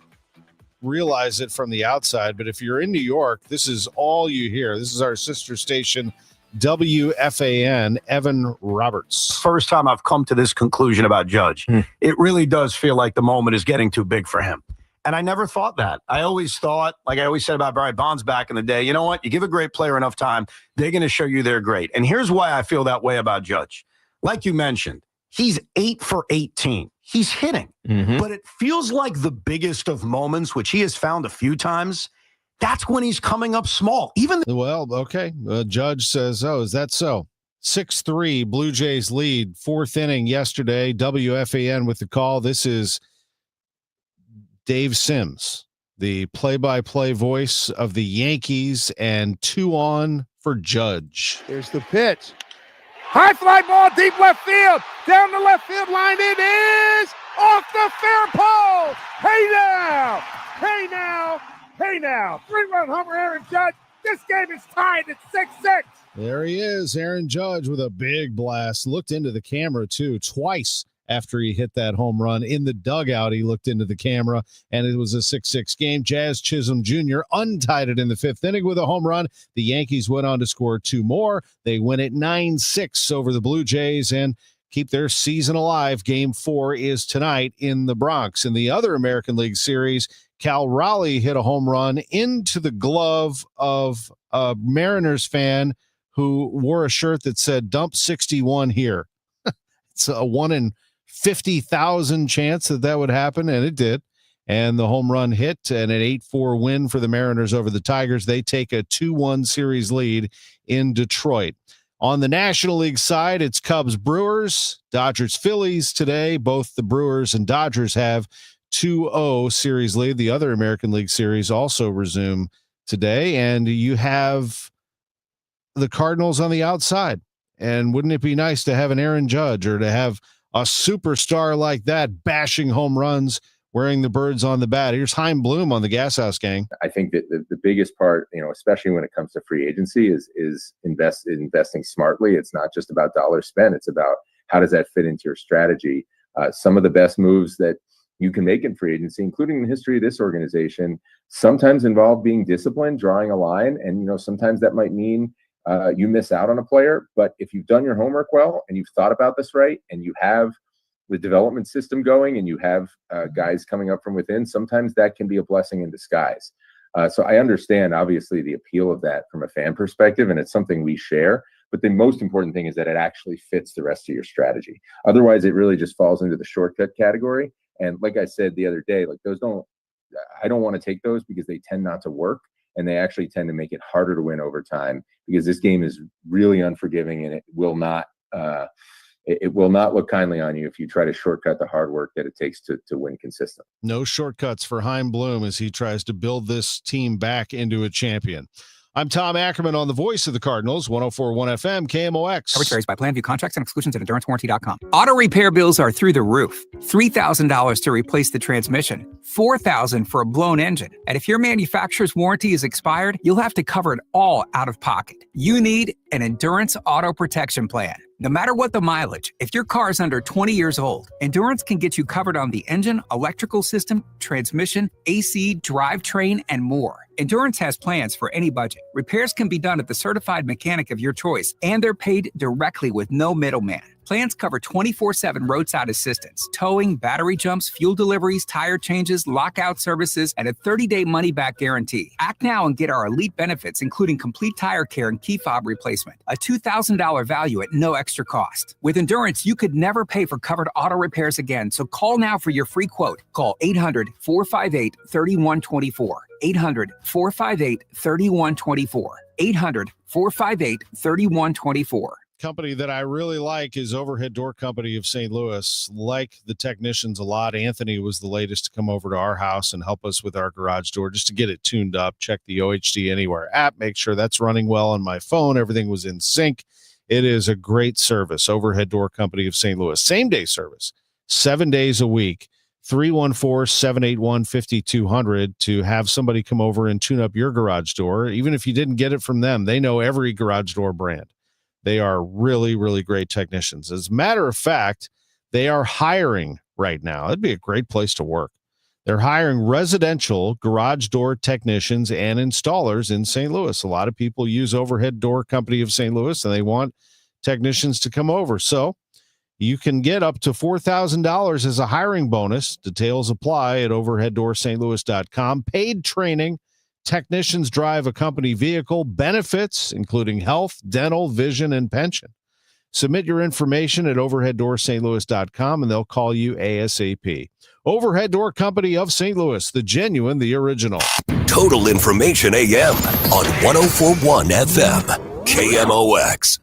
realize it from the outside, but if you're in New York, this is all you hear. This is our sister station, WFAN, Evan Roberts. First time I've come to this conclusion about Judge. It really does feel like the moment is getting too big for him. And I never thought that. I always thought, like I always said about Barry Bonds back in the day, you know what? You give a great player enough time, they're going to show you they're great. And here's why I feel that way about Judge. Like you mentioned, he's 8 for 18. He's hitting. But it feels like the biggest of moments, which he has found a few times, that's when he's coming up small. Well, okay. Judge says, oh, is that so? 6-3, Blue Jays lead, fourth inning yesterday. WFAN with the call. This is Dave Sims, the play-by-play voice of the Yankees, and 2 on for Judge. Here's the pitch. High fly ball, deep left field. Down the left field line, it is off the fair pole. Hey now, hey now, hey now. 3-run homer, Aaron Judge. This game is tied at 6-6. There he is, Aaron Judge with a big blast. Looked into the camera, too, twice after he hit that home run. In the dugout, he looked into the camera, and it was a 6-6 game. Jazz Chisholm Jr. untied it in the 5th inning with a home run. The Yankees went on to score 2 more. They win it 9-6 over the Blue Jays and keep their season alive. Game 4 is tonight in the Bronx. In the other American League Series, Cal Raleigh hit a home run into the glove of a Mariners fan who wore a shirt that said, "Dump 61 here." It's a 1 in 50,000 chance that would happen, and it did. And the home run hit, and an 8-4 win for the Mariners over the Tigers. They take a 2-1 series lead in Detroit. On the National League side, it's Cubs Brewers, Dodgers Phillies today. Both the Brewers and Dodgers have 2-0 series lead. The other American League series also resume today, and you have the Cardinals on the outside. And wouldn't it be nice to have an Aaron Judge or to have a superstar like that bashing home runs wearing the birds on the bat. Here's Chaim Bloom on the Gas House Gang. I think that the biggest part, especially when it comes to free agency, is investing smartly. It's not just about dollars spent. It's about how does that fit into your strategy. Some of the best moves that you can make in free agency, including in the history of this organization, sometimes involve being disciplined, drawing a line, and sometimes that might mean you miss out on a player. But if you've done your homework well and you've thought about this right, and you have the development system going, and you have guys coming up from within, sometimes that can be a blessing in disguise. So I understand, obviously, the appeal of that from a fan perspective, and it's something we share. But the most important thing is that it actually fits the rest of your strategy. Otherwise, it really just falls into the shortcut category. And like I said the other day, I don't want to take those because they tend not to work, and they actually tend to make it harder to win over time, because this game is really unforgiving, and it will not look kindly on you if you try to shortcut the hard work that it takes to win consistently. No shortcuts for Chaim Bloom as he tries to build this team back into a champion. I'm Tom Ackerman on the voice of the Cardinals, 104.1 FM, KMOX. Coverage varies by plan. View contracts and exclusions at endurancewarranty.com. Auto repair bills are through the roof. $3,000 to replace the transmission. $4,000 for a blown engine. And if your manufacturer's warranty is expired, you'll have to cover it all out of pocket. You need an Endurance Auto Protection Plan. No matter what the mileage, if your car is under 20 years old, Endurance can get you covered on the engine, electrical system, transmission, AC, drivetrain, and more. Endurance has plans for any budget. Repairs can be done at the certified mechanic of your choice, and they're paid directly with no middleman. Plans cover 24/7 roadside assistance, towing, battery jumps, fuel deliveries, tire changes, lockout services, and a 30-day money-back guarantee. Act now and get our elite benefits, including complete tire care and key fob replacement. A $2,000 value at no extra cost. With Endurance, you could never pay for covered auto repairs again, so call now for your free quote. Call 800-458-3124. 800-458-3124. 800-458-3124. Company that I really like is Overhead Door Company of St. Louis. Like the technicians a lot. Anthony was the latest to come over to our house and help us with our garage door just to get it tuned up. Check the OHD Anywhere app. Make sure that's running well on my phone. Everything was in sync. It is a great service. Overhead Door Company of St. Louis. Same-day service. 7 days a week. 314-781-5200 to have somebody come over and tune up your garage door. Even if you didn't get it from them, they know every garage door brand. They are really, really great technicians. As a matter of fact, they are hiring right now. It'd be a great place to work. They're hiring residential garage door technicians and installers in St. Louis. A lot of people use Overhead Door Company of St. Louis, and they want technicians to come over. So you can get up to $4,000 as a hiring bonus. Details apply at overheaddoorstlouis.com. Paid training. Technicians drive a company vehicle, benefits, including health, dental, vision, and pension. Submit your information at overheaddoorstlouis.com, and they'll call you ASAP. Overhead Door Company of St. Louis, the genuine, the original. Total Information AM on 104.1 FM, KMOX.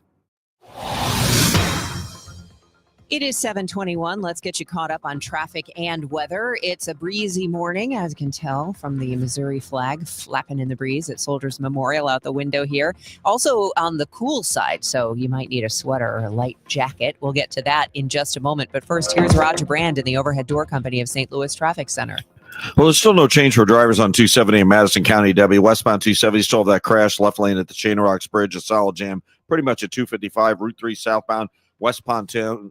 It is 7:21. Let's get you caught up on traffic and weather. It's a breezy morning, as you can tell from the Missouri flag flapping in the breeze at Soldiers Memorial out the window here. Also on the cool side, so you might need a sweater or a light jacket. We'll get to that in just a moment. But first, here's Roger Brand in the Overhead Door Company of St. Louis Traffic Center. Well, there's still no change for drivers on 270 in Madison County, Debbie. Westbound 270 still have that crash. Left lane at the Chain of Rocks Bridge, a solid jam. Pretty much at 255. Route 3 southbound. West Pontoon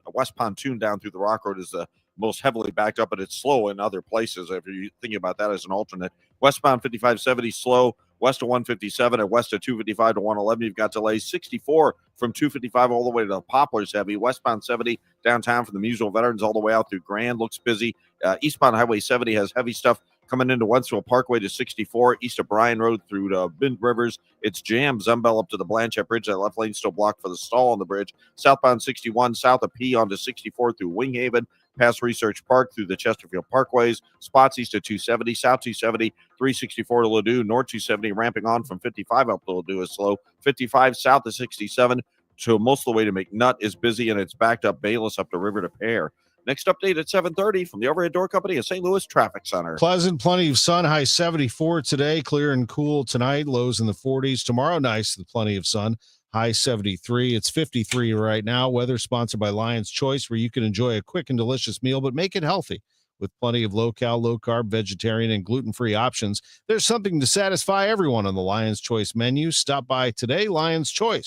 down through the Rock Road is the most heavily backed up, but it's slow in other places if you're thinking about that as an alternate. Westbound 5570 slow, west of 157 and west of 255 to 111. You've got delays 64 from 255 all the way to the Poplars heavy. Westbound 70 downtown from the Musial Veterans all the way out through Grand looks busy. Eastbound Highway 70 has heavy stuff coming into Wentzville Parkway to 64, east of Bryan Road through to Bend Rivers. It's jammed. Zumbell up to the Blanchette Bridge. That left lane still blocked for the stall on the bridge. Southbound 61, south of P onto 64 through Winghaven, past Research Park through the Chesterfield Parkways. Spots east of 270, south 270, 364 to Ladue, north 270, ramping on from 55 up to Ladue is slow. 55 south of 67 to most of the way to McNutt is busy, and it's backed up Bayless up the river to Pear. Next update at 7:30 from the Overhead Door Company of St. Louis Traffic Center. Pleasant, plenty of sun, high 74 today, clear and cool tonight, lows in the 40s. Tomorrow, nice with plenty of sun, high 73. It's 53 right now. Weather sponsored by Lion's Choice, where you can enjoy a quick and delicious meal, but make it healthy With plenty of low-cal, low-carb, vegetarian, and gluten-free options, there's something to satisfy everyone on the Lion's Choice menu. Stop by today, Lion's Choice.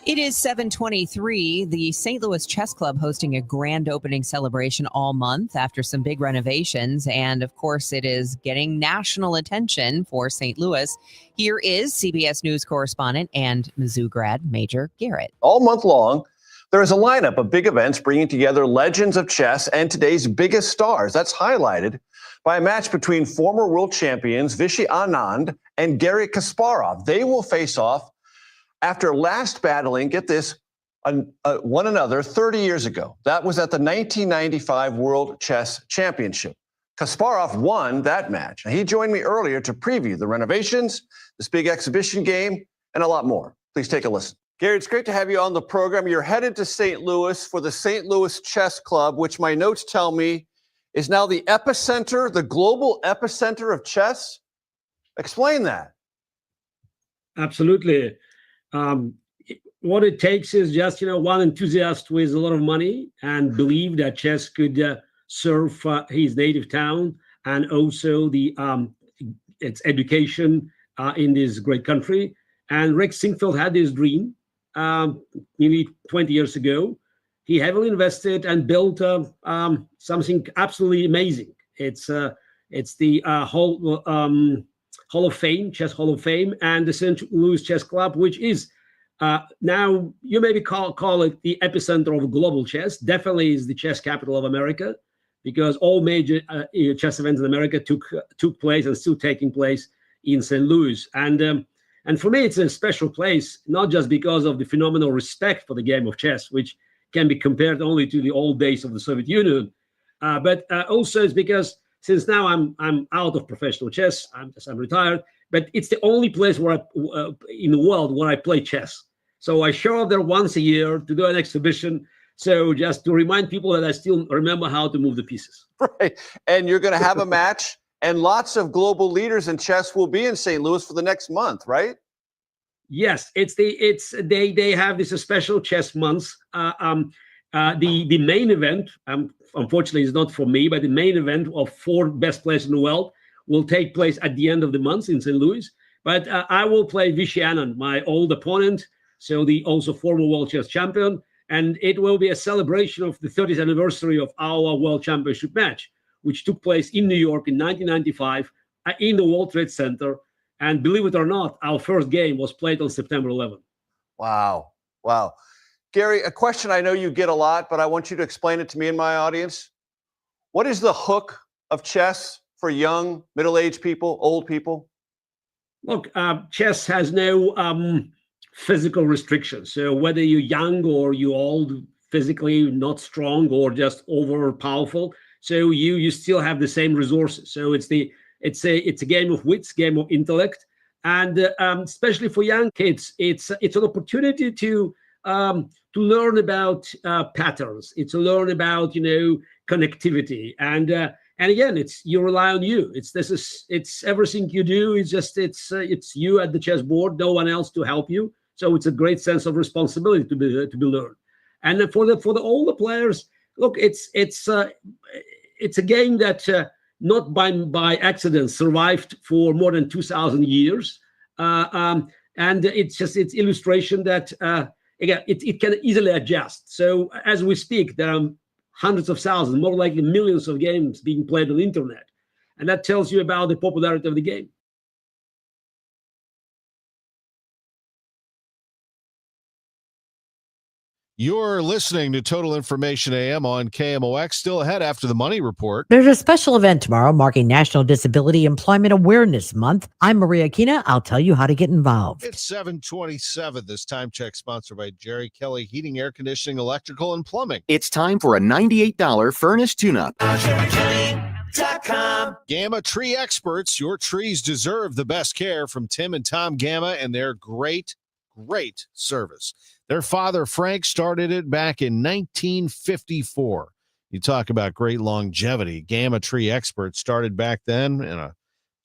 It is 7:23. The St. Louis Chess Club hosting a grand opening celebration all month after some big renovations. And of course, it is getting national attention for St. Louis. Here is CBS News correspondent and Mizzou grad Major Garrett. All month long, there is a lineup of big events bringing together legends of chess and today's biggest stars. That's highlighted by a match between former world champions Vishy Anand and Garry Kasparov. They will face off after last battling, get this, one another 30 years ago. That was at the 1995 World Chess Championship. Kasparov won that match. Now, he joined me earlier to preview the renovations, this big exhibition game, and a lot more. Please take a listen. Gary, it's great to have you on the program. You're headed to St. Louis for the St. Louis Chess Club, which my notes tell me is now the epicenter, the global epicenter of chess. Explain that. Absolutely. What it takes is just, one enthusiast with a lot of money and believe that chess could serve his native town and also its education in this great country. And Rick Sinquefield had this dream nearly 20 years ago. He heavily invested and built something absolutely amazing. It's the Hall of Fame, Chess Hall of Fame, and the St. Louis Chess Club, which is now you maybe call it the epicenter of global chess. Definitely is the chess capital of America, because all major chess events in America took place and still taking place in St. Louis. And for me, it's a special place, not just because of the phenomenal respect for the game of chess, which can be compared only to the old days of the Soviet Union, but also it's because since now I'm out of professional chess, I'm retired, but it's the only place where in the world where I play chess. So I show up there once a year to do an exhibition. So just to remind people that I still remember how to move the pieces. Right. And you're going to have a match, and lots of global leaders in chess will be in St. Louis for the next month, right? Yes, they have this special chess month. The main event, unfortunately, is not for me, but the main event of 4 best players in the world will take place at the end of the month in St. Louis. But I will play Vishy Anand, my old opponent, so the also former world chess champion, and it will be a celebration of the 30th anniversary of our World Championship match, which took place in New York in 1995 in the World Trade Center. And believe it or not, our first game was played on September 11th. Wow. Wow. Gary, a question I know you get a lot, but I want you to explain it to me and my audience. What is the hook of chess for young, middle-aged people, old people? Look, chess has no physical restrictions. So whether you're young or you're old, physically not strong or just over powerful, so you still have the same resources. So it's a game of wits, game of intellect, and especially for young kids, it's an opportunity to learn about patterns. It's to learn about connectivity, and again, you rely on you. It's everything you do. It's you at the chessboard, no one else to help you. So it's a great sense of responsibility to be learned. And for the older players, look, it's a game that not by accident survived for more than 2,000 years, and it's illustration that again it can easily adjust. So as we speak, there are hundreds of thousands, more likely millions of games being played on the internet, and that tells you about the popularity of the game. You're listening to Total Information AM on KMOX. Still ahead after the Money Report. There's a special event tomorrow marking National Disability Employment Awareness Month. I'm Maria Kina. I'll tell you how to get involved. It's 7:27. This time check sponsored by Jerry Kelly Heating, Air Conditioning, Electrical, and Plumbing. It's time for a $98 furnace tune-up. Gamma Tree Experts. Your trees deserve the best care from Tim and Tom Gamma and their great service. Their father, Frank, started it back in 1954. You talk about great longevity. Gamma Tree Experts started back then in a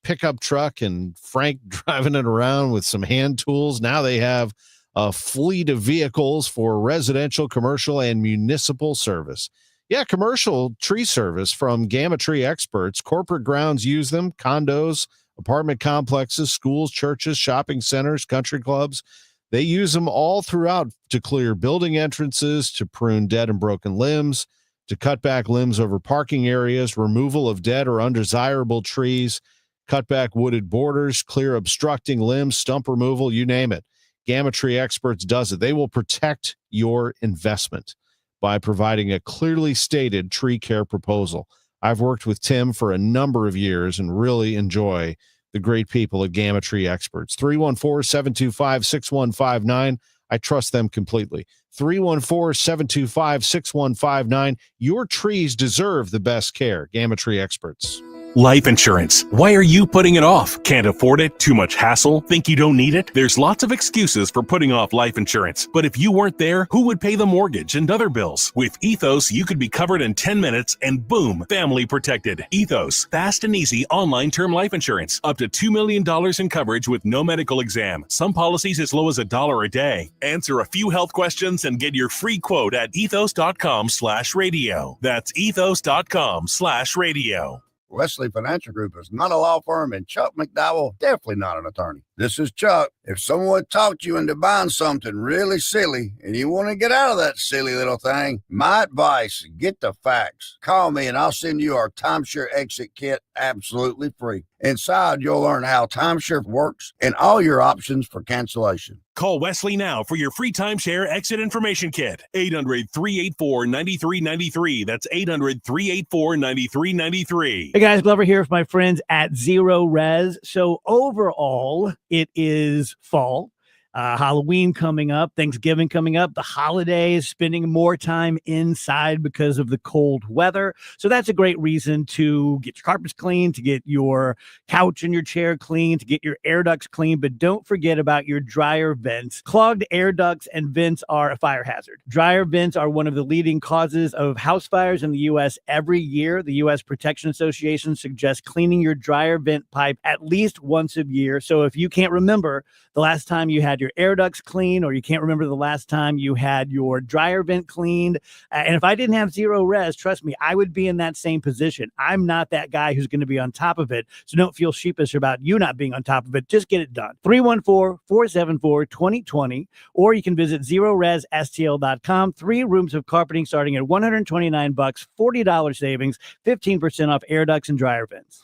pickup truck and Frank driving it around with some hand tools. Now they have a fleet of vehicles for residential, commercial, and municipal service. Yeah, commercial tree service from Gamma Tree Experts. Corporate grounds use them, condos, apartment complexes, schools, churches, shopping centers, country clubs. They use them all throughout to clear building entrances, to prune dead and broken limbs, to cut back limbs over parking areas, removal of dead or undesirable trees, cut back wooded borders, clear obstructing limbs, stump removal, you name it. Gamma Tree Experts does it. They will protect your investment by providing a clearly stated tree care proposal. I've worked with Tim for a number of years and really enjoy the great people at Gamma Tree Experts. 314-725-6159. I trust them completely. 314-725-6159. Your trees deserve the best care. Gamma Tree Experts. Life insurance. Why are you putting it off? Can't afford it? Too much hassle? Think you don't need it? There's lots of excuses for putting off life insurance. But if you weren't there, who would pay the mortgage and other bills? With Ethos, you could be covered in 10 minutes and boom, family protected. Ethos, fast and easy online term life insurance. Up to $2 million in coverage with no medical exam. Some policies as low as $1 a day. Answer a few health questions and get your free quote at ethos.com/radio. That's ethos.com/radio. Wesley Financial Group is not a law firm, and Chuck McDowell, definitely not an attorney. This is Chuck. If someone talked you into buying something really silly and you want to get out of that silly little thing, my advice, get the facts. Call me and I'll send you our timeshare exit kit absolutely free. Inside, you'll learn how timeshare works and all your options for cancellation. Call Wesley now for your free timeshare exit information kit. 800-384-9393. That's 800-384-9393. Hey guys, Glover here with my friends at Zero Res. So overall, it is fall. Halloween coming up, Thanksgiving coming up, the holidays, spending more time inside because of the cold weather. So that's a great reason to get your carpets clean, to get your couch and your chair clean, to get your air ducts clean. But don't forget about your dryer vents. Clogged air ducts and vents are a fire hazard. Dryer vents are one of the leading causes of house fires in the U.S. every year. The U.S. Protection Association suggests cleaning your dryer vent pipe at least once a year. So if you can't remember the last time you had your air ducts clean, or you can't remember the last time you had your dryer vent cleaned, and if I didn't have Zero Res, trust me, I would be in that same position. I'm not that guy who's going to be on top of it, so don't feel sheepish about you not being on top of it. Just get it done. 314-474-2020, or you can visit ZeroResSTL.com. 3 rooms of carpeting starting at $129, $40 savings, 15% off air ducts and dryer vents.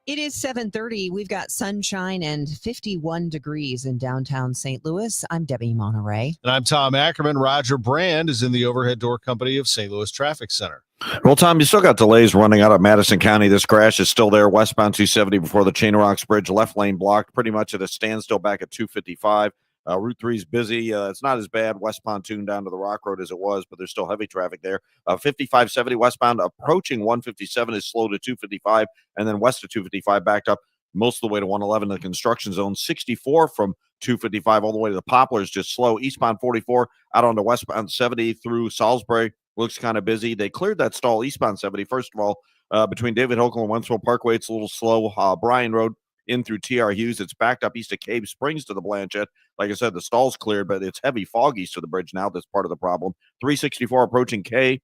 It is 7:30. We've got sunshine and 51 degrees in downtown St. Louis. I'm Debbie Monterrey. And I'm Tom Ackerman. Roger Brand is in the overhead door company of St. Louis Traffic Center. Well, Tom, you still got delays running out of Madison County. This crash is still there. Westbound 270 before the Chain Rocks Bridge, left lane blocked, pretty much at a standstill back at 255. Route 3 is busy. It's not as bad west pontoon down to the Rock Road as it was, but there's still heavy traffic there. 5570 westbound approaching 157 is slow to 255, and then west of 255 backed up most of the way to 111 in the construction zone. 64 from 255 all the way to the Poplars, just slow. Eastbound 44 out onto westbound 70 through Salisbury looks kind of busy. They cleared that stall eastbound 70. First of all, between David Hokel and Wentzville Parkway, it's a little slow. Bryan Road in through T.R. Hughes. It's backed up east of Cave Springs to the Blanchette. Like I said, the stall's cleared, but it's heavy fog east of the bridge now. That's part of the problem. 364 approaching K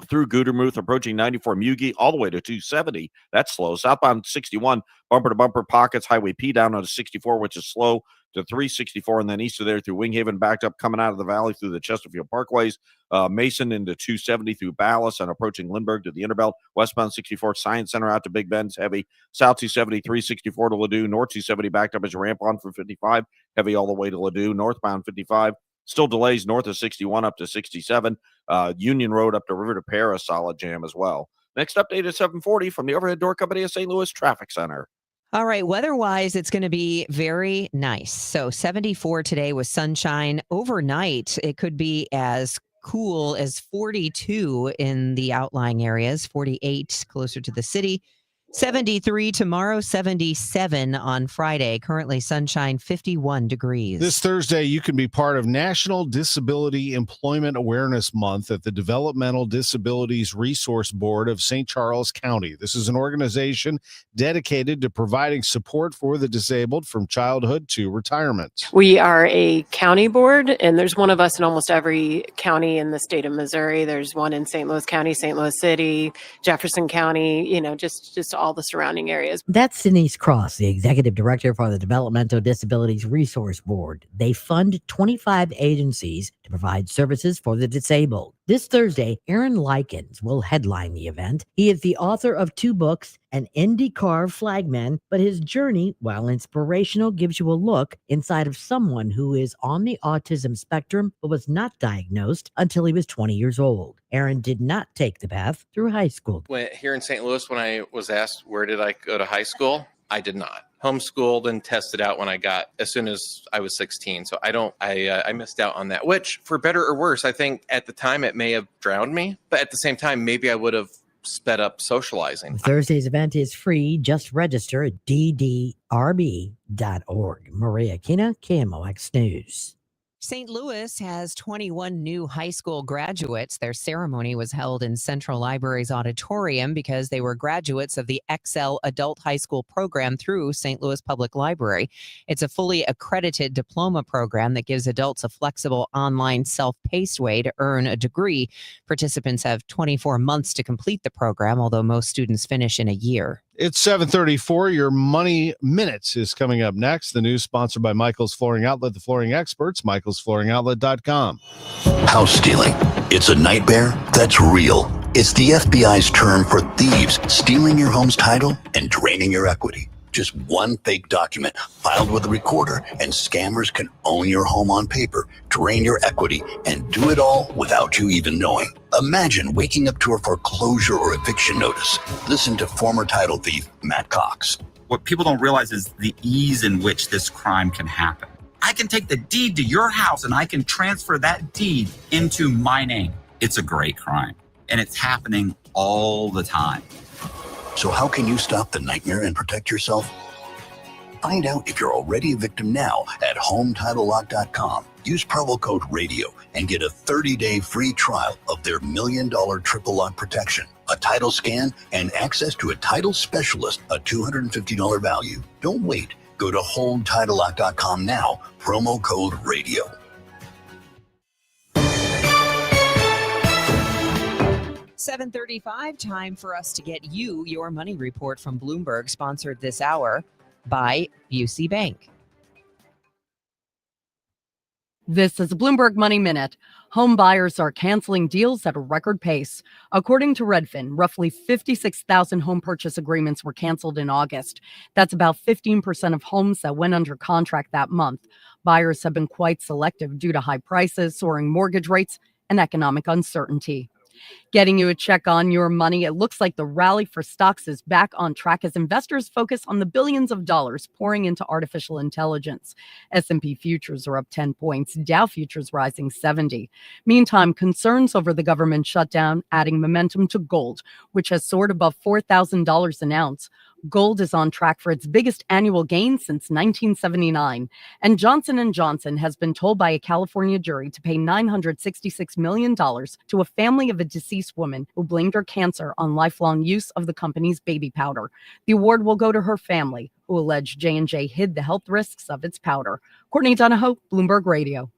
through Gudermuth, approaching 94 Mugie, all the way to 270. That's slow. Southbound 61, bumper-to-bumper pockets, Highway P down onto 64, which is slow, to 364, and then east of there through Winghaven, backed up coming out of the valley through the Chesterfield Parkways. Mason into 270 through Ballas and approaching Lindbergh to the Interbelt. Westbound 64, Science Center out to Big Bend's heavy. South 270, 364 to Ladue. North 270 backed up as you ramp on from 55, heavy all the way to Ladue. Northbound 55. Still delays north of 61 up to 67. Union Road up to River to Pear, a solid jam as well. Next update at 740 from the overhead door company of St. Louis Traffic Center. All right, weather-wise, it's going to be very nice. So 74 today with sunshine. Overnight, it could be as cool as 42 in the outlying areas, 48 closer to the city. 73 tomorrow, 77 on Friday. Currently sunshine, 51 degrees. This Thursday, you can be part of National Disability Employment Awareness Month at the Developmental Disabilities Resource Board of St. Charles County. This is an organization dedicated to providing support for the disabled from childhood to retirement. We are a county board, and there's one of us in almost every county in the state of Missouri. There's one in St. Louis County, St. Louis City, Jefferson County, just all the surrounding areas. That's Denise Cross, the executive director for the Developmental Disabilities Resource Board. They fund 25 agencies to provide services for the disabled. This Thursday, Aaron Likens will headline the event. He is the author of 2 books, an IndyCar flagman, but his journey, while inspirational, gives you a look inside of someone who is on the autism spectrum but was not diagnosed until he was 20 years old. Aaron did not take the path through high school. Here in St. Louis, when I was asked where did I go to high school, I did not. Homeschooled and tested out as soon as I was 16. So I missed out on that, which for better or worse, I think at the time it may have drowned me, but at the same time, maybe I would have sped up socializing. Thursday's event is free. Just register at ddrb.org. Maria Kina, KMOX News. St. Louis has 21 new high school graduates. Their ceremony was held in Central Library's auditorium because they were graduates of the Excel Adult High School program through St. Louis Public Library. It's a fully accredited diploma program that gives adults a flexible online self-paced way to earn a degree. Participants have 24 months to complete the program, although most students finish in a year. It's 7:34. Your Money Minutes is coming up next. The news sponsored by Michael's Flooring Outlet, the flooring experts, michaelsflooringoutlet.com. House stealing. It's a nightmare that's real. It's the FBI's term for thieves stealing your home's title and draining your equity. Just one fake document filed with a recorder, and scammers can own your home on paper, drain your equity, and do it all without you even knowing. Imagine waking up to a foreclosure or eviction notice. Listen to former title thief Matt Cox. What people don't realize is the ease in which this crime can happen. I can take the deed to your house and I can transfer that deed into my name. It's a great crime, and it's happening all the time. So how can you stop the nightmare and protect yourself? Find out if you're already a victim now at HomeTitleLock.com. Use promo code RADIO and get a 30-day free trial of their $1 million triple lock protection, a title scan, and access to a title specialist, a $250 value. Don't wait. Go to HomeTitleLock.com now, promo code RADIO. 7:35, time for us to get you your money report from Bloomberg, sponsored this hour by Busey Bank. This is a Bloomberg Money Minute. Home buyers are canceling deals at a record pace. According to Redfin, roughly 56,000 home purchase agreements were canceled in August. That's about 15% of homes that went under contract that month. Buyers have been quite selective due to high prices, soaring mortgage rates, and economic uncertainty. Getting you a check on your money, it looks like the rally for stocks is back on track as investors focus on the billions of dollars pouring into artificial intelligence. S&P futures are up 10 points, Dow futures rising 70. Meantime, concerns over the government shutdown adding momentum to gold, which has soared above $4,000 an ounce. Gold is on track for its biggest annual gain since 1979. And Johnson & Johnson has been told by a California jury to pay $966 million to a family of a deceased woman who blamed her cancer on lifelong use of the company's baby powder. The award will go to her family, who alleged J&J hid the health risks of its powder. Courtney Donahoe, Bloomberg Radio.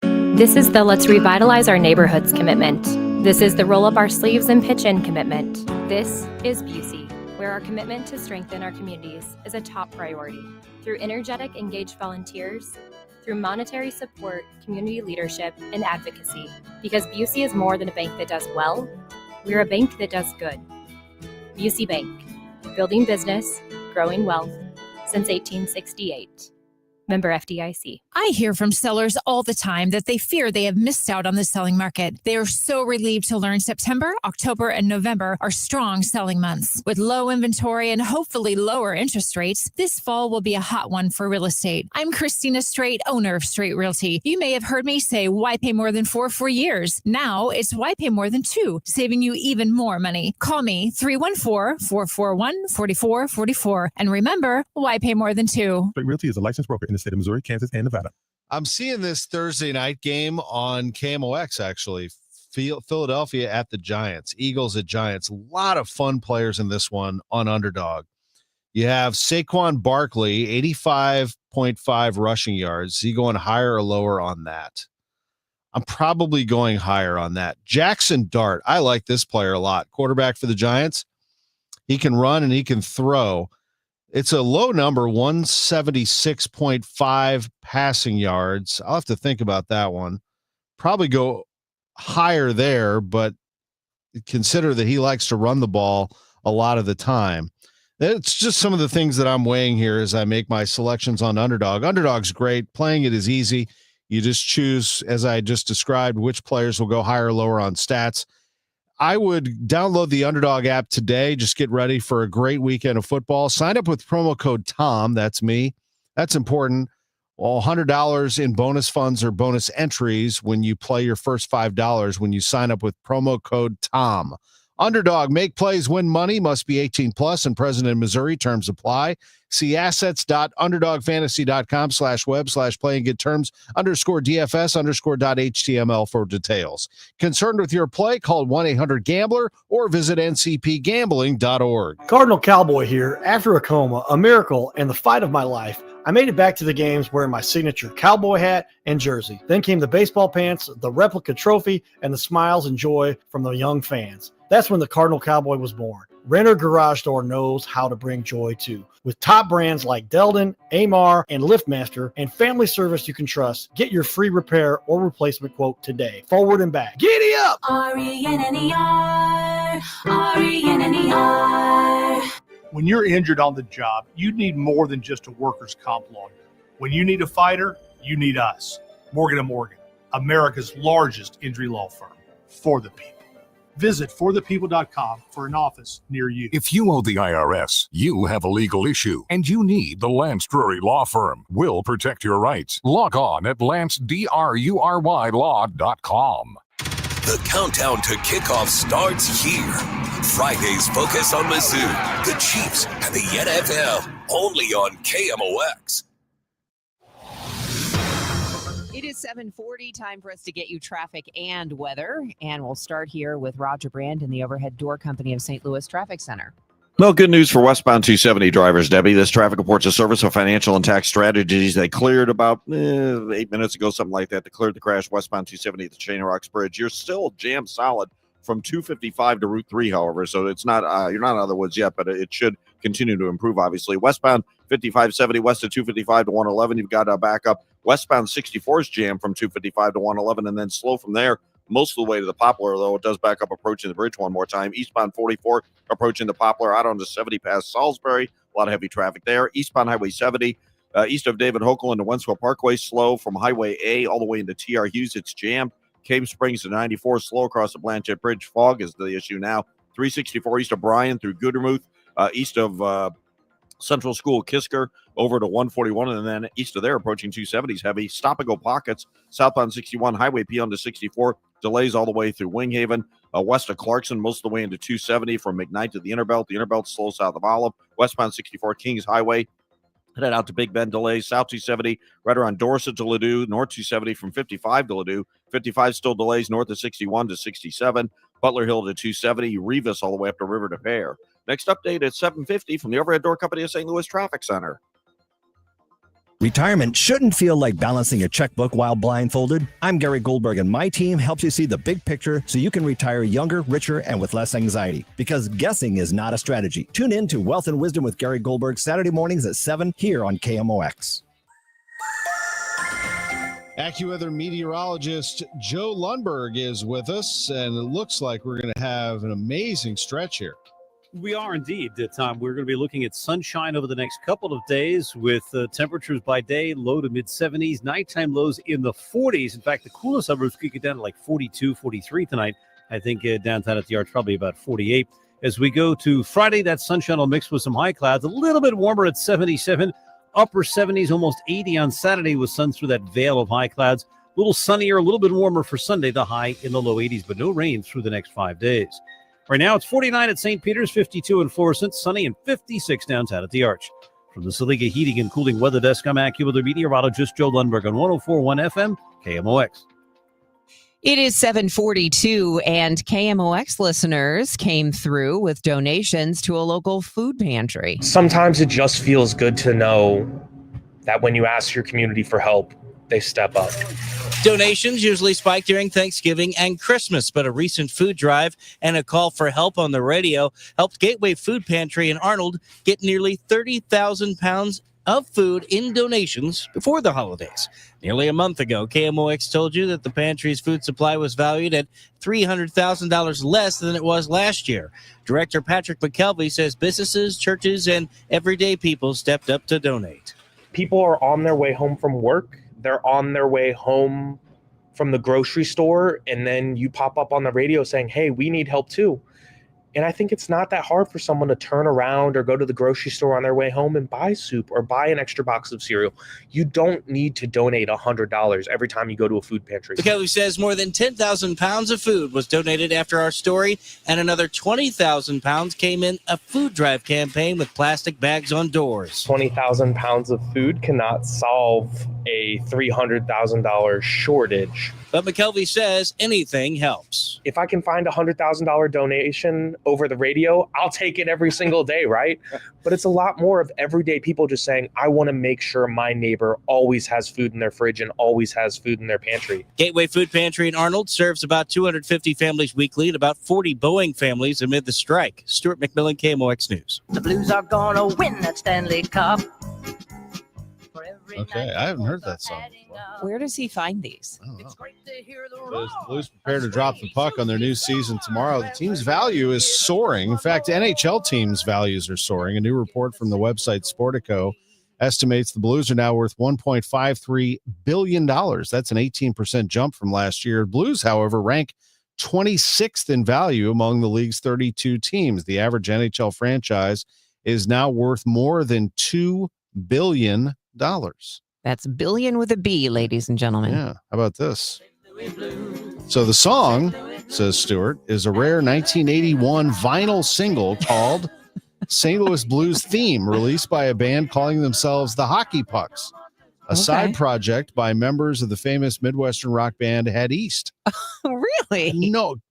This is the Let's Revitalize Our Neighborhoods commitment. This is the Roll Up Our Sleeves and Pitch In commitment. This is Busey, where our commitment to strengthen our communities is a top priority. Through energetic, engaged volunteers, through monetary support, community leadership, and advocacy. Because Busey is more than a bank that does well, we're a bank that does good. Busey Bank, building business, growing wealth, since 1868. Member FDIC. I hear from sellers all the time that they fear they have missed out on the selling market. They are so relieved to learn September, October, and November are strong selling months. With low inventory and hopefully lower interest rates, this fall will be a hot one for real estate. I'm Christina Straight, owner of Straight Realty. You may have heard me say, why pay more than 4 for years? Now it's why pay more than 2, saving you even more money. Call me 314-441-4444. And remember, why pay more than 2? Straight Realty is a licensed broker in the state of Missouri, Kansas, and Nevada. I'm seeing this Thursday night game on KMOX, actually. Philadelphia at the Giants. Eagles at Giants. A lot of fun players in this one on Underdog. You have Saquon Barkley, 85.5 rushing yards. Is he going higher or lower on that? I'm probably going higher on that. Jackson Dart. I like this player a lot. Quarterback for the Giants. He can run and he can throw. It's a low number, 176.5 passing yards. I'll have to think about that one. Probably go higher there, but consider that he likes to run the ball a lot of the time. It's just some of the things that I'm weighing here as I make my selections on Underdog. Underdog's great. Playing it is easy. You just choose, as I just described, which players will go higher or lower on stats. I would download the Underdog app today. Just get ready for a great weekend of football. Sign up with promo code TOM. That's me. That's important. Well, $100 in bonus funds or bonus entries when you play your first $5 when you sign up with promo code TOM. Underdog, make plays, win money, must be 18 plus and present in Missouri. Terms apply. See assets.underdogfantasy.com/web/play and get terms _DFS_.html for details. Concerned with your play? Call 1-800-GAMBLER or visit ncpgambling.org. Cardinal Cowboy here. After a coma, a miracle, and the fight of my life, I made it back to the games wearing my signature cowboy hat and jersey. Then came the baseball pants, the replica trophy, and the smiles and joy from the young fans. That's when the Cardinal Cowboy was born. Renter Garage Door knows how to bring joy too. With top brands like Delden, Amar, and LiftMaster, and family service you can trust, get your free repair or replacement quote today. Forward and back. Giddy up! RENNER, RENNER. When you're injured on the job, you need more than just a workers' comp lawyer. When you need a fighter, you need us. Morgan & Morgan, America's largest injury law firm. For the people. Visit forthepeople.com for an office near you. If you owe the IRS, you have a legal issue, and you need the Lance Drury Law Firm. We'll protect your rights. Log on at lancedrurylaw.com. The countdown to kickoff starts here. Friday's focus on Mizzou, the Chiefs, and the NFL, only on KMOX. It is 7:40, time for us to get you traffic and weather. And we'll start here with Roger Brand in the Overhead Door Company of St. Louis Traffic Center. Well, good news for westbound 270 drivers, Debbie. This traffic reports a service of financial and tax strategies. They cleared about 8 minutes ago, something like that. They cleared the crash westbound 270 at the Chain Rocks Bridge. You're still jammed solid from 255 to Route 3, however. So it's not you're not out of the woods yet, but it should continue to improve, obviously. Westbound 5570 west of 255 to 111. You've got a backup. Westbound 64 is jammed from 255 to 111 and then slow from there most of the way to the Poplar, though it does back up approaching the bridge one more time. Eastbound 44 approaching the Poplar out onto 70 past Salisbury. A lot of heavy traffic there. Eastbound Highway 70 east of David Hokel into Wentzville Parkway, slow from Highway A all the way into TR Hughes. It's jammed. Cave Springs to 94, slow across the Blanchette Bridge. Fog is the issue now. 364 east of Bryan through Goodermuth, east of Central School Kisker over to 141, and then east of there approaching 270s heavy. Stop and go pockets. Southbound 61, Highway P on to 64. Delays all the way through Winghaven. West of Clarkson, most of the way into 270 from McKnight to the Interbelt. The Interbelt slow south of Olive. Westbound 64, Kings Highway. Headed out to Big Bend, delays. South 270 right around Dorset to Ladue. North 270 from 55 to Ladue. 55 still delays north of 61 to 67. Butler Hill to 270. Revis all the way up to River to Pear. Next update at 7:50 from the Overhead Door Company of St. Louis Traffic Center. Retirement shouldn't feel like balancing a checkbook while blindfolded. I'm Gary Goldberg, and my team helps you see the big picture so you can retire younger, richer, and with less anxiety. Because guessing is not a strategy. Tune in to Wealth and Wisdom with Gary Goldberg Saturday mornings at 7 here on KMOX. AccuWeather meteorologist Joe Lundberg is with us, and it looks like we're going to have an amazing stretch here. We are indeed, Tom. We're going to be looking at sunshine over the next couple of days with temperatures by day, low to mid-70s, nighttime lows in the 40s. In fact, the coolest suburbs could get down to like 42, 43 tonight. I think downtown at the Arch, probably about 48. As we go to Friday, that sunshine will mix with some high clouds, a little bit warmer at 77, upper 70s, almost 80 on Saturday with sun through that veil of high clouds. A little sunnier, a little bit warmer for Sunday, the high in the low 80s, but no rain through the next 5 days. Right now, it's 49 at St. Peter's, 52 in Florissant, sunny, and 56 downtown at the Arch. From the Saliga Heating and Cooling Weather Desk, I'm AccuWeather meteorologist Joe Lundberg on 104.1 FM, KMOX. It is 7:42, and KMOX listeners came through with donations to a local food pantry. Sometimes it just feels good to know that when you ask your community for help, they step up. Donations usually spike during Thanksgiving and Christmas, but a recent food drive and a call for help on the radio helped Gateway Food Pantry in Arnold get nearly 30,000 pounds of food in donations before the holidays. Nearly a month ago, KMOX told you that the pantry's food supply was valued at $300,000 less than it was last year. Director Patrick McKelvey says businesses, churches, and everyday people stepped up to donate. People are on their way home from work. They're on their way home from the grocery store, and then you pop up on the radio saying, hey, we need help too. And I think it's not that hard for someone to turn around or go to the grocery store on their way home and buy soup or buy an extra box of cereal. You don't need to donate $100 every time you go to a food pantry. McKelvey says more than 10,000 pounds of food was donated after our story, and another 20,000 pounds came in a food drive campaign with plastic bags on doors. 20,000 pounds of food cannot solve a $300,000 shortage. But McKelvey says anything helps. If I can find a $100,000 donation over the radio, I'll take it every single day, right? But it's a lot more of everyday people just saying, I want to make sure my neighbor always has food in their fridge and always has food in their pantry. Gateway Food Pantry in Arnold serves about 250 families weekly and about 40 Boeing families amid the strike. Stuart McMillan, KMOX News. The Blues are gonna win that Stanley Cup. Okay, I haven't heard that song before. Where does he find these? As the Blues prepare to drop the puck on their new season tomorrow, the team's value is soaring. In fact, NHL teams' values are soaring. A new report from the website Sportico estimates the Blues are now worth $1.53 billion. That's an 18% jump from last year. Blues, however, rank 26th in value among the league's 32 teams. The average NHL franchise is now worth more than $2 billion. That's billion with a B, ladies and gentlemen. Yeah. How about this? So the song, says Stewart, is a rare 1981 vinyl single called St. Louis Blues Theme, released by a band calling themselves the Hockey Pucks, a side project by members of the famous Midwestern rock band Head East. Really?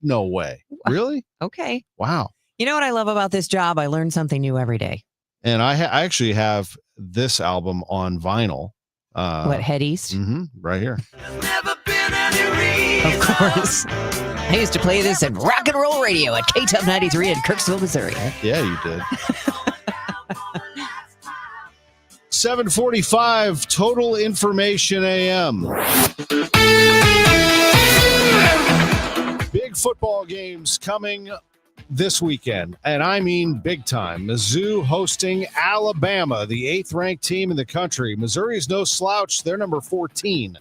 No way. Really? Okay. Wow. You know what I love about this job? I learn something new every day. And I actually have this album on vinyl. What, Head East? Right here. Of course. I used to play this at rock and roll radio at KTUB 93 in Kirksville, Missouri. Yeah, you did. 7:45 Total Information AM. Big football games coming this weekend, and I mean big time. Mizzou hosting Alabama, the 8th-ranked team in the country. Missouri is no slouch. They're number 14,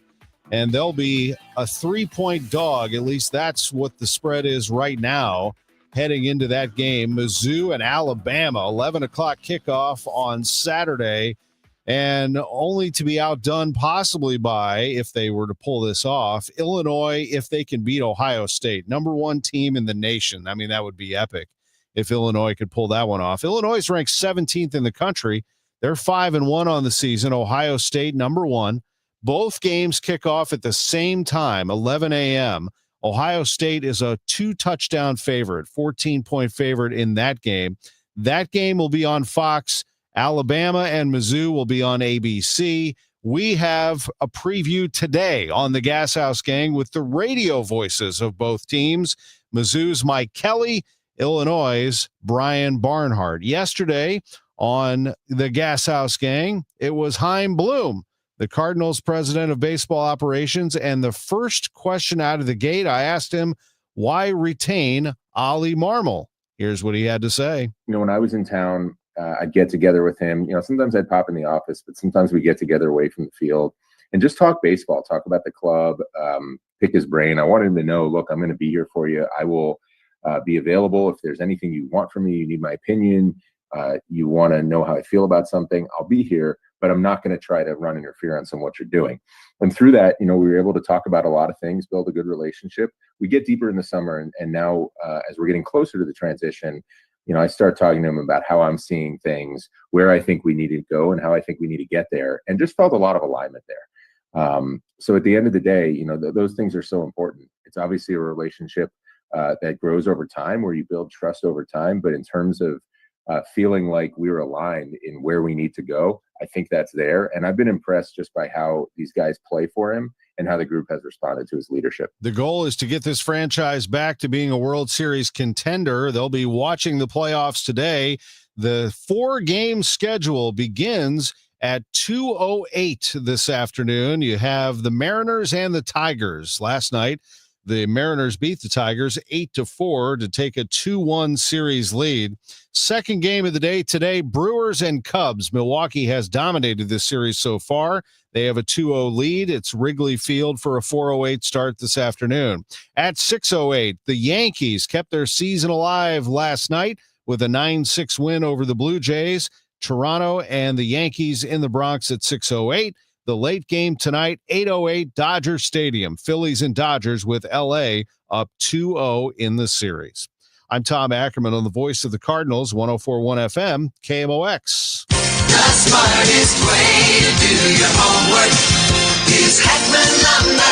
and they'll be a 3-point dog. At least that's what the spread is right now heading into that game. Mizzou and Alabama, 11 o'clock kickoff on Saturday, and only to be outdone possibly by, if they were to pull this off, Illinois, if they can beat Ohio State, number 1 team in the nation. I mean, that would be epic if Illinois could pull that one off. Illinois is ranked 17th in the country. They're 5-1 on the season. Ohio State, number 1. Both games kick off at the same time, 11 a.m. Ohio State is a 2-touchdown favorite, 14-point favorite in that game. That game will be on Fox. Alabama and Mizzou will be on ABC. We have a preview today on the Gas House Gang with the radio voices of both teams. Mizzou's Mike Kelly, Illinois' Brian Barnhart. Yesterday on the Gas House Gang, it was Chaim Bloom, the Cardinals president of baseball operations. And the first question out of the gate, I asked him, why retain Ollie Marmol? Here's what he had to say. When I was in town, I'd get together with him. Sometimes I'd pop in the office, but sometimes we get together away from the field and just talk baseball, talk about the club, pick his brain. I wanted him to know, look, I'm going to be here for you. I will be available. If there's anything you want from me, you need my opinion, you want to know how I feel about something, I'll be here, but I'm not going to try to run interference on what you're doing. And through that, we were able to talk about a lot of things, build a good relationship. We get deeper in the summer, and now as we're getting closer to the transition, I start talking to him about how I'm seeing things, where I think we need to go, and how I think we need to get there, and just felt a lot of alignment there. So at the end of the day, those things are so important. It's obviously a relationship that grows over time, where you build trust over time. But in terms of feeling like we're aligned in where we need to go, I think that's there. And I've been impressed just by how these guys play for him and how the group has responded to his leadership. The goal is to get this franchise back to being a World Series contender. They'll be watching the playoffs today. The 4-game schedule begins at 2:08 this afternoon. You have the Mariners and the Tigers. Last night, the Mariners beat the Tigers 8-4 to take a 2-1 series lead. Second game of the day today, Brewers and Cubs. Milwaukee has dominated this series so far. They have a 2-0 lead. It's Wrigley Field for a 4:08 start this afternoon. At 6:08, the Yankees kept their season alive last night with a 9-6 win over the Blue Jays. Toronto and the Yankees in the Bronx at 6:08. The late game tonight, 8:08, Dodger Stadium. Phillies and Dodgers with L.A. up 2-0 in the series. I'm Tom Ackerman on the voice of the Cardinals, 104.1 FM, KMOX. The smartest way to do your homework is Ackerman Lumber.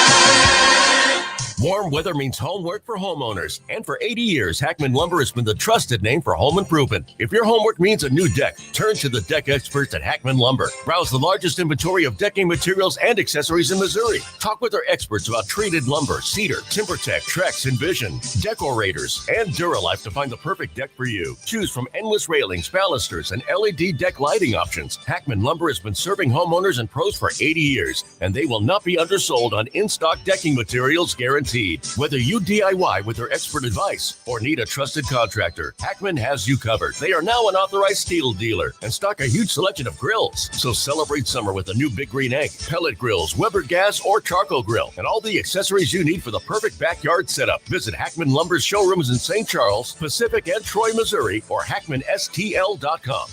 Warm weather means homework for homeowners. And for 80 years, Hackman Lumber has been the trusted name for home improvement. If your homework means a new deck, turn to the deck experts at Hackman Lumber. Browse the largest inventory of decking materials and accessories in Missouri. Talk with our experts about treated lumber, cedar, TimberTech, Trex, Envision, Decorators, and Duralife to find the perfect deck for you. Choose from endless railings, balusters, and LED deck lighting options. Hackman Lumber has been serving homeowners and pros for 80 years, and they will not be undersold on in-stock decking materials guaranteed. Whether you DIY with their expert advice or need a trusted contractor, Ackerman has you covered. They are now an authorized steel dealer and stock a huge selection of grills. So celebrate summer with a new Big Green Egg, pellet grills, Weber gas, or charcoal grill, and all the accessories you need for the perfect backyard setup. Visit Hackman Lumber's showrooms in St. Charles, Pacific, and Troy, Missouri, or HackmanSTL.com.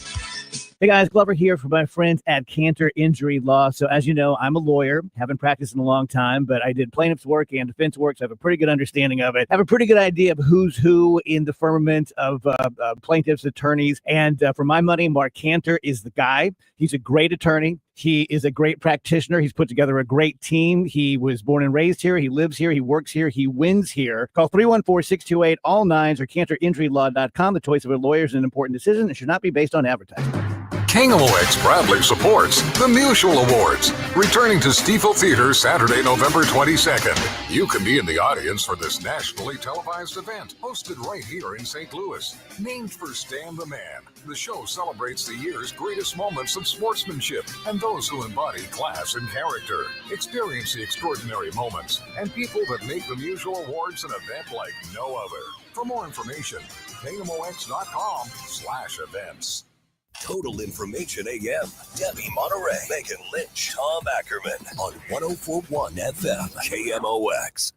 Hey guys, Glover here for my friends at Cantor Injury Law. So as you know, I'm a lawyer, haven't practiced in a long time, but I did plaintiff's work and defense work, so I have a pretty good understanding of it. I have a pretty good idea of who's who in the firmament of plaintiffs, attorneys, and for my money, Mark Cantor is the guy. He's a great attorney. He is a great practitioner. He's put together a great team. He was born and raised here. He lives here. He works here. He wins here. Call 314-628-ALL-9s or CantorInjuryLaw.com. The choice of a lawyer is an important decision and should not be based on advertising. KMOX proudly supports the Mutual Awards, returning to Stiefel Theater Saturday, November 22nd. You can be in the audience for this nationally televised event, hosted right here in St. Louis. Named for Stan the Man, the show celebrates the year's greatest moments of sportsmanship and those who embody class and character. Experience the extraordinary moments and people that make the Mutual Awards an event like no other. For more information, KMOX.com/events. Total Information AM. Debbie Monterrey, Megan Lynch, Tom Ackerman on 104.1 FM KMOX.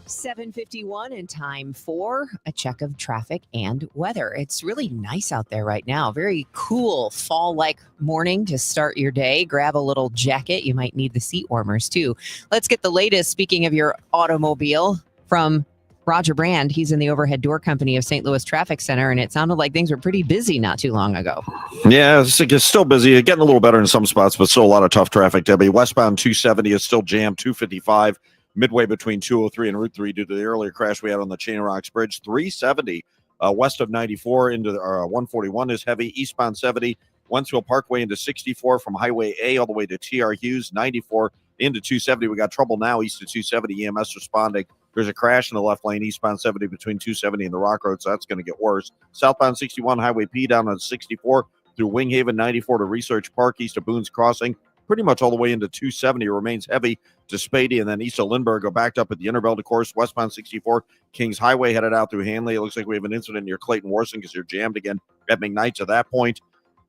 7:51 and time for a check of traffic and weather. It's really nice out there right now. Very cool fall-like morning to start your day. Grab a little jacket. You might need the seat warmers too. Let's get the latest, speaking of your automobile, from Roger Brand. He's in the overhead door company of St. Louis Traffic Center, and it sounded like things were pretty busy not too long ago. Yeah, it's still busy. Getting a little better in some spots, but still a lot of tough traffic, Debbie. Westbound 270 is still jammed, 255, midway between 203 and Route 3 due to the earlier crash we had on the Chain of Rocks Bridge. 370 west of 94 into 141 is heavy. Eastbound 70, Wentzville Parkway into 64 from Highway A all the way to TR Hughes, 94 into 270. We got trouble now east of 270, EMS responding. There's a crash in the left lane, eastbound 70 between 270 and the Rock Road, so that's going to get worse. Southbound 61, Highway P down on 64 through Winghaven, 94 to Research Park, east of Boone's Crossing. pretty much all the way into 270. Remains heavy to Spady, and then east of Lindbergh go backed up at the Interbelt, of course. Westbound 64, Kings Highway headed out through Hanley. It looks like we have an incident near Clayton Warson because you're jammed again at McKnight's at that point.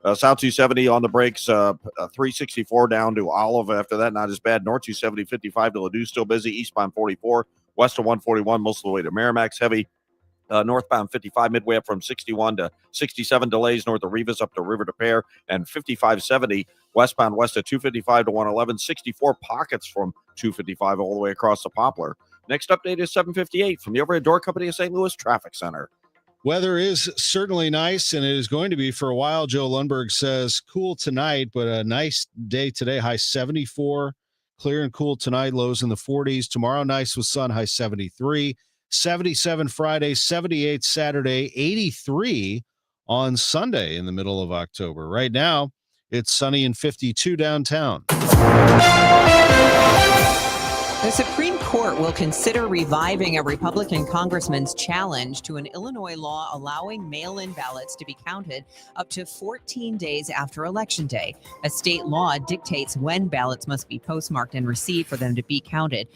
South 270 on the brakes, 364 down to Olive. After that, not as bad. North 270, 55 to Ladue, still busy. Eastbound 44, west of 141, most of the way to Merrimack's heavy. Northbound 55 midway up from 61 to 67 delays north of Rivas up to River to Pear, and 5570 westbound west of 255 to 111, 64 pockets from 255 all the way across the Poplar. Next update is 758 from the Overhead Door Company of St. Louis Traffic Center. Weather is certainly nice, and it is going to be for a while. Joe Lundberg says cool tonight, but a nice day today. High 74, clear and cool tonight, lows in the 40s. Tomorrow, nice with sun, high 73. 77 Friday, 78 Saturday, 83 on Sunday in the middle of October. Right now, it's sunny and 52 downtown. The Supreme Court will consider reviving a Republican congressman's challenge to an Illinois law allowing mail-in ballots to be counted up to 14 days after Election Day. A state law dictates when ballots must be postmarked and received for them to be counted.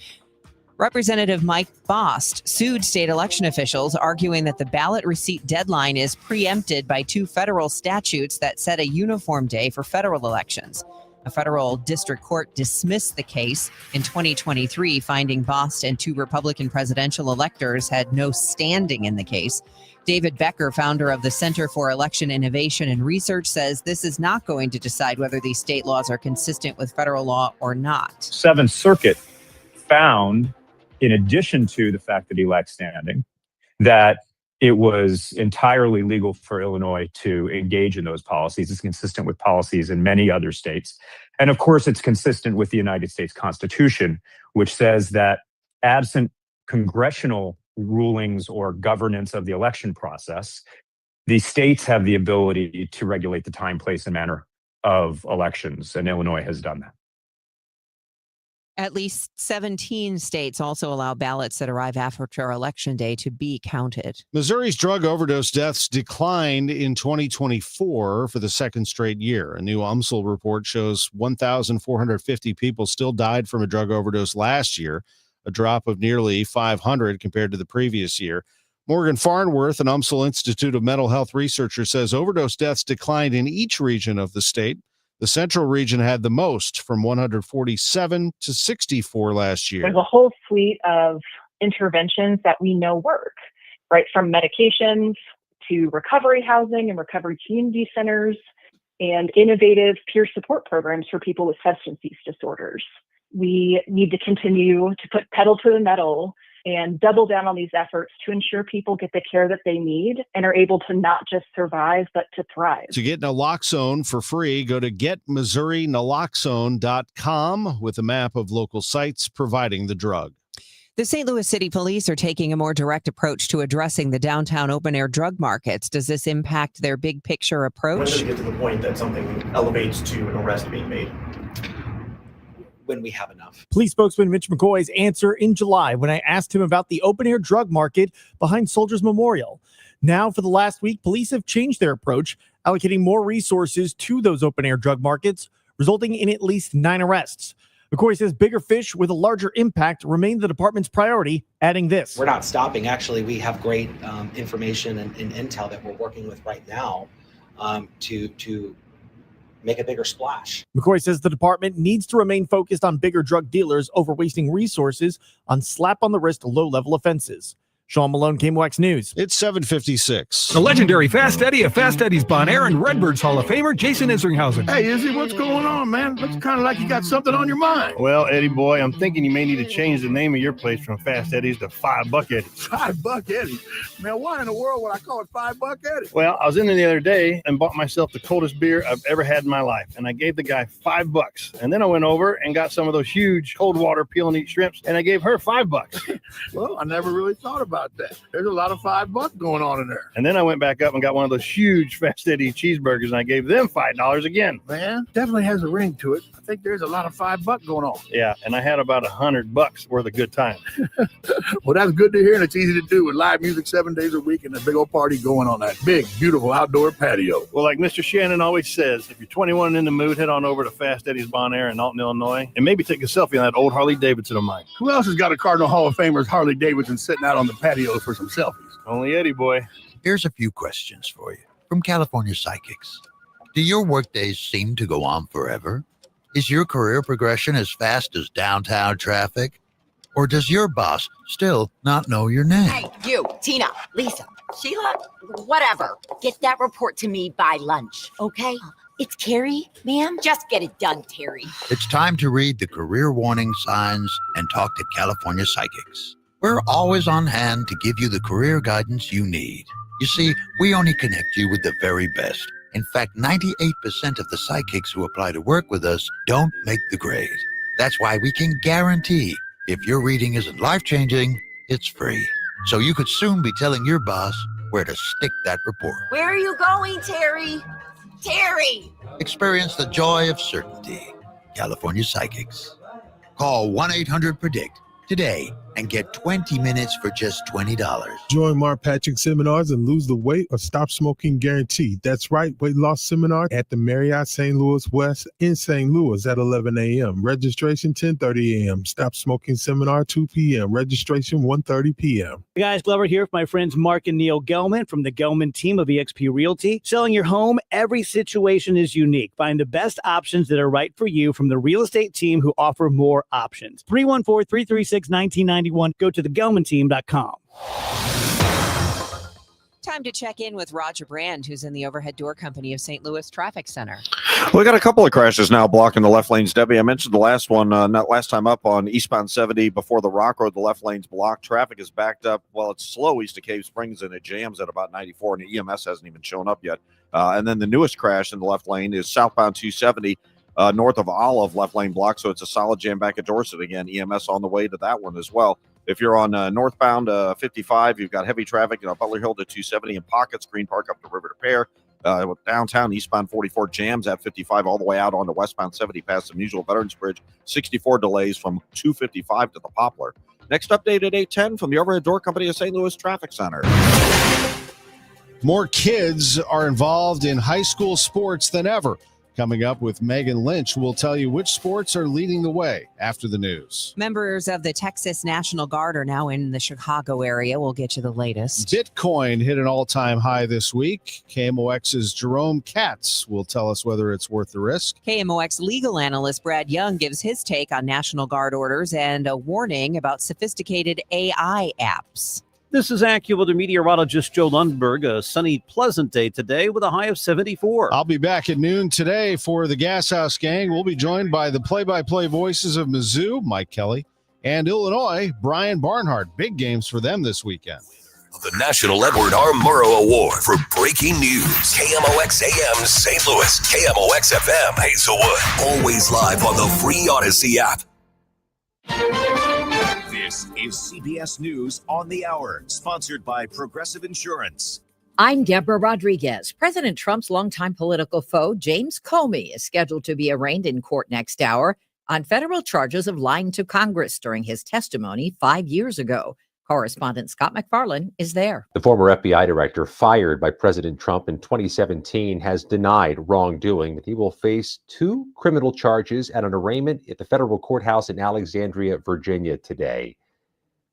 Representative Mike Bost sued state election officials, arguing that the ballot receipt deadline is preempted by two federal statutes that set a uniform day for federal elections. A federal district court dismissed the case in 2023, finding Bost and two Republican presidential electors had no standing in the case. David Becker, founder of the Center for Election Innovation and Research, says this is not going to decide whether these state laws are consistent with federal law or not. Seventh Circuit found, in addition to the fact that he lacked standing, that it was entirely legal for Illinois to engage in those policies. It's consistent with policies in many other states. And of course, it's consistent with the United States Constitution, which says that absent congressional rulings or governance of the election process, the states have the ability to regulate the time, place, and manner of elections. And Illinois has done that. At least 17 states also allow ballots that arrive after Election Day to be counted. Missouri's drug overdose deaths declined in 2024 for the second straight year. A new UMSL report shows 1,450 people still died from a drug overdose last year, a drop of nearly 500 compared to the previous year. Morgan Farnworth, an UMSL Institute of Mental Health researcher, says overdose deaths declined in each region of the state. The central region had the most, from 147 to 64 last year. There's a whole suite of interventions that we know work, right? From medications to recovery housing and recovery community centers and innovative peer support programs for people with substance use disorders. We need to continue to put pedal to the metal and double down on these efforts to ensure people get the care that they need and are able to not just survive, but to thrive. To get naloxone for free, go to getmissourinaloxone.com with a map of local sites providing the drug. The St. Louis City Police are taking a more direct approach to addressing the downtown open-air drug markets. Does this impact their big picture approach? When does it get to the point that something elevates to an arrest being made? When we have enough. Police spokesman Mitch McCoy's answer in July when I asked him about the open-air drug market behind Soldiers Memorial. Now, for the last week, police have changed their approach, allocating more resources to those open-air drug markets, resulting in at least 9 arrests. McCoy says bigger fish with a larger impact remain the department's priority, adding this. We're not stopping. Actually, we have great information and intel that we're working with right now to make a bigger splash. McCoy says the department needs to remain focused on bigger drug dealers over wasting resources on slap-on-the-wrist low-level offenses. Sean Malone, KMOX News. It's 7:56. The legendary Fast Eddie of Fast Eddie's Bon Air and Redbirds Hall of Famer, Jason Isringhausen. Hey, Izzy, what's going on, man? Looks kind of like you got something on your mind. Well, Eddie boy, I'm thinking you may need to change the name of your place from Fast Eddie's to $5 Eddie's. $5 Eddie's? Man, why in the world would I call it $5 Eddie's? Well, I was in there the other day and bought myself the coldest beer I've ever had in my life, and I gave the guy $5. And then I went over and got some of those huge cold water peel and eat shrimps, and I gave her $5. Well, I never really thought about about that. There's a lot of $5 going on in there. And then I went back up and got one of those huge Fast Eddie cheeseburgers, and I gave them $5 again. Man, definitely has a ring to it. I think there's a lot of $5 going on. Yeah, and I had about $100 worth of good time. Well, that's good to hear, and it's easy to do with live music 7 days a week and a big old party going on that big, beautiful outdoor patio. Well, like Mr. Shannon always says, if you're 21 and in the mood, head on over to Fast Eddie's Bon Air in Alton, Illinois, and maybe take a selfie on that old Harley Davidson of mine. Who else has got a Cardinal Hall of Famer's Harley Davidson sitting out on the patio for some selfies? Only Eddie boy. Here's a few questions for you from California Psychics. Do your workdays seem to go on forever? Is your career progression as fast as downtown traffic? Or does your boss still not know your name? Hey, you, Tina, Lisa, Sheila, whatever. Get that report to me by lunch, okay? It's Terry, ma'am. Just get it done, Terry. It's time to read the career warning signs and talk to California Psychics. We're always on hand to give you the career guidance you need. You see, we only connect you with the very best. In fact, 98% of the psychics who apply to work with us don't make the grade. That's why we can guarantee if your reading isn't life-changing, it's free. So you could soon be telling your boss where to stick that report. Where are you going, Terry? Terry! Experience the joy of certainty. California Psychics. Call 1-800-PREDICT today and get 20 minutes for just $20. Join Mark Patrick seminars and lose the weight or stop smoking guaranteed. That's right, weight loss seminar at the Marriott St. Louis West in St. Louis at 11 a.m. Registration 10:30 a.m. Stop smoking seminar 2 p.m. Registration 1:30 p.m. Hey guys, Glover here with my friends Mark and Neil Gelman from the Gelman team of eXp Realty. Selling your home, every situation is unique. Find the best options that are right for you from the real estate team who offer more options. 314-336-1991. Go to thegelmanteam.com. Time to check in with Roger Brand, who's in the Overhead Door Company of St. Louis Traffic Center. We got a couple of crashes now blocking the left lanes. Debbie, I mentioned the last one, not last time up on eastbound 70 before the Rock Road. The left lane's blocked. Traffic is backed up. Well, it's slow east of Cave Springs, and it jams at about 94, and the EMS hasn't even shown up yet. And then the newest crash in the left lane is southbound 270 north of Olive, left lane block. So it's a solid jam back at Dorset again. EMS on the way to that one as well. If you're on northbound 55, you've got heavy traffic, Butler Hill to 270 in pockets, Green Park up to River to Pear. Downtown, eastbound 44 jams at 55 all the way out onto westbound 70 past the usual Veterans Bridge. 64 delays from 255 to the Poplar. Next update at 8:10 from the Overhead Door Company of St. Louis Traffic Center. More kids are involved in high school sports than ever. Coming up with Megan Lynch, we'll tell you which sports are leading the way after the news. Members of the Texas National Guard are now in the Chicago area. We'll get you the latest. Bitcoin hit an all-time high this week. KMOX's Jerome Katz will tell us whether it's worth the risk. KMOX legal analyst Brad Young gives his take on National Guard orders and a warning about sophisticated AI apps. This is AccuWeather meteorologist Joe Lundberg. A sunny, pleasant day today with a high of 74. I'll be back at noon today for the Gas House Gang. We'll be joined by the play-by-play voices of Mizzou, Mike Kelly, and Illinois, Brian Barnhart. Big games for them this weekend. The National Edward R. Murrow Award for breaking news. KMOX AM St. Louis, KMOX FM Hazelwood. Always live on the free Odyssey app. This is CBS News on the Hour, sponsored by Progressive Insurance. I'm Deborah Rodriguez. President Trump's longtime political foe, James Comey, is scheduled to be arraigned in court next hour on federal charges of lying to Congress during his testimony 5 years ago. Correspondent Scott McFarlane is there. The former FBI director fired by President Trump in 2017 has denied wrongdoing, but he will face 2 criminal charges at an arraignment at the federal courthouse in Alexandria, Virginia today.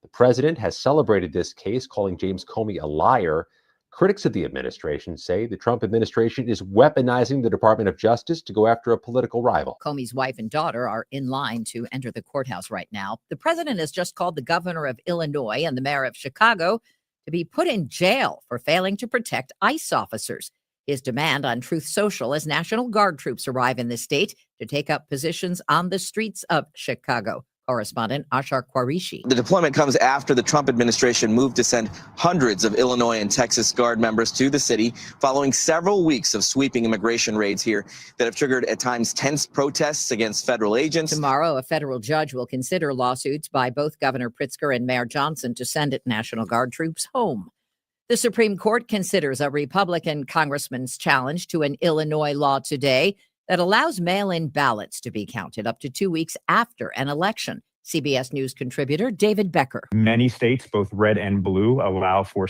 The president has celebrated this case, calling James Comey a liar. Critics of the administration say the Trump administration is weaponizing the Department of Justice to go after a political rival. Comey's wife and daughter are in line to enter the courthouse right now. The president has just called the governor of Illinois and the mayor of Chicago to be put in jail for failing to protect ICE officers. His demand on Truth Social as National Guard troops arrive in the state to take up positions on the streets of Chicago. correspondent Ashar Quarishi. The deployment comes after the Trump administration moved to send hundreds of Illinois and Texas Guard members to the city following several weeks of sweeping immigration raids here that have triggered at times tense protests against federal agents. Tomorrow, a federal judge will consider lawsuits by both Governor Pritzker and Mayor Johnson to send National Guard troops home. The Supreme Court considers a Republican congressman's challenge to an Illinois law today that allows mail-in ballots to be counted up to 2 weeks after an election. CBS News contributor David Becker. Many states, both red and blue, allow for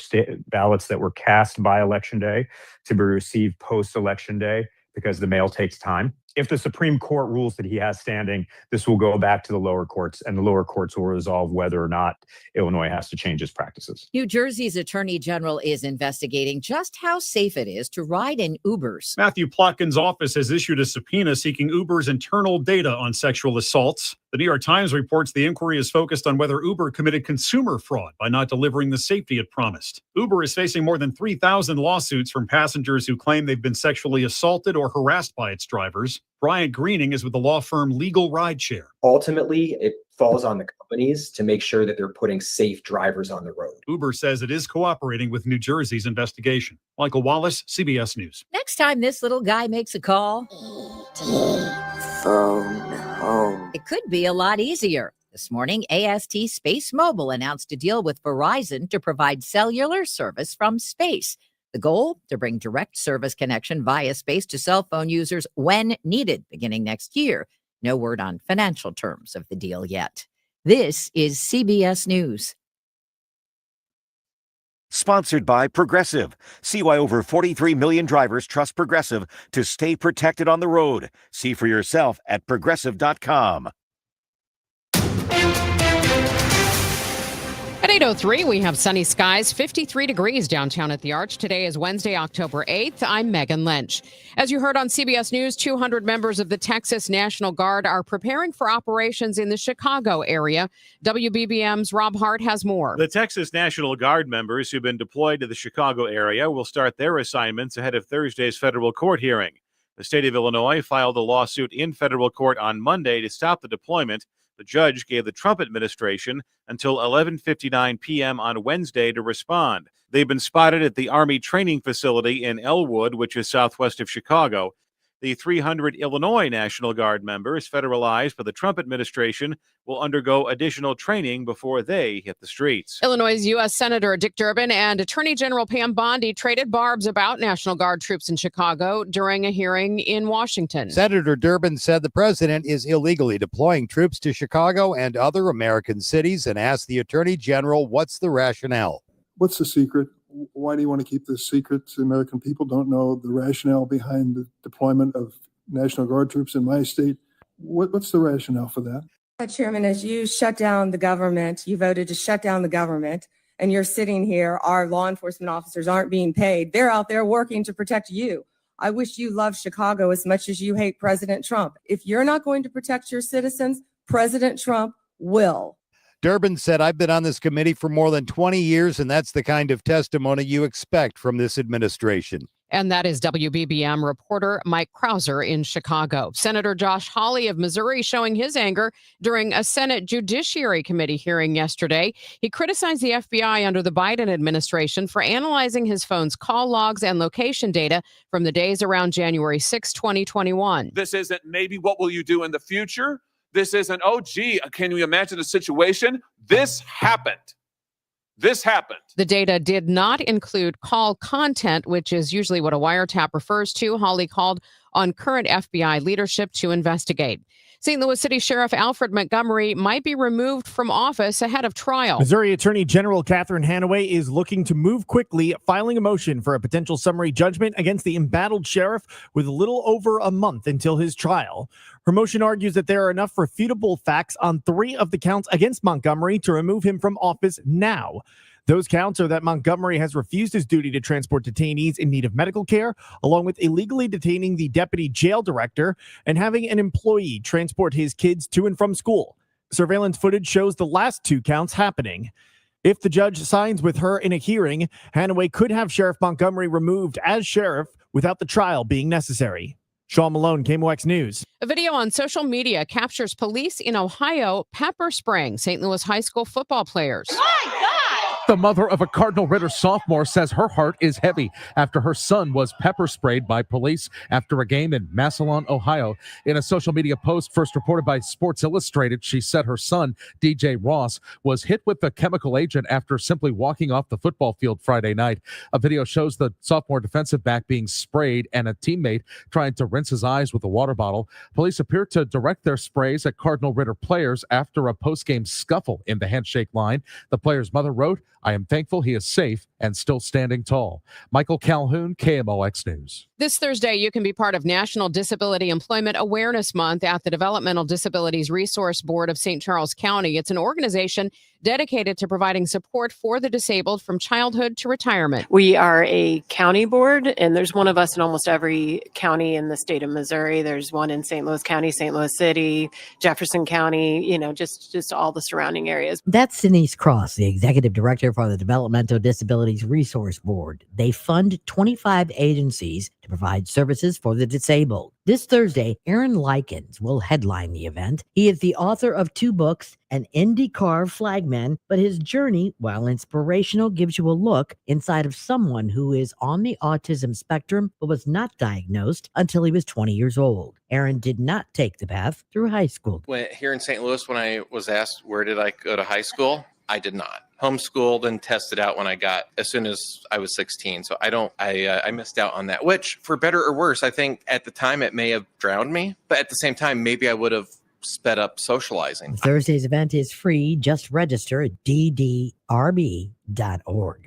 ballots that were cast by Election Day to be received post-Election Day because the mail takes time. If the Supreme Court rules that he has standing, this will go back to the lower courts, and the lower courts will resolve whether or not Illinois has to change its practices. New Jersey's Attorney General is investigating just how safe it is to ride in Ubers. Matthew Plotkin's office has issued a subpoena seeking Uber's internal data on sexual assaults. The New York Times reports the inquiry is focused on whether Uber committed consumer fraud by not delivering the safety it promised. Uber is facing more than 3,000 lawsuits from passengers who claim they've been sexually assaulted or harassed by its drivers. Bryant Greening is with the law firm Legal Rideshare. Ultimately, it falls on the companies to make sure that they're putting safe drivers on the road. Uber says it is cooperating with New Jersey's investigation. Michael Wallace, CBS News. Next time this little guy makes a call, Phone home. it could be a lot easier. This morning, AST Space Mobile announced a deal with Verizon to provide cellular service from space. The goal, to bring direct service connection via space to cell phone users when needed, beginning next year. No word on financial terms of the deal yet. This is CBS News. Sponsored by Progressive. See why over 43 million drivers trust Progressive to stay protected on the road. See for yourself at progressive.com. At 8:03, we have sunny skies, 53 degrees downtown at the Arch. Today is Wednesday, October 8th. I'm Megan Lynch. As you heard on CBS News, 200 members of the Texas National Guard are preparing for operations in the Chicago area. WBBM's Rob Hart has more. The Texas National Guard members who've been deployed to the Chicago area will start their assignments ahead of Thursday's federal court hearing. The state of Illinois filed a lawsuit in federal court on Monday to stop the deployment. The judge gave the Trump administration until 11:59 p.m. on Wednesday to respond. They've been spotted at the Army training facility in Elwood, which is southwest of Chicago. The 300 Illinois National Guard members federalized by the Trump administration will undergo additional training before they hit the streets. Illinois' U.S. Senator Dick Durbin and Attorney General Pam Bondi traded barbs about National Guard troops in Chicago during a hearing in Washington. Senator Durbin said the president is illegally deploying troops to Chicago and other American cities and asked the Attorney General what's the rationale. What's the secret? Why do you want to keep this secret? The American people don't know the rationale behind the deployment of National Guard troops in my state. What's the rationale for that? Chairman, as you shut down the government, you voted to shut down the government, and you're sitting here, our law enforcement officers aren't being paid. They're out there working to protect you. I wish you loved Chicago as much as you hate President Trump. If you're not going to protect your citizens, President Trump will. Durbin said, I've been on this committee for more than 20 years, and that's the kind of testimony you expect from this administration. And that is WBBM reporter Mike Krauser in Chicago. Senator Josh Hawley of Missouri showing his anger during a Senate Judiciary Committee hearing yesterday. He criticized the FBI under the Biden administration for analyzing his phone's call logs and location data from the days around January 6, 2021. This isn't maybe what will you do in the future? This isn't, oh, gee, can you imagine a situation? This happened. This happened. The data did not include call content, which is usually what a wiretap refers to. Hawley called on current FBI leadership to investigate. St. Louis City Sheriff Alfred Montgomery might be removed from office ahead of trial. Missouri Attorney General Catherine Hanaway is looking to move quickly, filing a motion for a potential summary judgment against the embattled sheriff with a little over a month until his trial. Her motion argues that there are enough refutable facts on 3 of the counts against Montgomery to remove him from office now. Those counts are that Montgomery has refused his duty to transport detainees in need of medical care, along with illegally detaining the deputy jail director and having an employee transport his kids to and from school. Surveillance footage shows the last 2 counts happening. If the judge signs with her in a hearing, Hanaway could have Sheriff Montgomery removed as sheriff without the trial being necessary. Sean Malone, KMOX News. A video on social media captures police in Ohio pepper spraying St. Louis high school football players. The mother of a Cardinal Ritter sophomore says her heart is heavy after her son was pepper sprayed by police after a game in Massillon, Ohio. In a social media post first reported by Sports Illustrated, she said her son, DJ Ross, was hit with the chemical agent after simply walking off the football field Friday night. A video shows the sophomore defensive back being sprayed and a teammate trying to rinse his eyes with a water bottle. Police appear to direct their sprays at Cardinal Ritter players after a post-game scuffle in the handshake line. The player's mother wrote, "I am thankful he is safe and still standing tall." Michael Calhoun, KMOX News. This Thursday, you can be part of National Disability Employment Awareness Month at the Developmental Disabilities Resource Board of St. Charles County. It's an organization dedicated to providing support for the disabled from childhood to retirement. We are a county board, and there's one of us in almost every county in the state of Missouri. There's one in St. Louis County, St. Louis City, Jefferson County, just all the surrounding areas. That's Denise Cross, the executive director for the Developmental Disabilities Resource Board. They fund 25 agencies to provide services for the disabled. This Thursday, Aaron Likens will headline the event. He is the author of 2 books, an IndyCar flagman, but his journey, while inspirational, gives you a look inside of someone who is on the autism spectrum but was not diagnosed until he was 20 years old. Aaron did not take the path through high school. Here in St. Louis, when I was asked where did I go to high school, I did not. Homeschooled and tested out as soon as I was 16. So I missed out on that, which for better or worse, I think at the time it may have drowned me, but at the same time, maybe I would have sped up socializing. Thursday's event is free. Just register at ddrb.org.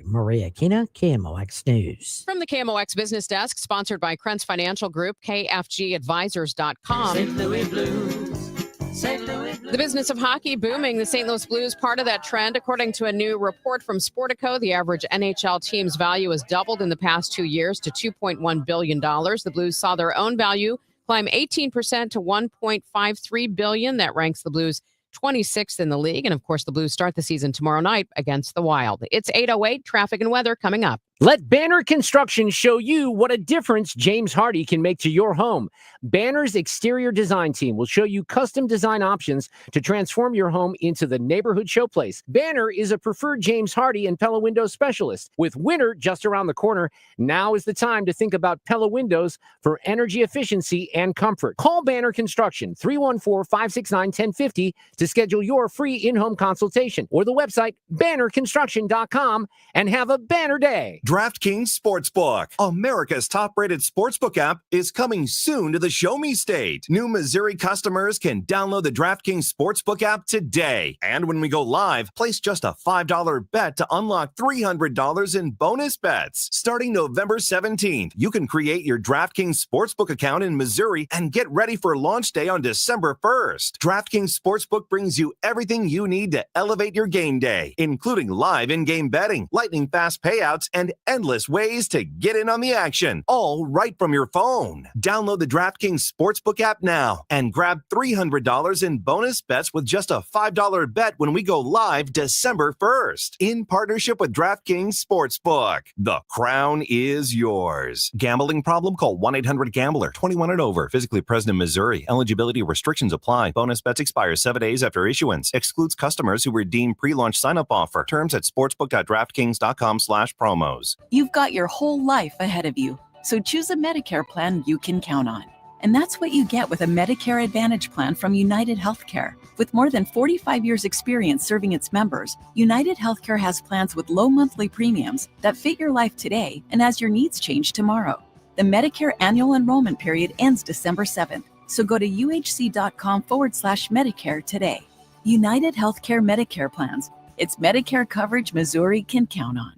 Maria Kina, KMOX News. From the KMOX Business Desk, sponsored by Krentz Financial Group, KFGadvisors.com. St. Louis Blues. St. Louis Blues. The business of hockey booming. The St. Louis Blues part of that trend. According to a new report from Sportico, the average NHL team's value has doubled in the past 2 years to $2.1 billion. The Blues saw their own value climb 18% to $1.53 billion. That ranks the Blues 26th in the league. And of course, the Blues start the season tomorrow night against the Wild. It's 8:08, traffic and weather coming up. Let Banner Construction show you what a difference James Hardy can make to your home. Banner's exterior design team will show you custom design options to transform your home into the neighborhood showplace. Banner is a preferred James Hardy and Pella Windows specialist. With winter just around the corner, now is the time to think about Pella Windows for energy efficiency and comfort. Call Banner Construction 314-569-1050 to schedule your free in-home consultation, or the website bannerconstruction.com, and have a banner day. DraftKings Sportsbook, America's top-rated sportsbook app, is coming soon to the Show Me State. New Missouri customers can download the DraftKings Sportsbook app today. And when we go live, place just a $5 bet to unlock $300 in bonus bets. Starting November 17th, you can create your DraftKings Sportsbook account in Missouri and get ready for launch day on December 1st. DraftKings Sportsbook brings you everything you need to elevate your game day, including live in-game betting, lightning-fast payouts, and endless ways to get in on the action, all right from your phone. Download the DraftKings Sportsbook app now and grab $300 in bonus bets with just a $5 bet when we go live December 1st. In partnership with DraftKings Sportsbook, the crown is yours. Gambling problem? Call 1-800-GAMBLER. 21 and over. Physically present in Missouri. Eligibility restrictions apply. Bonus bets expire 7 days after issuance. Excludes customers who redeem pre-launch sign-up offer. Terms at sportsbook.draftkings.com/promos. You've got your whole life ahead of you, so choose a Medicare plan you can count on. And that's what you get with a Medicare Advantage plan from United Healthcare. With more than 45 years experience serving its members, United Healthcare has plans with low monthly premiums that fit your life today and as your needs change tomorrow. The Medicare annual enrollment period ends December 7th, so go to uhc.com/Medicare today. United Healthcare Medicare plans. It's Medicare coverage Missouri can count on.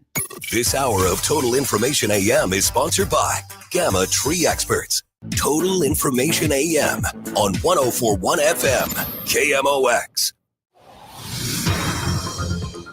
This hour of Total Information AM is sponsored by Gamma Tree Experts. Total Information AM on 104.1 FM, KMOX.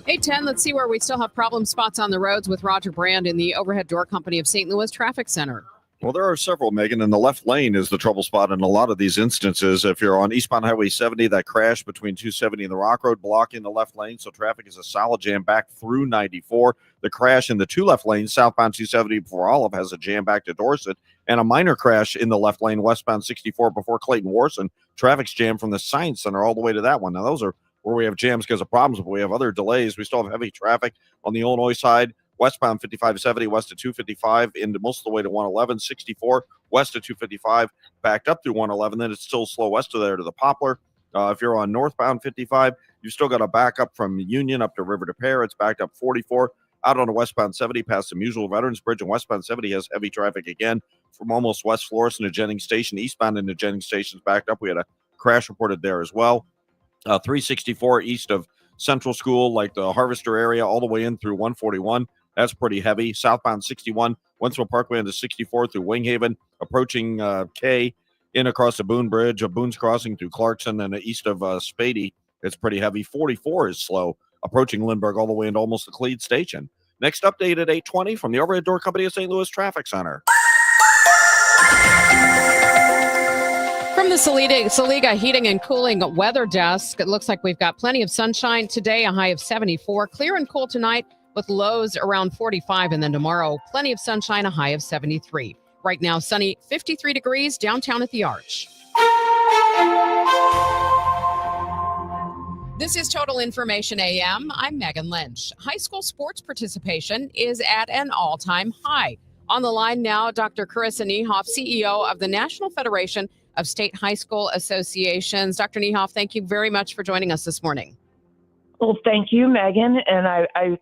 8:10, let's see where we still have problem spots on the roads with Roger Brand in the Overhead Door Company of St. Louis Traffic Center. Well, there are several, Megan, and the left lane is the trouble spot in a lot of these instances. If you're on eastbound Highway 70, that crash between 270 and the Rock Road blocking the left lane, so traffic is a solid jam back through 94. The crash in the two left lanes, southbound 270 before Olive, has a jam back to Dorset. and a minor crash in the left lane westbound 64 before Clayton Warson. Traffic's jammed from the Science Center all the way to that one. Now, those are where we have jams because of problems, but we have other delays. We still have heavy traffic on the Illinois side, westbound 5570 west of 255 into most of the way to 111, 64 west of 255 backed up through 111. Then it's still slow west of there to the Poplar. If you're on northbound 55, you've still got a backup from Union up to River to Pear. It's backed up 44 out on the westbound 70 past the Musel Veterans Bridge, and westbound 70 has heavy traffic again from almost West Florissant to Jennings Station. Eastbound into Jennings Station is backed up. We had a crash reported there as well. 364 east of Central School, like the Harvester area, all the way in through 141. That's pretty heavy. Southbound 61, Wentzville Parkway into 64 through Winghaven, approaching K, in across the Boone Bridge, Boone's Crossing through Clarkson, and east of Spady. It's pretty heavy. 44 is slow, approaching Lindbergh all the way into almost the Clede Station. Next update at 8:20 from the Overhead Door Company of St. Louis Traffic Center. From the Saliga Heating and Cooling Weather Desk, it looks like we've got plenty of sunshine today, a high of 74. Clear and cool tonight with lows around 45. And then tomorrow, plenty of sunshine, a high of 73. Right now, sunny, 53 degrees downtown at the Arch. This is Total Information AM. I'm Megan Lynch. High school sports participation is at an all-time high. On the line now, Dr. Carissa Niehoff, CEO of the National Federation of State High School Associations. Dr. Niehoff, thank you very much for joining us this morning. Well, thank you, Megan. And I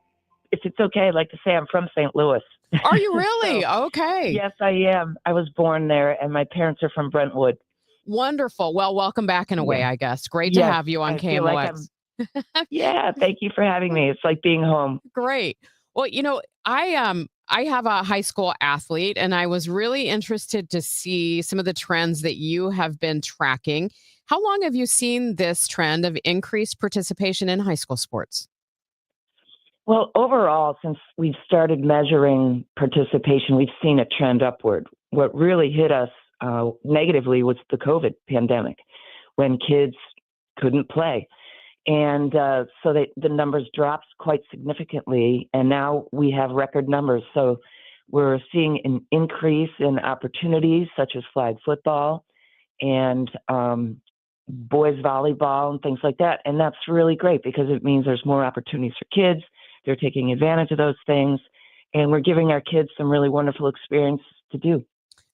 if it's okay, I'd like to say I'm from St. Louis. Are you really? So, okay. Yes, I am. I was born there, and my parents are from Brentwood. Wonderful. Well, welcome back in a way, I guess. Great to Yes, have you on I feel like KMOX. Yeah, thank you for having me. It's like being home. Great. Well, I have a high school athlete, and I was really interested to see some of the trends that you have been tracking. How long have you seen this trend of increased participation in high school sports? Well, overall, since we've started measuring participation, we've seen a trend upward. What really hit us negatively was the COVID pandemic, when kids couldn't play. And so the numbers dropped quite significantly, and now we have record numbers. So we're seeing an increase in opportunities such as flag football and boys volleyball and things like that. And that's really great because it means there's more opportunities for kids. They're taking advantage of those things, and we're giving our kids some really wonderful experience to do.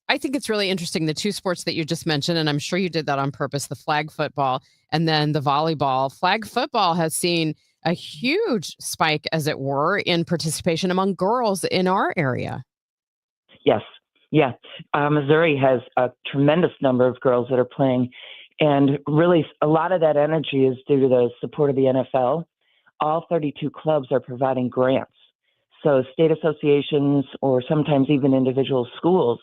I think it's really interesting, the two sports that you just mentioned, and I'm sure you did that on purpose, the flag football and then the volleyball. Flag football has seen a huge spike, as it were, in participation among girls in our area. Yes. Yeah. Missouri has a tremendous number of girls that are playing. And really, a lot of that energy is due to the support of the NFL. All 32 clubs are providing grants. So state associations or sometimes even individual schools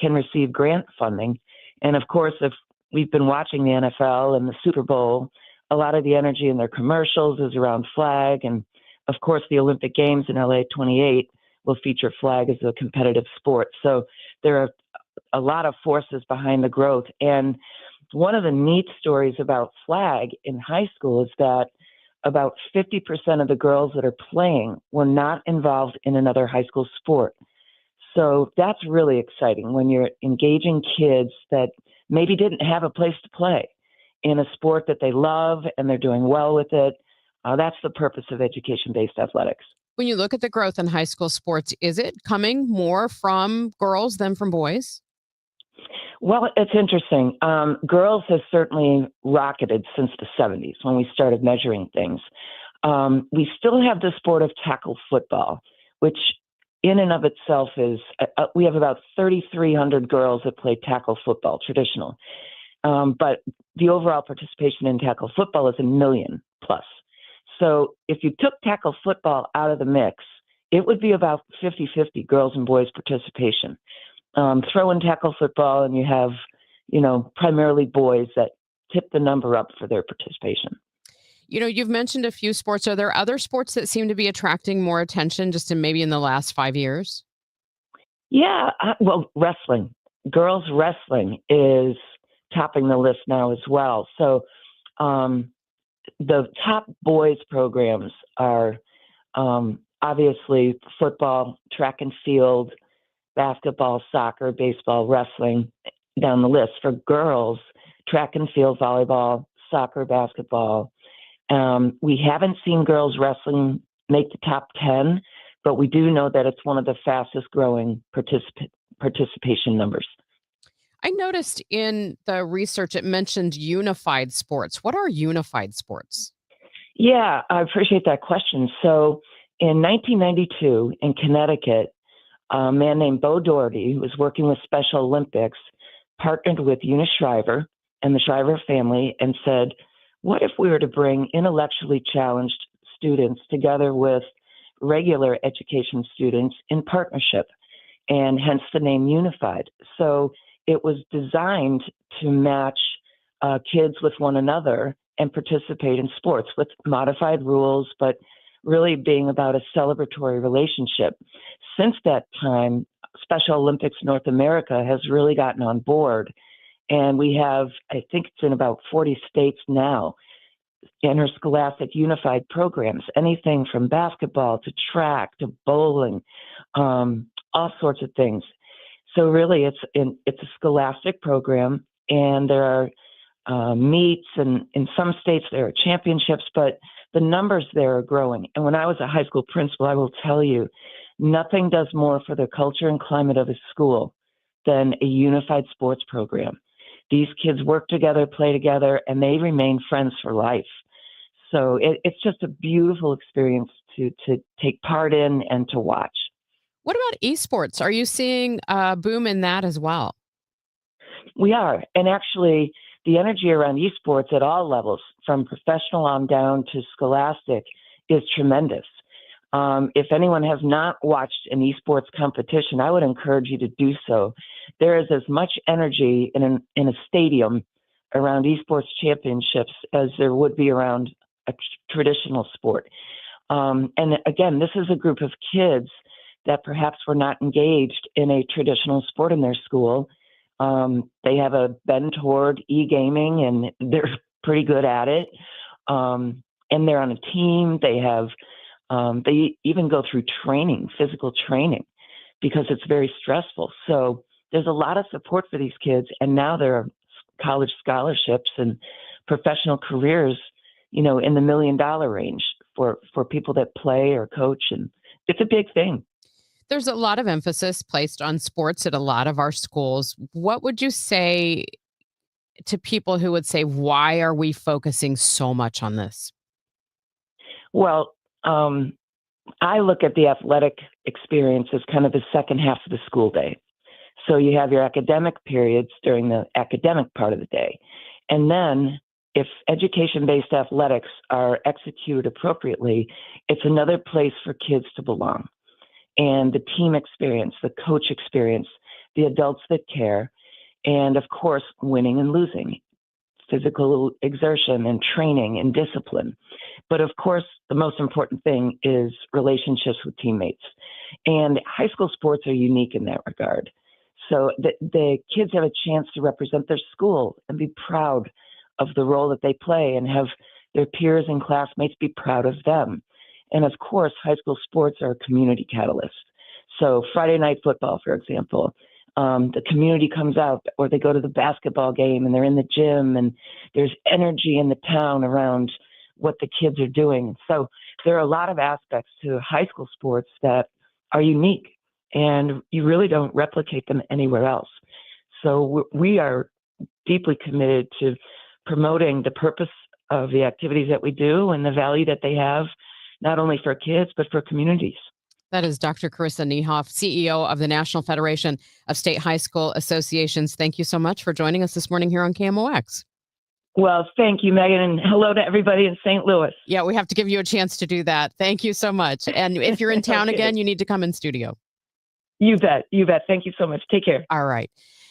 can receive grant funding. And of course, if we've been watching the NFL and the Super Bowl, a lot of the energy in their commercials is around flag. And of course, the Olympic Games in LA 28 will feature flag as a competitive sport. So there are a lot of forces behind the growth. And one of the neat stories about flag in high school is that about 50% of the girls that are playing were not involved in another high school sport. So that's really exciting when you're engaging kids that maybe didn't have a place to play in a sport that they love and they're doing well with it. That's the purpose of education-based athletics. When you look at the growth in high school sports, is it coming more from girls than from boys? Well, it's interesting. Girls have certainly rocketed since the 70s when we started measuring things. We still have the sport of tackle football, which in and of itself is, we have about 3,300 girls that play tackle football, traditional. But the overall participation in tackle football is 1 million plus. So if you took tackle football out of the mix, it would be about 50-50 girls and boys participation. Throw in tackle football and you have, primarily boys that tip the number up for their participation. You've mentioned a few sports. Are there other sports that seem to be attracting more attention just maybe in the last 5 years? Yeah, well, wrestling. Girls wrestling is topping the list now as well. So the top boys programs are obviously football, track and field, basketball, soccer, baseball, wrestling, down the list. For girls, track and field, volleyball, soccer, basketball. We haven't seen girls wrestling make the top 10, but we do know that it's one of the fastest growing participation numbers. I noticed in the research it mentioned unified sports. What are unified sports? Yeah, I appreciate that question. So in 1992 in Connecticut, a man named Bo Doherty, who was working with Special Olympics, partnered with Eunice Shriver and the Shriver family and said, what if we were to bring intellectually challenged students together with regular education students in partnership, and hence the name Unified. So it was designed to match kids with one another and participate in sports with modified rules, but really being about a celebratory relationship. Since that time, Special Olympics North America has really gotten on board. And we have, I think it's in about 40 states now, interscholastic unified programs, anything from basketball to track to bowling, all sorts of things. So really it's a scholastic program, and there are meets, and in some states there are championships, but the numbers there are growing. And when I was a high school principal, I will tell you, nothing does more for the culture and climate of a school than a unified sports program. These kids work together, play together, and they remain friends for life. So it's just a beautiful experience to take part in and to watch. What about esports? Are you seeing a boom in that as well? We are. And actually, the energy around esports at all levels, from professional on down to scholastic, is tremendous. If anyone has not watched an esports competition, I would encourage you to do so. There is as much energy in a stadium around esports championships as there would be around a traditional sport. And again, this is a group of kids that perhaps were not engaged in a traditional sport in their school. They have a bend toward e-gaming, and they're pretty good at it. And they're on a team. They have they even go through training, physical training, because it's very stressful. So there's a lot of support for these kids, and now there are college scholarships and professional careers, in the $1 million range for people that play or coach, and it's a big thing. There's a lot of emphasis placed on sports at a lot of our schools. What would you say to people who would say, why are we focusing so much on this? Well, I look at the athletic experience as kind of the second half of the school day. So you have your academic periods during the academic part of the day. And then if education-based athletics are executed appropriately, it's another place for kids to belong. And the team experience, the coach experience, the adults that care, and of course, winning and losing, physical exertion and training and discipline. But of course, the most important thing is relationships with teammates. And high school sports are unique in that regard. So the kids have a chance to represent their school and be proud of the role that they play, and have their peers and classmates be proud of them. And of course, high school sports are a community catalyst. So Friday night football, for example, the community comes out, or they go to the basketball game and they're in the gym, and there's energy in the town around what the kids are doing. So there are a lot of aspects to high school sports that are unique, and you really don't replicate them anywhere else. So we are deeply committed to promoting the purpose of the activities that we do and the value that they have, not only for kids, but for communities. That is Dr. Carissa Niehoff, CEO of the National Federation of State High School Associations. Thank you so much for joining us this morning here on KMOX. Well, thank you, Megan, and hello to everybody in St. Louis. Yeah, we have to give you a chance to do that. Thank you so much. And if you're in town Okay. again, you need to come in studio. You bet. You bet. Thank you so much. Take care. All right.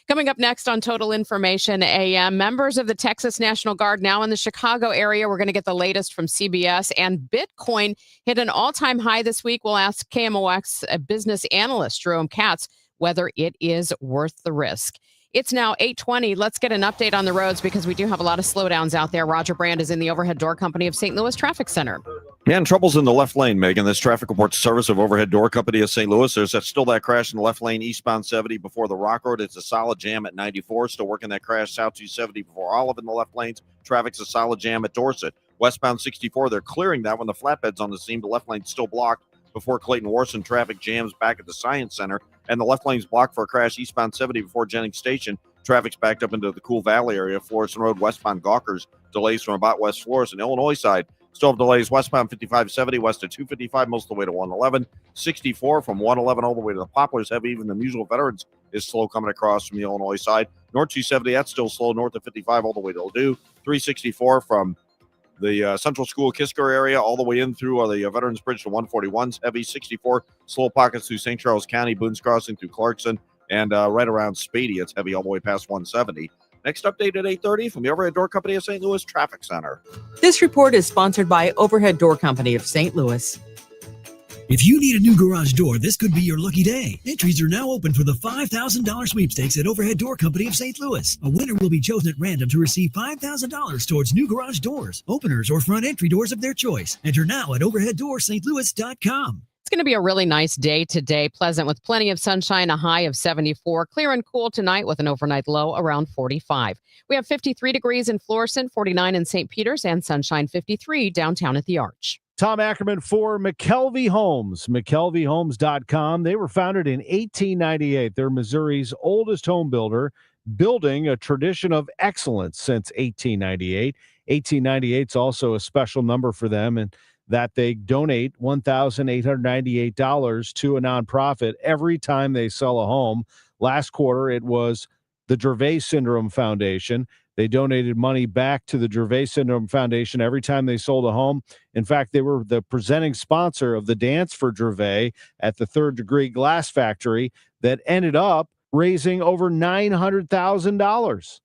Coming up next on Total Information AM, members of the Texas National Guard now in the Chicago area. We're going to get the latest from CBS, and Bitcoin hit an all-time high this week. We'll ask KMOX business analyst Jerome Katz whether it is worth the risk. It's now 8:20. Let's get an update on the roads because we do have a lot of slowdowns out there. Roger Brand is in the Overhead Door Company of St. Louis Traffic Center. Yeah, and trouble's in the left lane, Megan. This traffic reports service of Overhead Door Company of St. Louis. There's still that crash in the left lane, eastbound 70 before the Rock Road. It's a solid jam at 94. Still working that crash south 270 before Olive in the left lanes. Traffic's a solid jam at Dorset. Westbound 64, they're clearing that when the flatbed's on the scene. The left lane's still blocked before Clayton Warson. Traffic jams back at the Science Center. And the left lane's blocked for a crash eastbound 70 before Jennings Station. Traffic's backed up into the Cool Valley area. Florissant Road, westbound Gawkers. Delays from about West Florissant. Illinois side. Still have delays westbound 5570, west of 255, most of the way to 111. 64 from 111 all the way to the Poplars. Heavy. Even the Musial Veterans is slow coming across from the Illinois side. North 270, that's still slow north of 55 all the way to Ladue. 364 from the Central School Kisker area all the way in through the Veterans Bridge to 141's heavy. 64 slow pockets through St. Charles County, Boone's Crossing through Clarkson, and right around Spady, it's heavy all the way past 170. Next update at 8:30 from the Overhead Door Company of St. Louis Traffic Center. This report is sponsored by Overhead Door Company of St. Louis. If you need a new garage door, this could be your lucky day. Entries are now open for the $5,000 sweepstakes at Overhead Door Company of St. Louis. A winner will be chosen at random to receive $5,000 towards new garage doors, openers, or front entry doors of their choice. Enter now at overheaddoorstlouis.com. It's going to be a really nice day today, pleasant with plenty of sunshine, a high of 74, clear and cool tonight with an overnight low around 45. We have 53 degrees in Florissant, 49 in St. Peters, and sunshine 53 downtown at the Arch. Tom Ackerman for McKelvey Homes, McKelveyhomes.com. They were founded in 1898. They're Missouri's oldest home builder, building a tradition of excellence since 1898. 1898 is also a special number for them, and that they donate $1,898 to a nonprofit every time they sell a home. Last quarter, it was the Gervais Syndrome Foundation. They donated money back to the Gervais Syndrome Foundation every time they sold a home. In fact, they were the presenting sponsor of the Dance for Gervais at the Third Degree Glass Factory that ended up raising over $900,000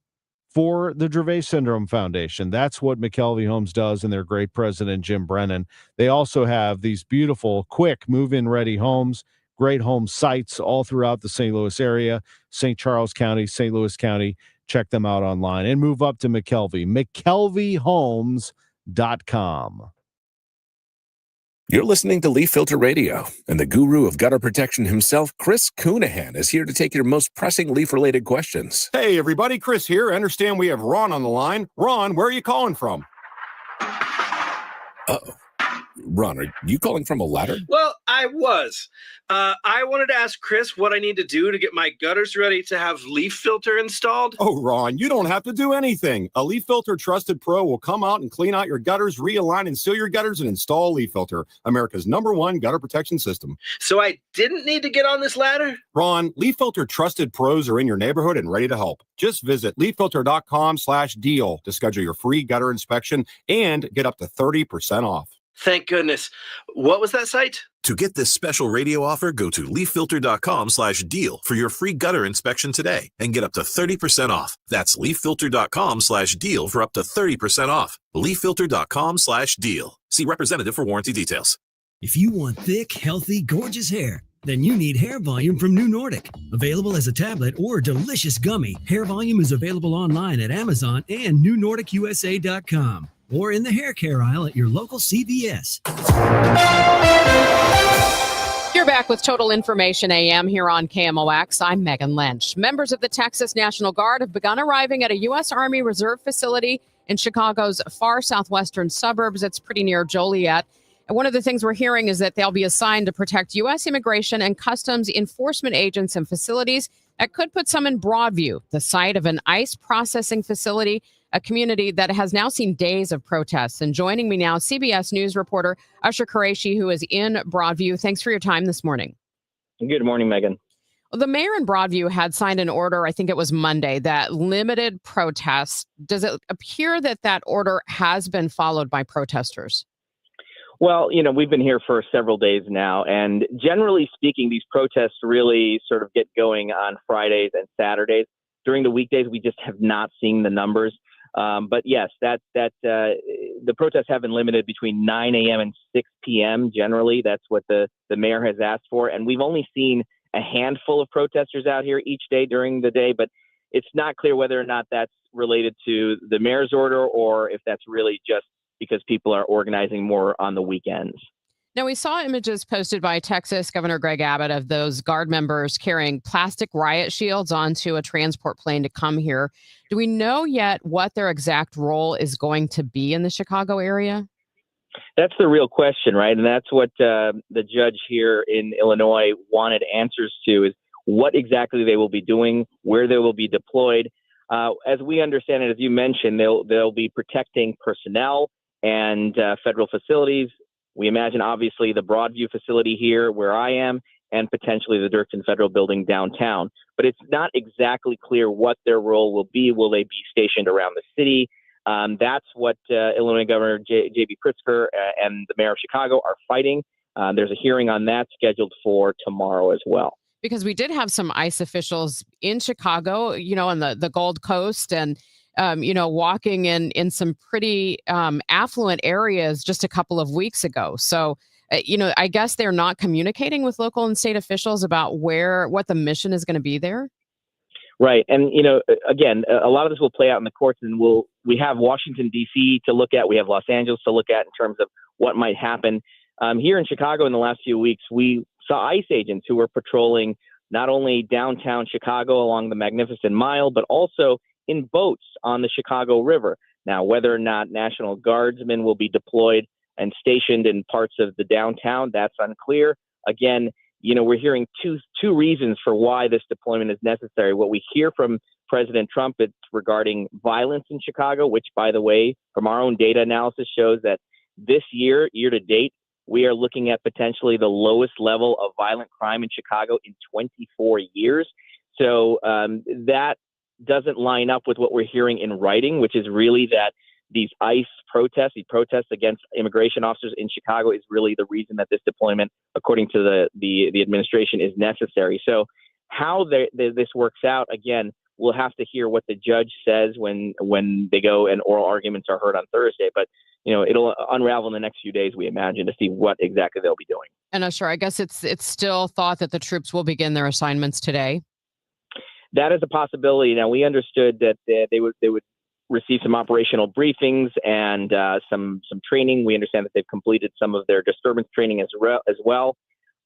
for the Gervais Syndrome Foundation. That's what McKelvey Homes does, and their great president, Jim Brennan. They also have these beautiful, quick, move-in ready homes, great home sites all throughout the St. Louis area, St. Charles County, St. Louis County. Check them out online and move up to McKelvey, McKelveyhomes.com. You're listening to Leaf Filter Radio, and the guru of gutter protection himself, Chris Coonahan, is here to take your most pressing leaf-related questions. Hey, everybody, Chris here. I understand we have Ron on the line. Ron, where are you calling from? Uh-oh. Ron, are you calling from a ladder? Well, I was. I wanted to ask Chris what I need to do to get my gutters ready to have leaf filter installed. Oh, Ron, you don't have to do anything. A Leaf Filter Trusted Pro will come out and clean out your gutters, realign and seal your gutters, and install a Leaf Filter, America's #1 gutter protection system. So I didn't need to get on this ladder? Ron, Leaf Filter Trusted Pros are in your neighborhood and ready to help. Just visit leaffilter.com/deal to schedule your free gutter inspection and get up to 30% off. Thank goodness. What was that site? To get this special radio offer, go to leaffilter.com/deal for your free gutter inspection today and get up to 30% off. That's leaffilter.com/deal for up to 30% off. leaffilter.com/deal. See representative for warranty details. If you want thick, healthy, gorgeous hair, then you need Hair Volume from New Nordic. Available as a tablet or delicious gummy, Hair Volume is available online at Amazon and newnordicusa.com. or in the hair care aisle at your local CVS. You're back with Total Information AM here on KMOX. I'm Megan Lynch. Members of the Texas National Guard have begun arriving at a U.S. Army Reserve facility in Chicago's far southwestern suburbs. It's pretty near Joliet. And one of the things we're hearing is that they'll be assigned to protect U.S. immigration and customs enforcement agents and facilities. That could put some in Broadview, the site of an ICE processing facility, a community that has now seen days of protests. And joining me now, CBS News reporter Usher Qureshi, who is in Broadview. Thanks for your time this morning. Good morning, Megan. Well, the mayor in Broadview had signed an order, I think it was Monday, that limited protests. Does it appear that that order has been followed by protesters? Well, we've been here for several days now, and generally speaking, these protests really sort of get going on Fridays and Saturdays. During the weekdays, we just have not seen the numbers. But yes, the protests have been limited between 9 a.m. and 6 p.m. Generally, that's what the mayor has asked for. And we've only seen a handful of protesters out here each day during the day, but it's not clear whether or not that's related to the mayor's order or if that's really just because people are organizing more on the weekends. Now, we saw images posted by Texas Governor Greg Abbott of those guard members carrying plastic riot shields onto a transport plane to come here. Do we know yet what their exact role is going to be in the Chicago area? That's the real question, right? And that's what the judge here in Illinois wanted answers to, is what exactly they will be doing, where they will be deployed. As we understand it, as you mentioned, they'll be protecting personnel and federal facilities. We imagine, obviously, the Broadview facility here where I am, and potentially the Dirksen Federal Building downtown. But it's not exactly clear what their role will be. Will they be stationed around the city? That's what Illinois Governor J.B. Pritzker and the mayor of Chicago are fighting. There's a hearing on that scheduled for tomorrow as well. Because we did have some ICE officials in Chicago, on the Gold Coast, and walking in some pretty affluent areas just a couple of weeks ago. So, I guess they're not communicating with local and state officials about what the mission is going to be there. Right. And, again, a lot of this will play out in the courts, and we have Washington, D.C. to look at. We have Los Angeles to look at in terms of what might happen. Here in Chicago in the last few weeks, we saw ICE agents who were patrolling not only downtown Chicago along the Magnificent Mile, but also in boats on the Chicago River. Now, whether or not National Guardsmen will be deployed and stationed in parts of the downtown, that's unclear. Again, we're hearing two reasons for why this deployment is necessary. What we hear from President Trump, it's regarding violence in Chicago, which, by the way, from our own data analysis shows that this year to date, we are looking at potentially the lowest level of violent crime in Chicago in 24 years. So that doesn't line up with what we're hearing in writing, which is really that these ICE protests, the protests against immigration officers in Chicago, is really the reason that this deployment, according to the administration, is necessary. So how this works out, again, we'll have to hear what the judge says when they go and oral arguments are heard on Thursday. But, it'll unravel in the next few days, we imagine, to see what exactly they'll be doing. And sure, I guess it's still thought that the troops will begin their assignments today. That is a possibility. Now, we understood that they would receive some operational briefings and some training. We understand that they've completed some of their disturbance training as well.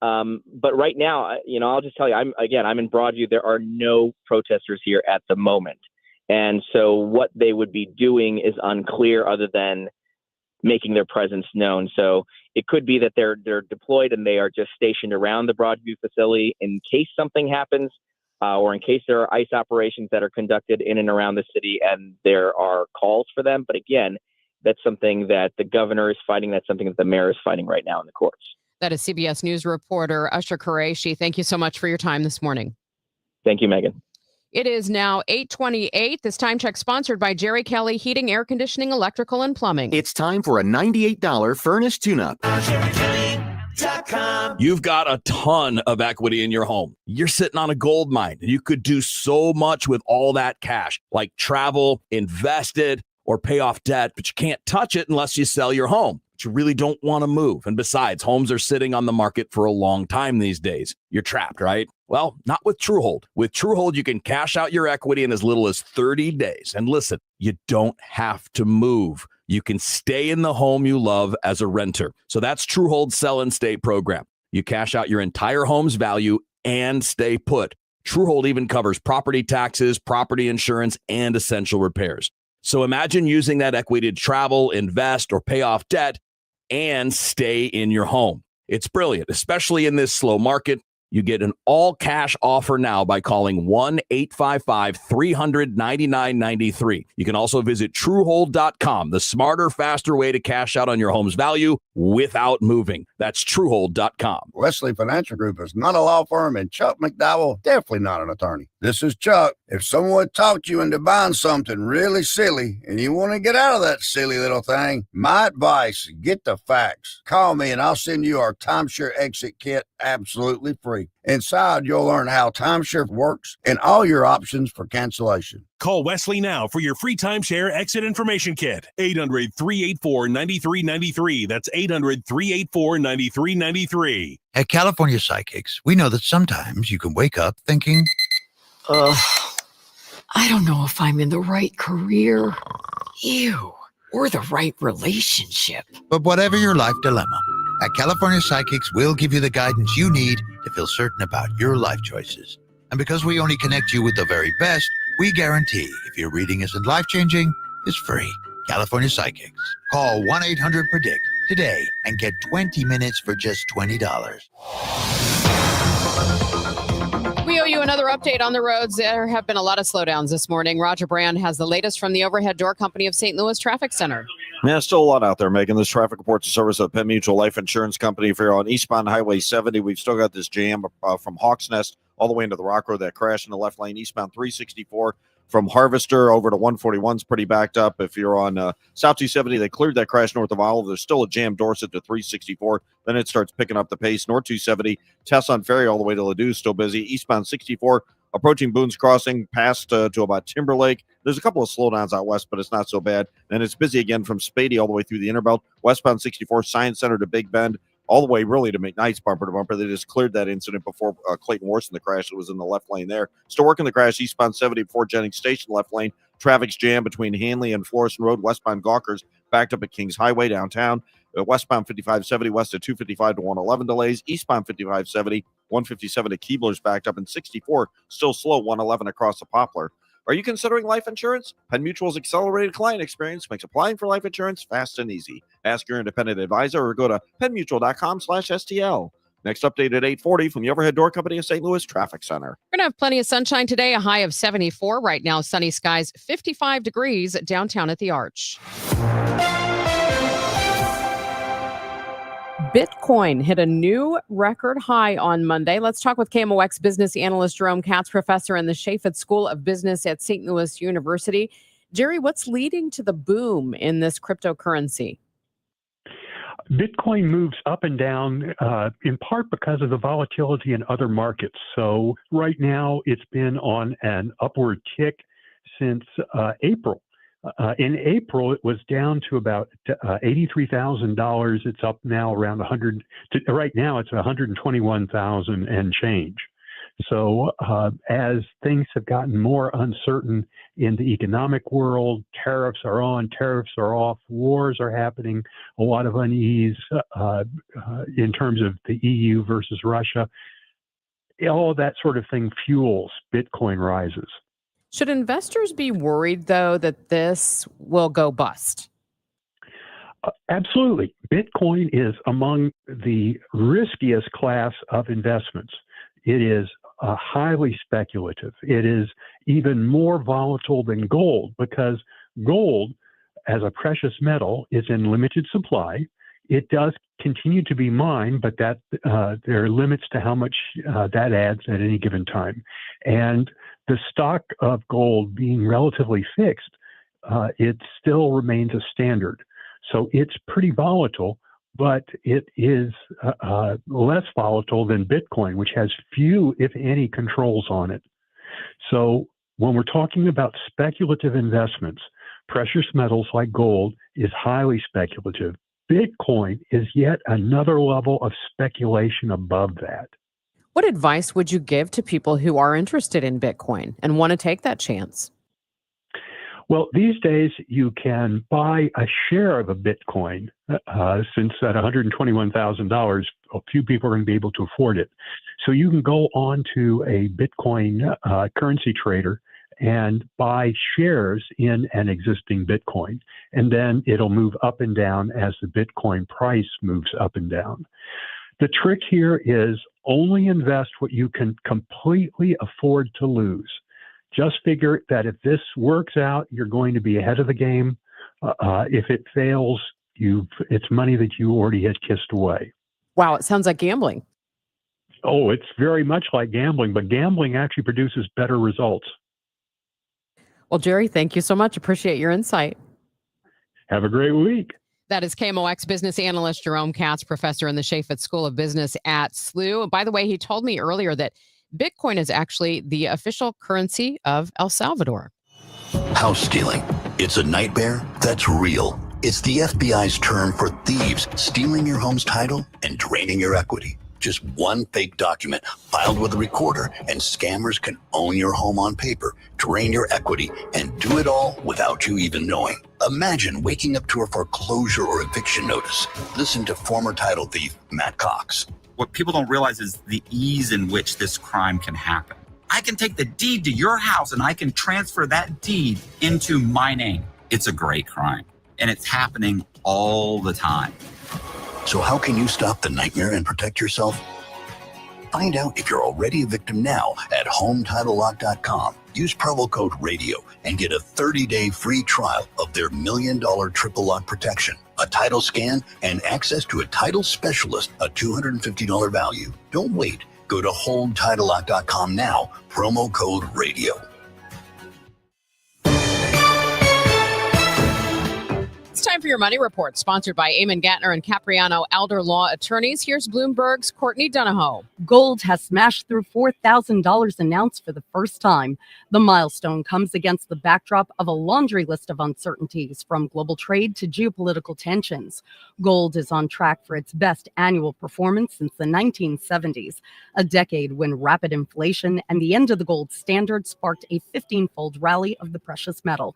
But right now, I'll just tell you, I'm in Broadview. There are no protesters here at the moment. And so what they would be doing is unclear, other than making their presence known. So it could be that they're deployed and they are just stationed around the Broadview facility in case something happens, or in case there are ICE operations that are conducted in and around the city and there are calls for them. But again, that's something that the governor is fighting. That's something that the mayor is fighting right now in the courts. That is CBS News reporter Usher Qureshi. Thank you so much for your time this morning. Thank you, Megan. It is now 8:28. This time check sponsored by Jerry Kelly Heating, Air Conditioning, Electrical, and Plumbing. It's time for a $98 furnace tune-up. You've got a ton of equity in your home. You're sitting on a gold mine. You could do so much with all that cash, like travel, invest it, or pay off debt, but you can't touch it unless you sell your home. But you really don't want to move. And besides, homes are sitting on the market for a long time these days. You're trapped, right? Well, not with TrueHold. With TrueHold, you can cash out your equity in as little as 30 days. And listen, you don't have to move. You can stay in the home you love as a renter. So that's TrueHold's Sell and Stay program. You cash out your entire home's value and stay put. TrueHold even covers property taxes, property insurance, and essential repairs. So imagine using that equity to travel, invest, or pay off debt and stay in your home. It's brilliant, especially in this slow market. You get an all-cash offer now by calling 1-855-300-9993. You can also visit TrueHold.com, the smarter, faster way to cash out on your home's value without moving. That's TrueHold.com. Wesley Financial Group is not a law firm, and Chuck McDowell, definitely not an attorney. This is Chuck. If someone talked you into buying something really silly and you want to get out of that silly little thing, my advice, get the facts. Call me and I'll send you our timeshare exit kit absolutely free. Inside, you'll learn how timeshare works and all your options for cancellation. Call Wesley now for your free timeshare exit information kit. 800-384-9393. That's 800-384-9393. At California Psychics, we know that sometimes you can wake up thinking, I don't know if I'm in the right career. Ew. or the right relationship. But whatever your life dilemma, at California Psychics, we'll give you the guidance you need to feel certain about your life choices. And because we only connect you with the very best, we guarantee if your reading isn't life-changing, it's free. California Psychics. Call 1-800-PREDICT today and get 20 minutes for just $20. We owe you another update on the roads. There have been a lot of slowdowns this morning. Roger Brand has the latest from the Overhead Door Company of St. Louis Traffic Center. Yeah, still a lot out there, Megan. This traffic reports a service of Penn Mutual Life Insurance Company. If you're on eastbound Highway 70, we've still got this jam from Hawks Nest all the way into the Rock Road. That crash in the left lane, eastbound 364 from Harvester over to 141 is pretty backed up. If you're on South 270, they cleared that crash north of Olive. There's still a jam Dorset to 364. Then it starts picking up the pace. North 270, Tesson Ferry all the way to Ladue, still busy. Eastbound 64, approaching Boone's Crossing, past to about Timberlake. There's a couple of slowdowns out west, but it's not so bad. And it's busy again from Spady all the way through the Interbelt. Westbound 64, Science Center to Big Bend, all the way really to McKnight's bumper to bumper. They just cleared that incident before Clayton Worsen, the crash that was in the left lane there. Still working the crash eastbound 70 before Jennings Station left lane. Traffic's jam between Hanley and Florissant Road. Westbound Gawkers backed up at Kings Highway downtown. Westbound 5570 west of 255 to 111 delays. Eastbound 5570, 157 to Keebler's backed up, and 64 still slow, 111 across the Poplar. Are you considering life insurance? Penn Mutual's accelerated client experience makes applying for life insurance fast and easy. Ask your independent advisor or go to pennmutual.com/STL. Next update at 8:40 from the Overhead Door Company of St. Louis Traffic Center. We're going to have plenty of sunshine today, a high of 74. Right now, sunny skies, 55 degrees downtown at the Arch. Bitcoin hit a new record high on Monday. Let's talk with KMOX business analyst Jerome Katz, professor in the Chaffetz School of Business at St. Louis University. Jerry, what's leading to the boom in this cryptocurrency? Bitcoin moves up and down in part because of the volatility in other markets. So right now it's been on an upward tick since April. In April, it was down to about $83,000. It's up now around 100. Right now, it's 121,000 and change. So as things have gotten more uncertain in the economic world, tariffs are on, tariffs are off, wars are happening, a lot of unease in terms of the EU versus Russia. All of that sort of thing fuels Bitcoin rises. Should investors be worried, though, that this will go bust? Absolutely. Bitcoin is among the riskiest class of investments. It is highly speculative. It is even more volatile than gold because gold, as a precious metal, is in limited supply. It does continue to be mined, but that there are limits to how much that adds at any given time. And the stock of gold being relatively fixed, it still remains a standard. So it's pretty volatile, but it is less volatile than Bitcoin, which has few, if any, controls on it. So when we're talking about speculative investments, precious metals like gold is highly speculative. Bitcoin is yet another level of speculation above that. What advice would you give to people who are interested in Bitcoin and want to take that chance? Well, these days you can buy a share of a Bitcoin. Since at $121,000, a few people are going to be able to afford it. So you can go on to a Bitcoin currency trader and buy shares in an existing Bitcoin. And then it'll move up and down as the Bitcoin price moves up and down. The trick here is only invest what you can completely afford to lose. Just figure that if this works out, you're going to be ahead of the game. If it fails, it's money that you already had kissed away. Wow, it sounds like gambling. Oh, it's very much like gambling, but gambling actually produces better results. Well, Jerry, thank you so much. Appreciate your insight. Have a great week. That is KMOX business analyst Jerome Katz, professor in the Chaffetz School of Business at SLU. By the way, he told me earlier that Bitcoin is actually the official currency of El Salvador. House stealing. It's a nightmare that's real. It's the FBI's term for thieves stealing your home's title and draining your equity. Just one fake document filed with a recorder, and scammers can own your home on paper, drain your equity, and do it all without you even knowing. Imagine waking up to a foreclosure or eviction notice. Listen to former title thief Matt Cox. What people don't realize is the ease in which this crime can happen. I can take the deed to your house and I can transfer that deed into my name. It's a great crime, and it's happening all the time. So how can you stop the nightmare and protect yourself? Find out if you're already a victim now at HomeTitleLock.com. Use promo code RADIO and get a 30-day free trial of their $1 million triple lock protection, a title scan, and access to a title specialist, a $250 value. Don't wait. Go to HomeTitleLock.com now, promo code RADIO. It's time for your money report, sponsored by Eamon Gattner and Capriano Elder Law Attorneys. Here's Bloomberg's Courtney Donahoe. Gold has smashed through $4,000 an ounce for the first time. The milestone comes against the backdrop of a laundry list of uncertainties, from global trade to geopolitical tensions. Gold is on track for its best annual performance since the 1970s, a decade when rapid inflation and the end of the gold standard sparked a 15-fold rally of the precious metal.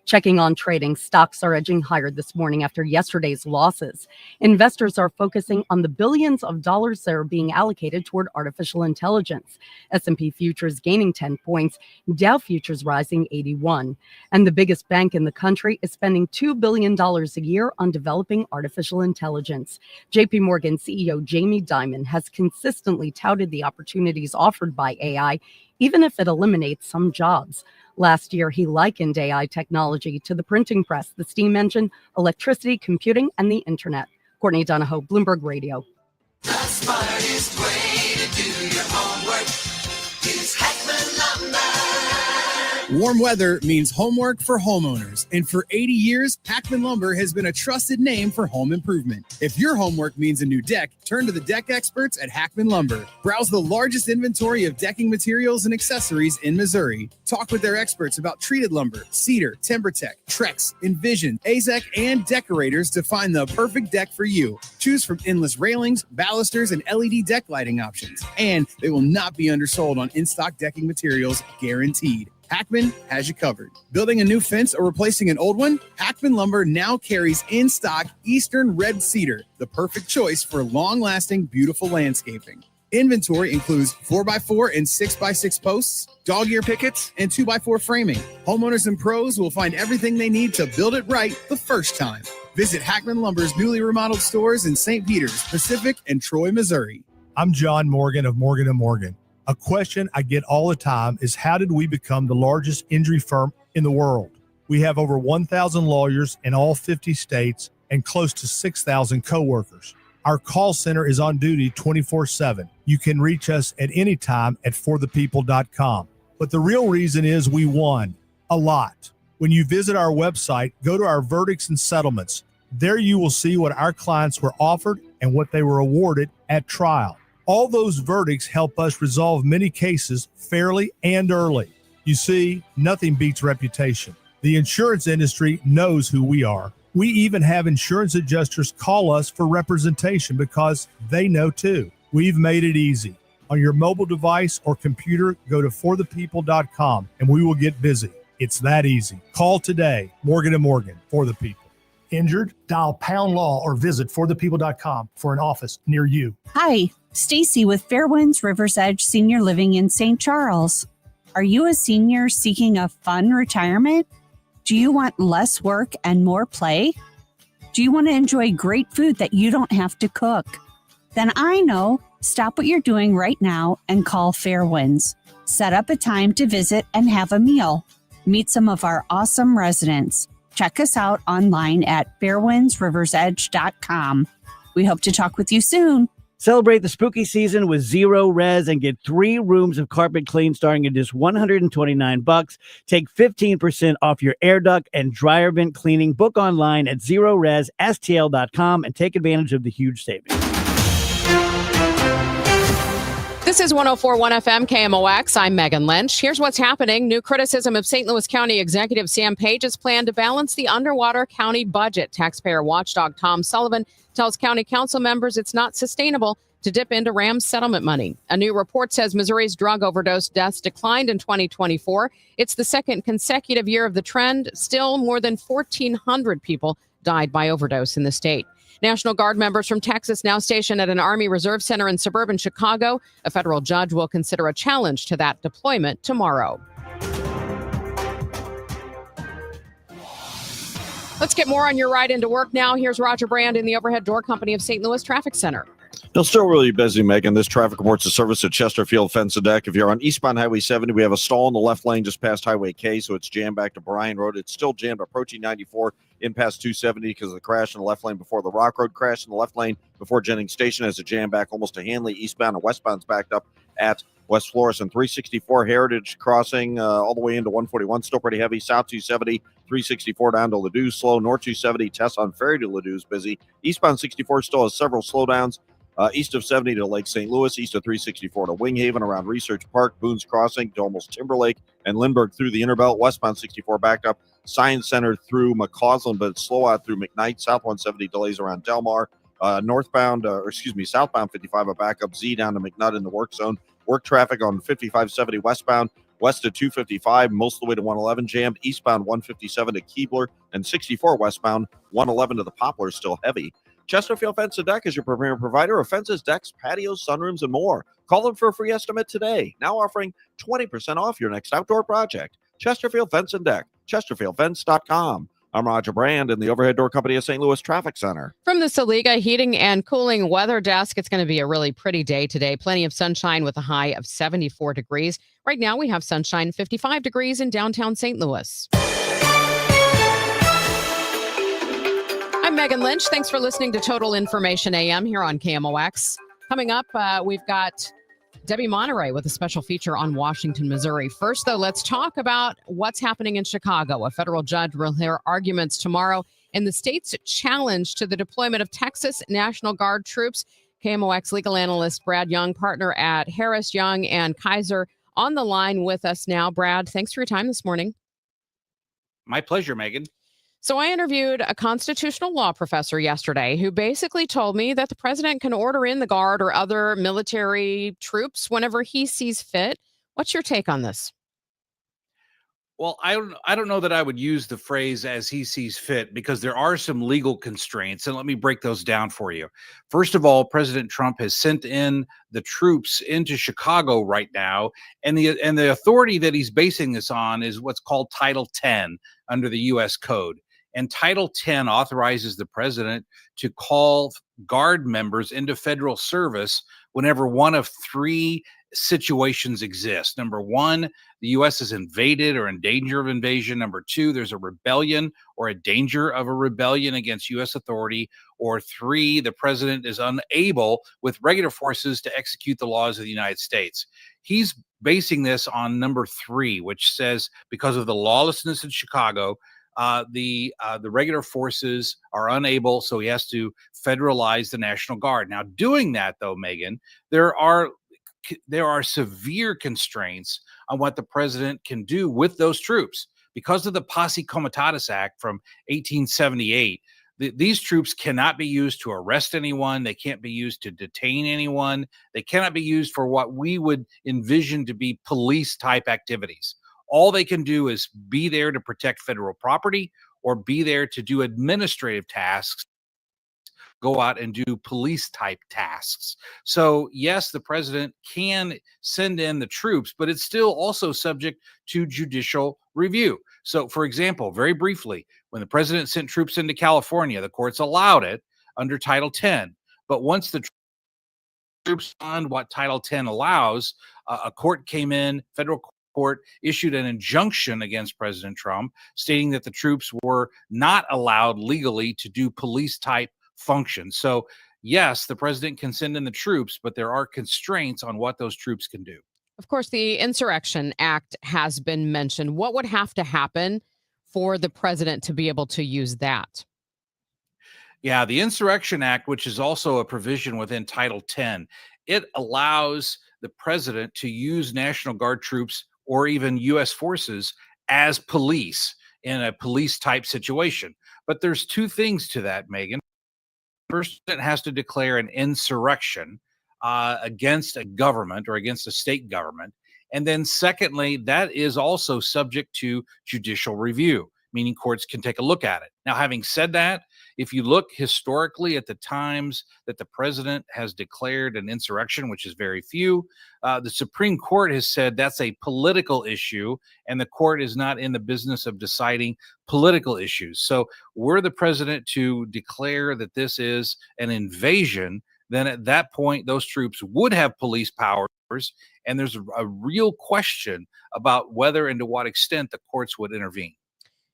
Checking on trading, stocks are edging higher this morning after yesterday's losses. Investors are focusing on the billions of dollars that are being allocated toward artificial intelligence. S&P futures gaining 10 points, Dow futures rising 81. And the biggest bank in the country is spending $2 billion a year on developing artificial intelligence. JP Morgan CEO Jamie Dimon has consistently touted the opportunities offered by AI, even if it eliminates some jobs. Last year, he likened AI technology to the printing press, the steam engine, electricity, computing, and the internet. Courtney Donahoe, Bloomberg Radio. The smartest way to do your homework is Ackerman Lumber. Warm weather means homework for homeowners, and for 80 years, Ackerman Lumber has been a trusted name for home improvement. If your homework means a new deck, turn to the deck experts at Ackerman Lumber. Browse the largest inventory of decking materials and accessories in Missouri. Talk with their experts about treated lumber, cedar, TimberTech, Trex, Envision, AZEK, and decorators to find the perfect deck for you. Choose from endless railings, balusters, and LED deck lighting options. And they will not be undersold on in-stock decking materials, guaranteed. Ackerman has you covered. Building a new fence or replacing an old one? Ackerman Lumber now carries in stock Eastern Red Cedar, the perfect choice for long-lasting, beautiful landscaping. Inventory includes 4x4 and 6x6 posts, dog ear pickets, and 2x4 framing. Homeowners and pros will find everything they need to build it right the first time. Visit Ackerman Lumber's newly remodeled stores in St. Peters, Pacific, and Troy, Missouri. I'm John Morgan of Morgan & Morgan. A question I get all the time is, how did we become the largest injury firm in the world? We have over 1,000 lawyers in all 50 states and close to 6,000 coworkers. Our call center is on duty 24/7. You can reach us at any time at forthepeople.com. But the real reason is we won a lot. When you visit our website, go to our verdicts and settlements. There you will see what our clients were offered and what they were awarded at trial. All those verdicts help us resolve many cases fairly and early. You see, nothing beats reputation. The insurance industry knows who we are. We even have insurance adjusters call us for representation because they know too. We've made it easy. On your mobile device or computer, go to forthepeople.com and we will get busy. It's that easy. Call today. Morgan & Morgan, for the people. Injured? Dial pound law or visit forthepeople.com for an office near you. Hi, Stacy with Fairwinds River's Edge Senior Living in St. Charles. Are you a senior seeking a fun retirement? Do you want less work and more play? Do you want to enjoy great food that you don't have to cook? Then I know. Stop what you're doing right now and call Fairwinds. Set up a time to visit and have a meal. Meet some of our awesome residents. Check us out online at fairwindsriversedge.com. We hope to talk with you soon. Celebrate the spooky season with Zero Res and get 3 rooms of carpet clean starting at just $129. Take 15% off your air duct and dryer vent cleaning. Book online at ZeroResSTL.com and take advantage of the huge savings. This is 104.1 FM KMOX. I'm Megan Lynch. Here's what's happening. New criticism of St. Louis County Executive Sam Page's plan to balance the underwater county budget. Taxpayer watchdog Tom Sullivan tells county council members it's not sustainable to dip into Rams settlement money. A new report says Missouri's drug overdose deaths declined in 2024. It's the second consecutive year of the trend. Still, more than 1,400 people died by overdose in the state. National Guard members from Texas now stationed at an Army Reserve Center in suburban Chicago. A federal judge will consider a challenge to that deployment tomorrow. Let's get more on your ride into work now. Here's Roger Brand in the Overhead Door Company of St. Louis Traffic Center. Still really busy, Megan. This traffic reports a service at Chesterfield Fence and Deck. If you're on eastbound Highway 70, we have a stall in the left lane just past Highway K, so it's jammed back to Bryan Road. It's still jammed approaching 94 in past 270 because of the crash in the left lane before the Rock Road crash in the left lane before Jennings Station has a jam back almost to Hanley. Eastbound and westbound's backed up at West Florissant. 364 Heritage Crossing all the way into 141, still pretty heavy. South 270, 364 down to Ladue, slow. North 270, Tess on Ferry to Ladue is busy. Eastbound 64 still has several slowdowns. East of 70 to Lake St. Louis, east of 364 to Wing Haven, around Research Park, Boone's Crossing to almost Timberlake, and Lindbergh through the Innerbelt. Westbound 64 backed up. Science Center through McCausland, but it's slow out through McKnight. South 170 delays around Delmar. Southbound 55 a backup. Z down to McNutt in the work zone. Work traffic on 5570 westbound. West of 255, most of the way to 111 jammed. Eastbound 157 to Keebler, and 64 westbound 111 to the Poplar still heavy. Chesterfield Fence and Deck is your premier provider of fences, decks, patios, sunrooms, and more. Call them for a free estimate today. Now offering 20% off your next outdoor project. Chesterfield Fence and Deck, chesterfieldfence.com. I'm Roger Brand in the Overhead Door Company of St. Louis Traffic Center. From the Saliga Heating and Cooling Weather Desk, it's going to be a really pretty day today. Plenty of sunshine with a high of 74 degrees. Right now we have sunshine 55 degrees in downtown St. Louis. I'm Megan Lynch. Thanks for listening to Total Information AM here on KMOX. Coming up, we've got Debbie Monterrey with a special feature on Washington, Missouri. First, though, let's talk about what's happening in Chicago. A federal judge will hear arguments tomorrow in the state's challenge to the deployment of Texas National Guard troops. KMOX legal analyst Brad Young, partner at Harris, Young, and Kaiser, on the line with us now. Brad, thanks for your time this morning. My pleasure, Megan. So I interviewed a constitutional law professor yesterday who basically told me that the president can order in the Guard or other military troops whenever he sees fit. What's your take on this? Well, I don't know that I would use the phrase "as he sees fit" because there are some legal constraints, and let me break those down for you. First of all, President Trump has sent in the troops into Chicago right now, and the authority that he's basing this on is what's called Title 10 under the U.S. Code. And Title 10 authorizes the president to call Guard members into federal service whenever one of three situations exist. Number one, the U.S. is invaded or in danger of invasion. Number two, there's a rebellion or a danger of a rebellion against U.S. authority. Or three, the president is unable with regular forces to execute the laws of the United States. He's basing this on number three, which says because of the lawlessness in Chicago, the regular forces are unable, so he has to federalize the National Guard. Now, doing that, though, Megan, there are severe constraints on what the president can do with those troops. Because of the Posse Comitatus Act from 1878, these troops cannot be used to arrest anyone. They can't be used to detain anyone. They cannot be used for what we would envision to be police-type activities. All they can do is be there to protect federal property or be there to do administrative tasks, go out and do police-type tasks. So, yes, the president can send in the troops, but it's still also subject to judicial review. So, for example, very briefly, when the president sent troops into California, the courts allowed it under Title 10. But once the troops on what Title 10 allows, a court came in, federal court issued an injunction against President Trump stating that the troops were not allowed legally to do police-type functions. So, yes, the president can send in the troops, but there are constraints on what those troops can do. Of course, the Insurrection Act has been mentioned. What would have to happen for the president to be able to use that? Yeah, the Insurrection Act, which is also a provision within Title 10, it allows the president to use National Guard troops or even U.S. forces as police in a police type situation. But there's two things to that, Megan. First, it has to declare an insurrection against a government or against a state government. And then secondly, that is also subject to judicial review, meaning courts can take a look at it. Now, having said that, if you look historically at the times that the president has declared an insurrection, which is very few, the Supreme Court has said that's a political issue, and the court is not in the business of deciding political issues. So were the president to declare that this is an invasion, then at that point, those troops would have police powers. And there's a real question about whether and to what extent the courts would intervene.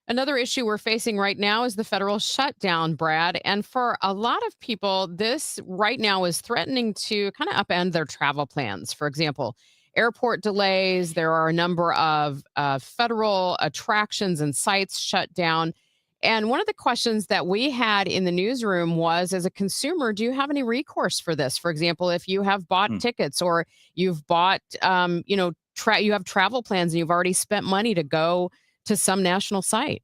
Another issue we're facing right now is the federal shutdown, Brad. And for a lot of people, this right now is threatening to kind of upend their travel plans. For example, airport delays. There are a number of federal attractions and sites shut down. And one of the questions that we had in the newsroom was, as a consumer, do you have any recourse for this? For example, if you have bought tickets or you've bought, you have travel plans and you've already spent money to go to some national site.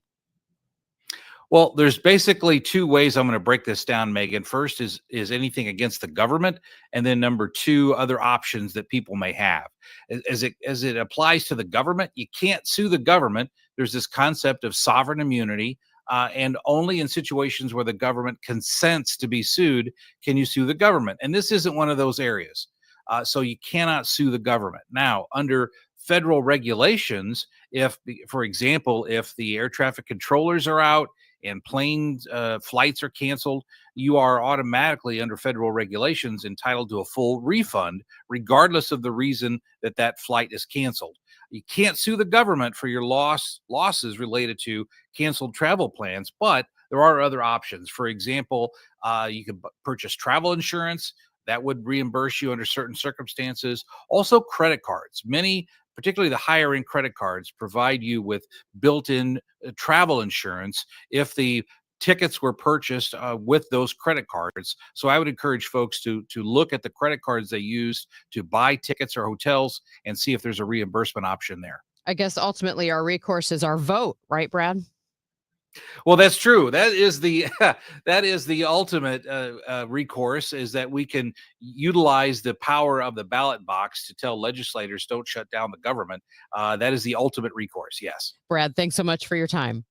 Well, there's basically two ways I'm going to break this down, Megan. First is anything against the government, and then number two, other options that people may have. As it applies to the government, you can't sue the government. There's this concept of sovereign immunity, and only in situations where the government consents to be sued can you sue the government. And this isn't one of those areas. So you cannot sue the government. Now, under federal regulations, if, for example, if the air traffic controllers are out and plane flights are canceled, you are automatically under federal regulations entitled to a full refund, regardless of the reason that that flight is canceled. You can't sue the government for your losses related to canceled travel plans, but there are other options. For example, you could purchase travel insurance that would reimburse you under certain circumstances. Also, credit cards. Many, particularly the higher end credit cards, provide you with built-in travel insurance if the tickets were purchased with those credit cards. So I would encourage folks to look at the credit cards they use to buy tickets or hotels and see if there's a reimbursement option there. I guess ultimately our recourse is our vote, right, Brad? Well, that's true. That is the ultimate recourse, is that we can utilize the power of the ballot box to tell legislators don't shut down the government. That is the ultimate recourse. Yes. Brad, thanks so much for your time.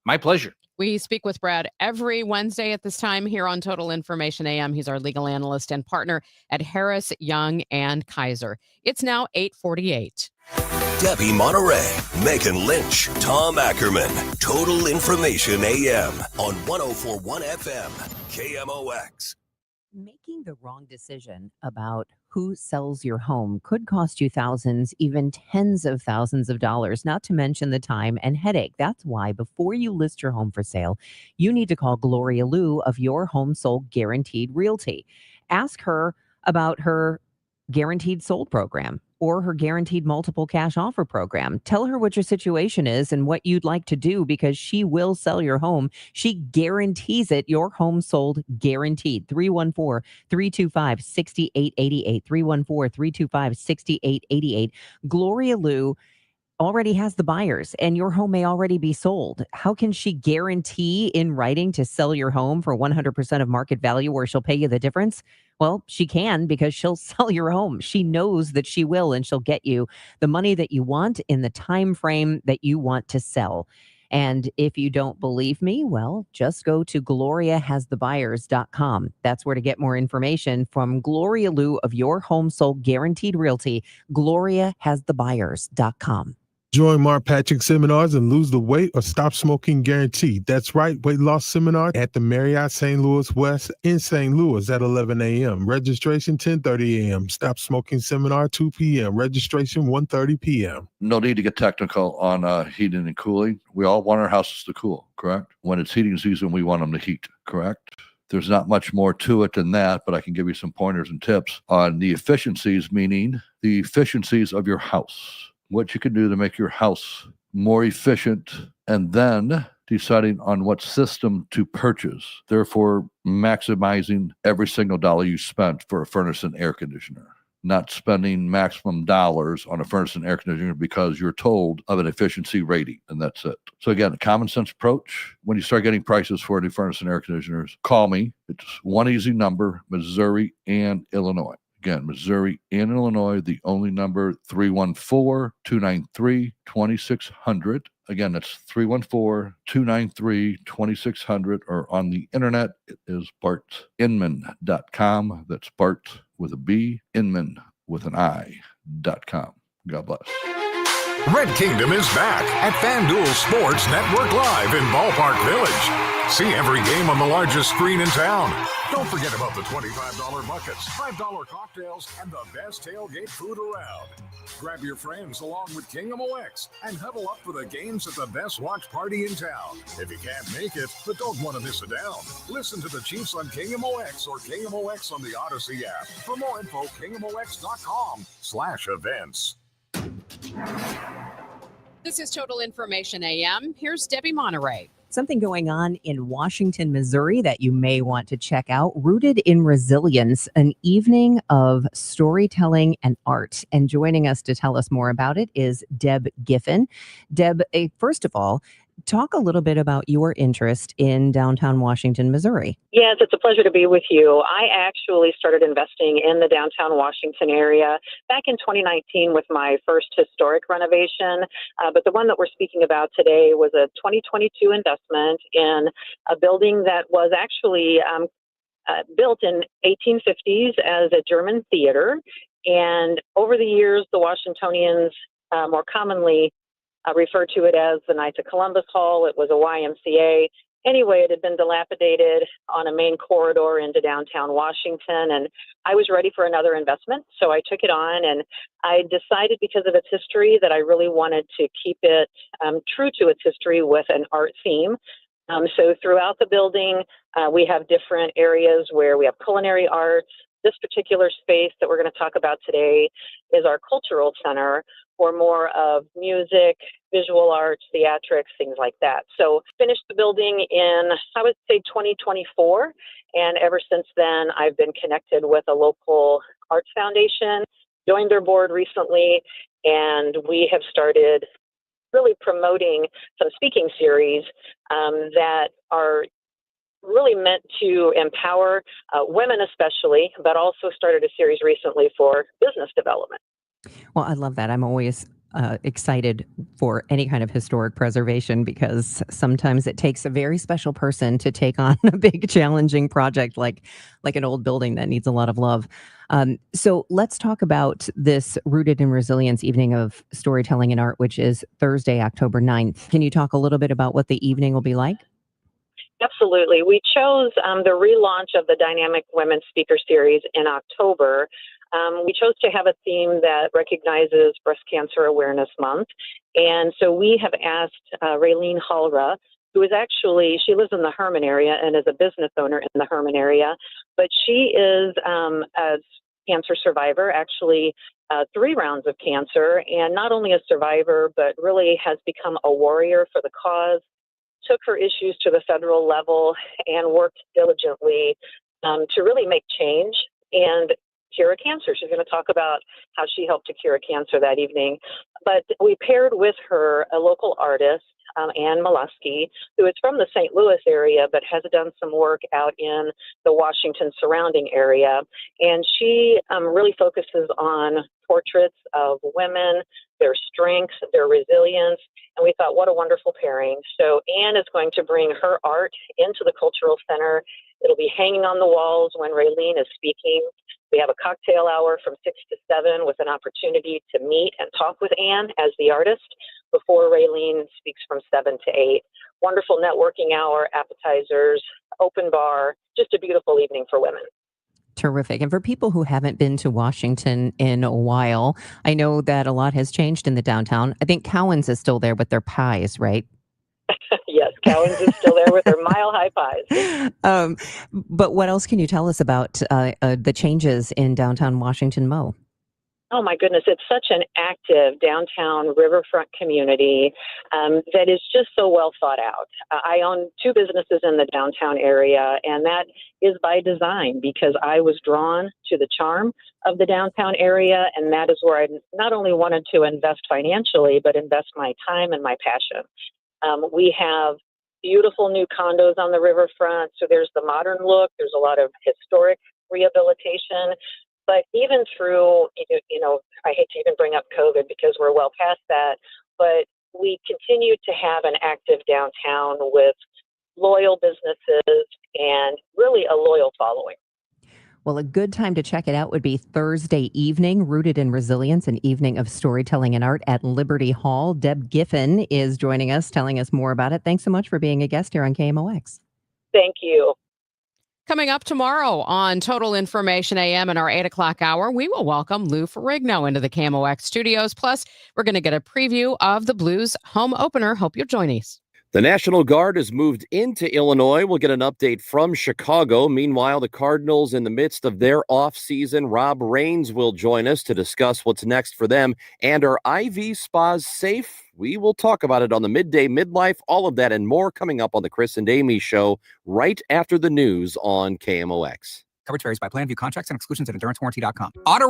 My pleasure. We speak with Brad every Wednesday at this time here on Total Information AM. He's our legal analyst and partner at Harris, Young, and Kaiser. It's now 8:48. Debbie Monterrey, Megan Lynch, Tom Ackerman. Total Information AM on 104.1 FM, KMOX. Making the wrong decision about who sells your home could cost you thousands, even tens of thousands of dollars, not to mention the time and headache. That's why before you list your home for sale, you need to call Gloria Liu of Your Home Sold Guaranteed Realty. Ask her about her Guaranteed Sold program or her Guaranteed Multiple Cash Offer program. Tell her what your situation is and what you'd like to do, because she will sell your home. She guarantees it. Your Home Sold Guaranteed. 314-325-6888. 314-325-6888. Gloria Liu already has the buyers and your home may already be sold. How can she guarantee in writing to sell your home for 100% of market value, or she'll pay you the difference? Well, she can, because she'll sell your home. She knows that she will, and she'll get you the money that you want in the time frame that you want to sell. And if you don't believe me, well, just go to gloriahasthebuyers.com. That's where to get more information from Gloria Liu of Your Home Sold Guaranteed Realty. gloriahasthebuyers.com. Join Mark Patrick seminars and lose the weight or stop smoking guaranteed. That's right, weight loss seminar at the Marriott St. Louis West in St. Louis at 11 a.m. Registration 10:30 a.m. Stop smoking seminar 2 p.m. Registration 1:30 p.m. No need to get technical on heating and cooling. We all want our houses to cool, correct? When it's heating season, we want them to heat, correct? There's not much more to it than that, but I can give you some pointers and tips on the efficiencies, meaning the efficiencies of your house. What you can do to make your house more efficient, and then deciding on what system to purchase, therefore maximizing every single dollar you spent for a furnace and air conditioner. not spending maximum dollars on a furnace and air conditioner because you're told of an efficiency rating, and that's it. So again, a common sense approach. When you start getting prices for any furnace and air conditioners, call me. It's one easy number, Missouri and Illinois. Again, Missouri and Illinois, the only number, 314-293-2600. Again, that's 314-293-2600, or on the internet, it is bartinman.com. That's Bart with a B, Inman with an I.com. God bless. Red Kingdom is back at FanDuel Sports Network Live in Ballpark Village. See every game on the largest screen in town. Don't forget about the $25 buckets, $5 cocktails, and the best tailgate food around. Grab your friends along with KMOX and huddle up for the games at the best watch party in town. If you can't make it, but don't want to miss a down, listen to the Chiefs on KMOX or KMOX on the Odyssey app. For more info, KMOX.com/events. This is Total Information AM. Here's Debbie Monterrey. Something going on in Washington, Missouri that you may want to check out. Rooted in Resilience, an evening of storytelling and art. And joining us to tell us more about it is Deb Giffen. Deb, first of all, talk a little bit about your interest in downtown Washington, Missouri. Yes, it's a pleasure to be with you. I actually started investing in the downtown Washington area back in 2019 with my first historic renovation. But the one that we're speaking about today was a 2022 investment in a building that was actually built in 1850s as a German theater. And over the years, the Washingtonians more commonly referred to it as the Knights of Columbus Hall. It was a YMCA. Anyway, it had been dilapidated on a main corridor into downtown Washington, and I was ready for another investment, so I took it on, and I decided because of its history that I really wanted to keep it true to its history with an art theme. So throughout the building, we have different areas where we have culinary arts. This particular space that we're going to talk about today is our cultural center, for more of music, visual arts, theatrics, things like that. So finished the building in, I would say, 2024. And ever since then, I've been connected with a local arts foundation, joined their board recently, and we have started really promoting some speaking series that are really meant to empower women especially, but also started a series recently for business development. Well, I love that. I'm always excited for any kind of historic preservation because sometimes it takes a very special person to take on a big challenging project like an old building that needs a lot of love. So let's talk about this Rooted in Resilience evening of storytelling and art, which is Thursday, October 9th. Can you talk a little bit about what the evening will be like? Absolutely. We chose the relaunch of the Dynamic Women Speaker Series in October. We chose to have a theme that recognizes Breast Cancer Awareness Month. And so we have asked Raylene Halra, who is actually, she lives in the Herman area and is a business owner in the Herman area, but she is a cancer survivor, actually 3 rounds of cancer, and not only a survivor, but really has become a warrior for the cause, took her issues to the federal level and worked diligently to really make change and cure a cancer. She's going to talk about how she helped to cure a cancer that evening. But we paired with her a local artist, Ann Molesky, who is from the St. Louis area, but has done some work out in the Washington surrounding area. And she really focuses on portraits of women, their strengths, their resilience. And we thought, what a wonderful pairing. So Ann is going to bring her art into the Cultural Center. It'll be hanging on the walls when Raylene is speaking. We have a cocktail hour from 6 to 7 with an opportunity to meet and talk with Ann as the artist before Raylene speaks from 7 to 8. Wonderful networking hour, appetizers, open bar, just a beautiful evening for women. Terrific. And for people who haven't been to Washington in a while, I know that a lot has changed in the downtown. I think Cowan's is still there with their pies, right? Yes, Cowan's is still there with their mile-high pies. But what else can you tell us about the changes in downtown Washington, Mo? Oh my goodness, it's such an active downtown riverfront community that is just so well thought out. I own 2 businesses in the downtown area, and that is by design because I was drawn to the charm of the downtown area, and that is where I not only wanted to invest financially, but invest my time and my passion. We have beautiful new condos on the riverfront, so there's the modern look, there's a lot of historic rehabilitation. But even through, I hate to even bring up COVID because we're well past that, but we continue to have an active downtown with loyal businesses and really a loyal following. Well, a good time to check it out would be Thursday evening, Rooted in Resilience, an evening of storytelling and art at Liberty Hall. Deb Giffen is joining us, telling us more about it. Thanks so much for being a guest here on KMOX. Thank you. Coming up tomorrow on Total Information AM in our 8 o'clock hour, we will welcome Lou Ferrigno into the KMOX studios. Plus, we're going to get a preview of the Blues home opener. Hope you'll join us. The National Guard has moved into Illinois. We'll get an update from Chicago. Meanwhile, the Cardinals in the midst of their offseason. Rob Raines will join us to discuss what's next for them. And are IV spas safe? We will talk about it on the Midday Midlife. All of that and more coming up on the Chris and Amy Show right after the news on KMOX. Coverage varies by plan. View contracts and exclusions at endurancewarranty.com. Auto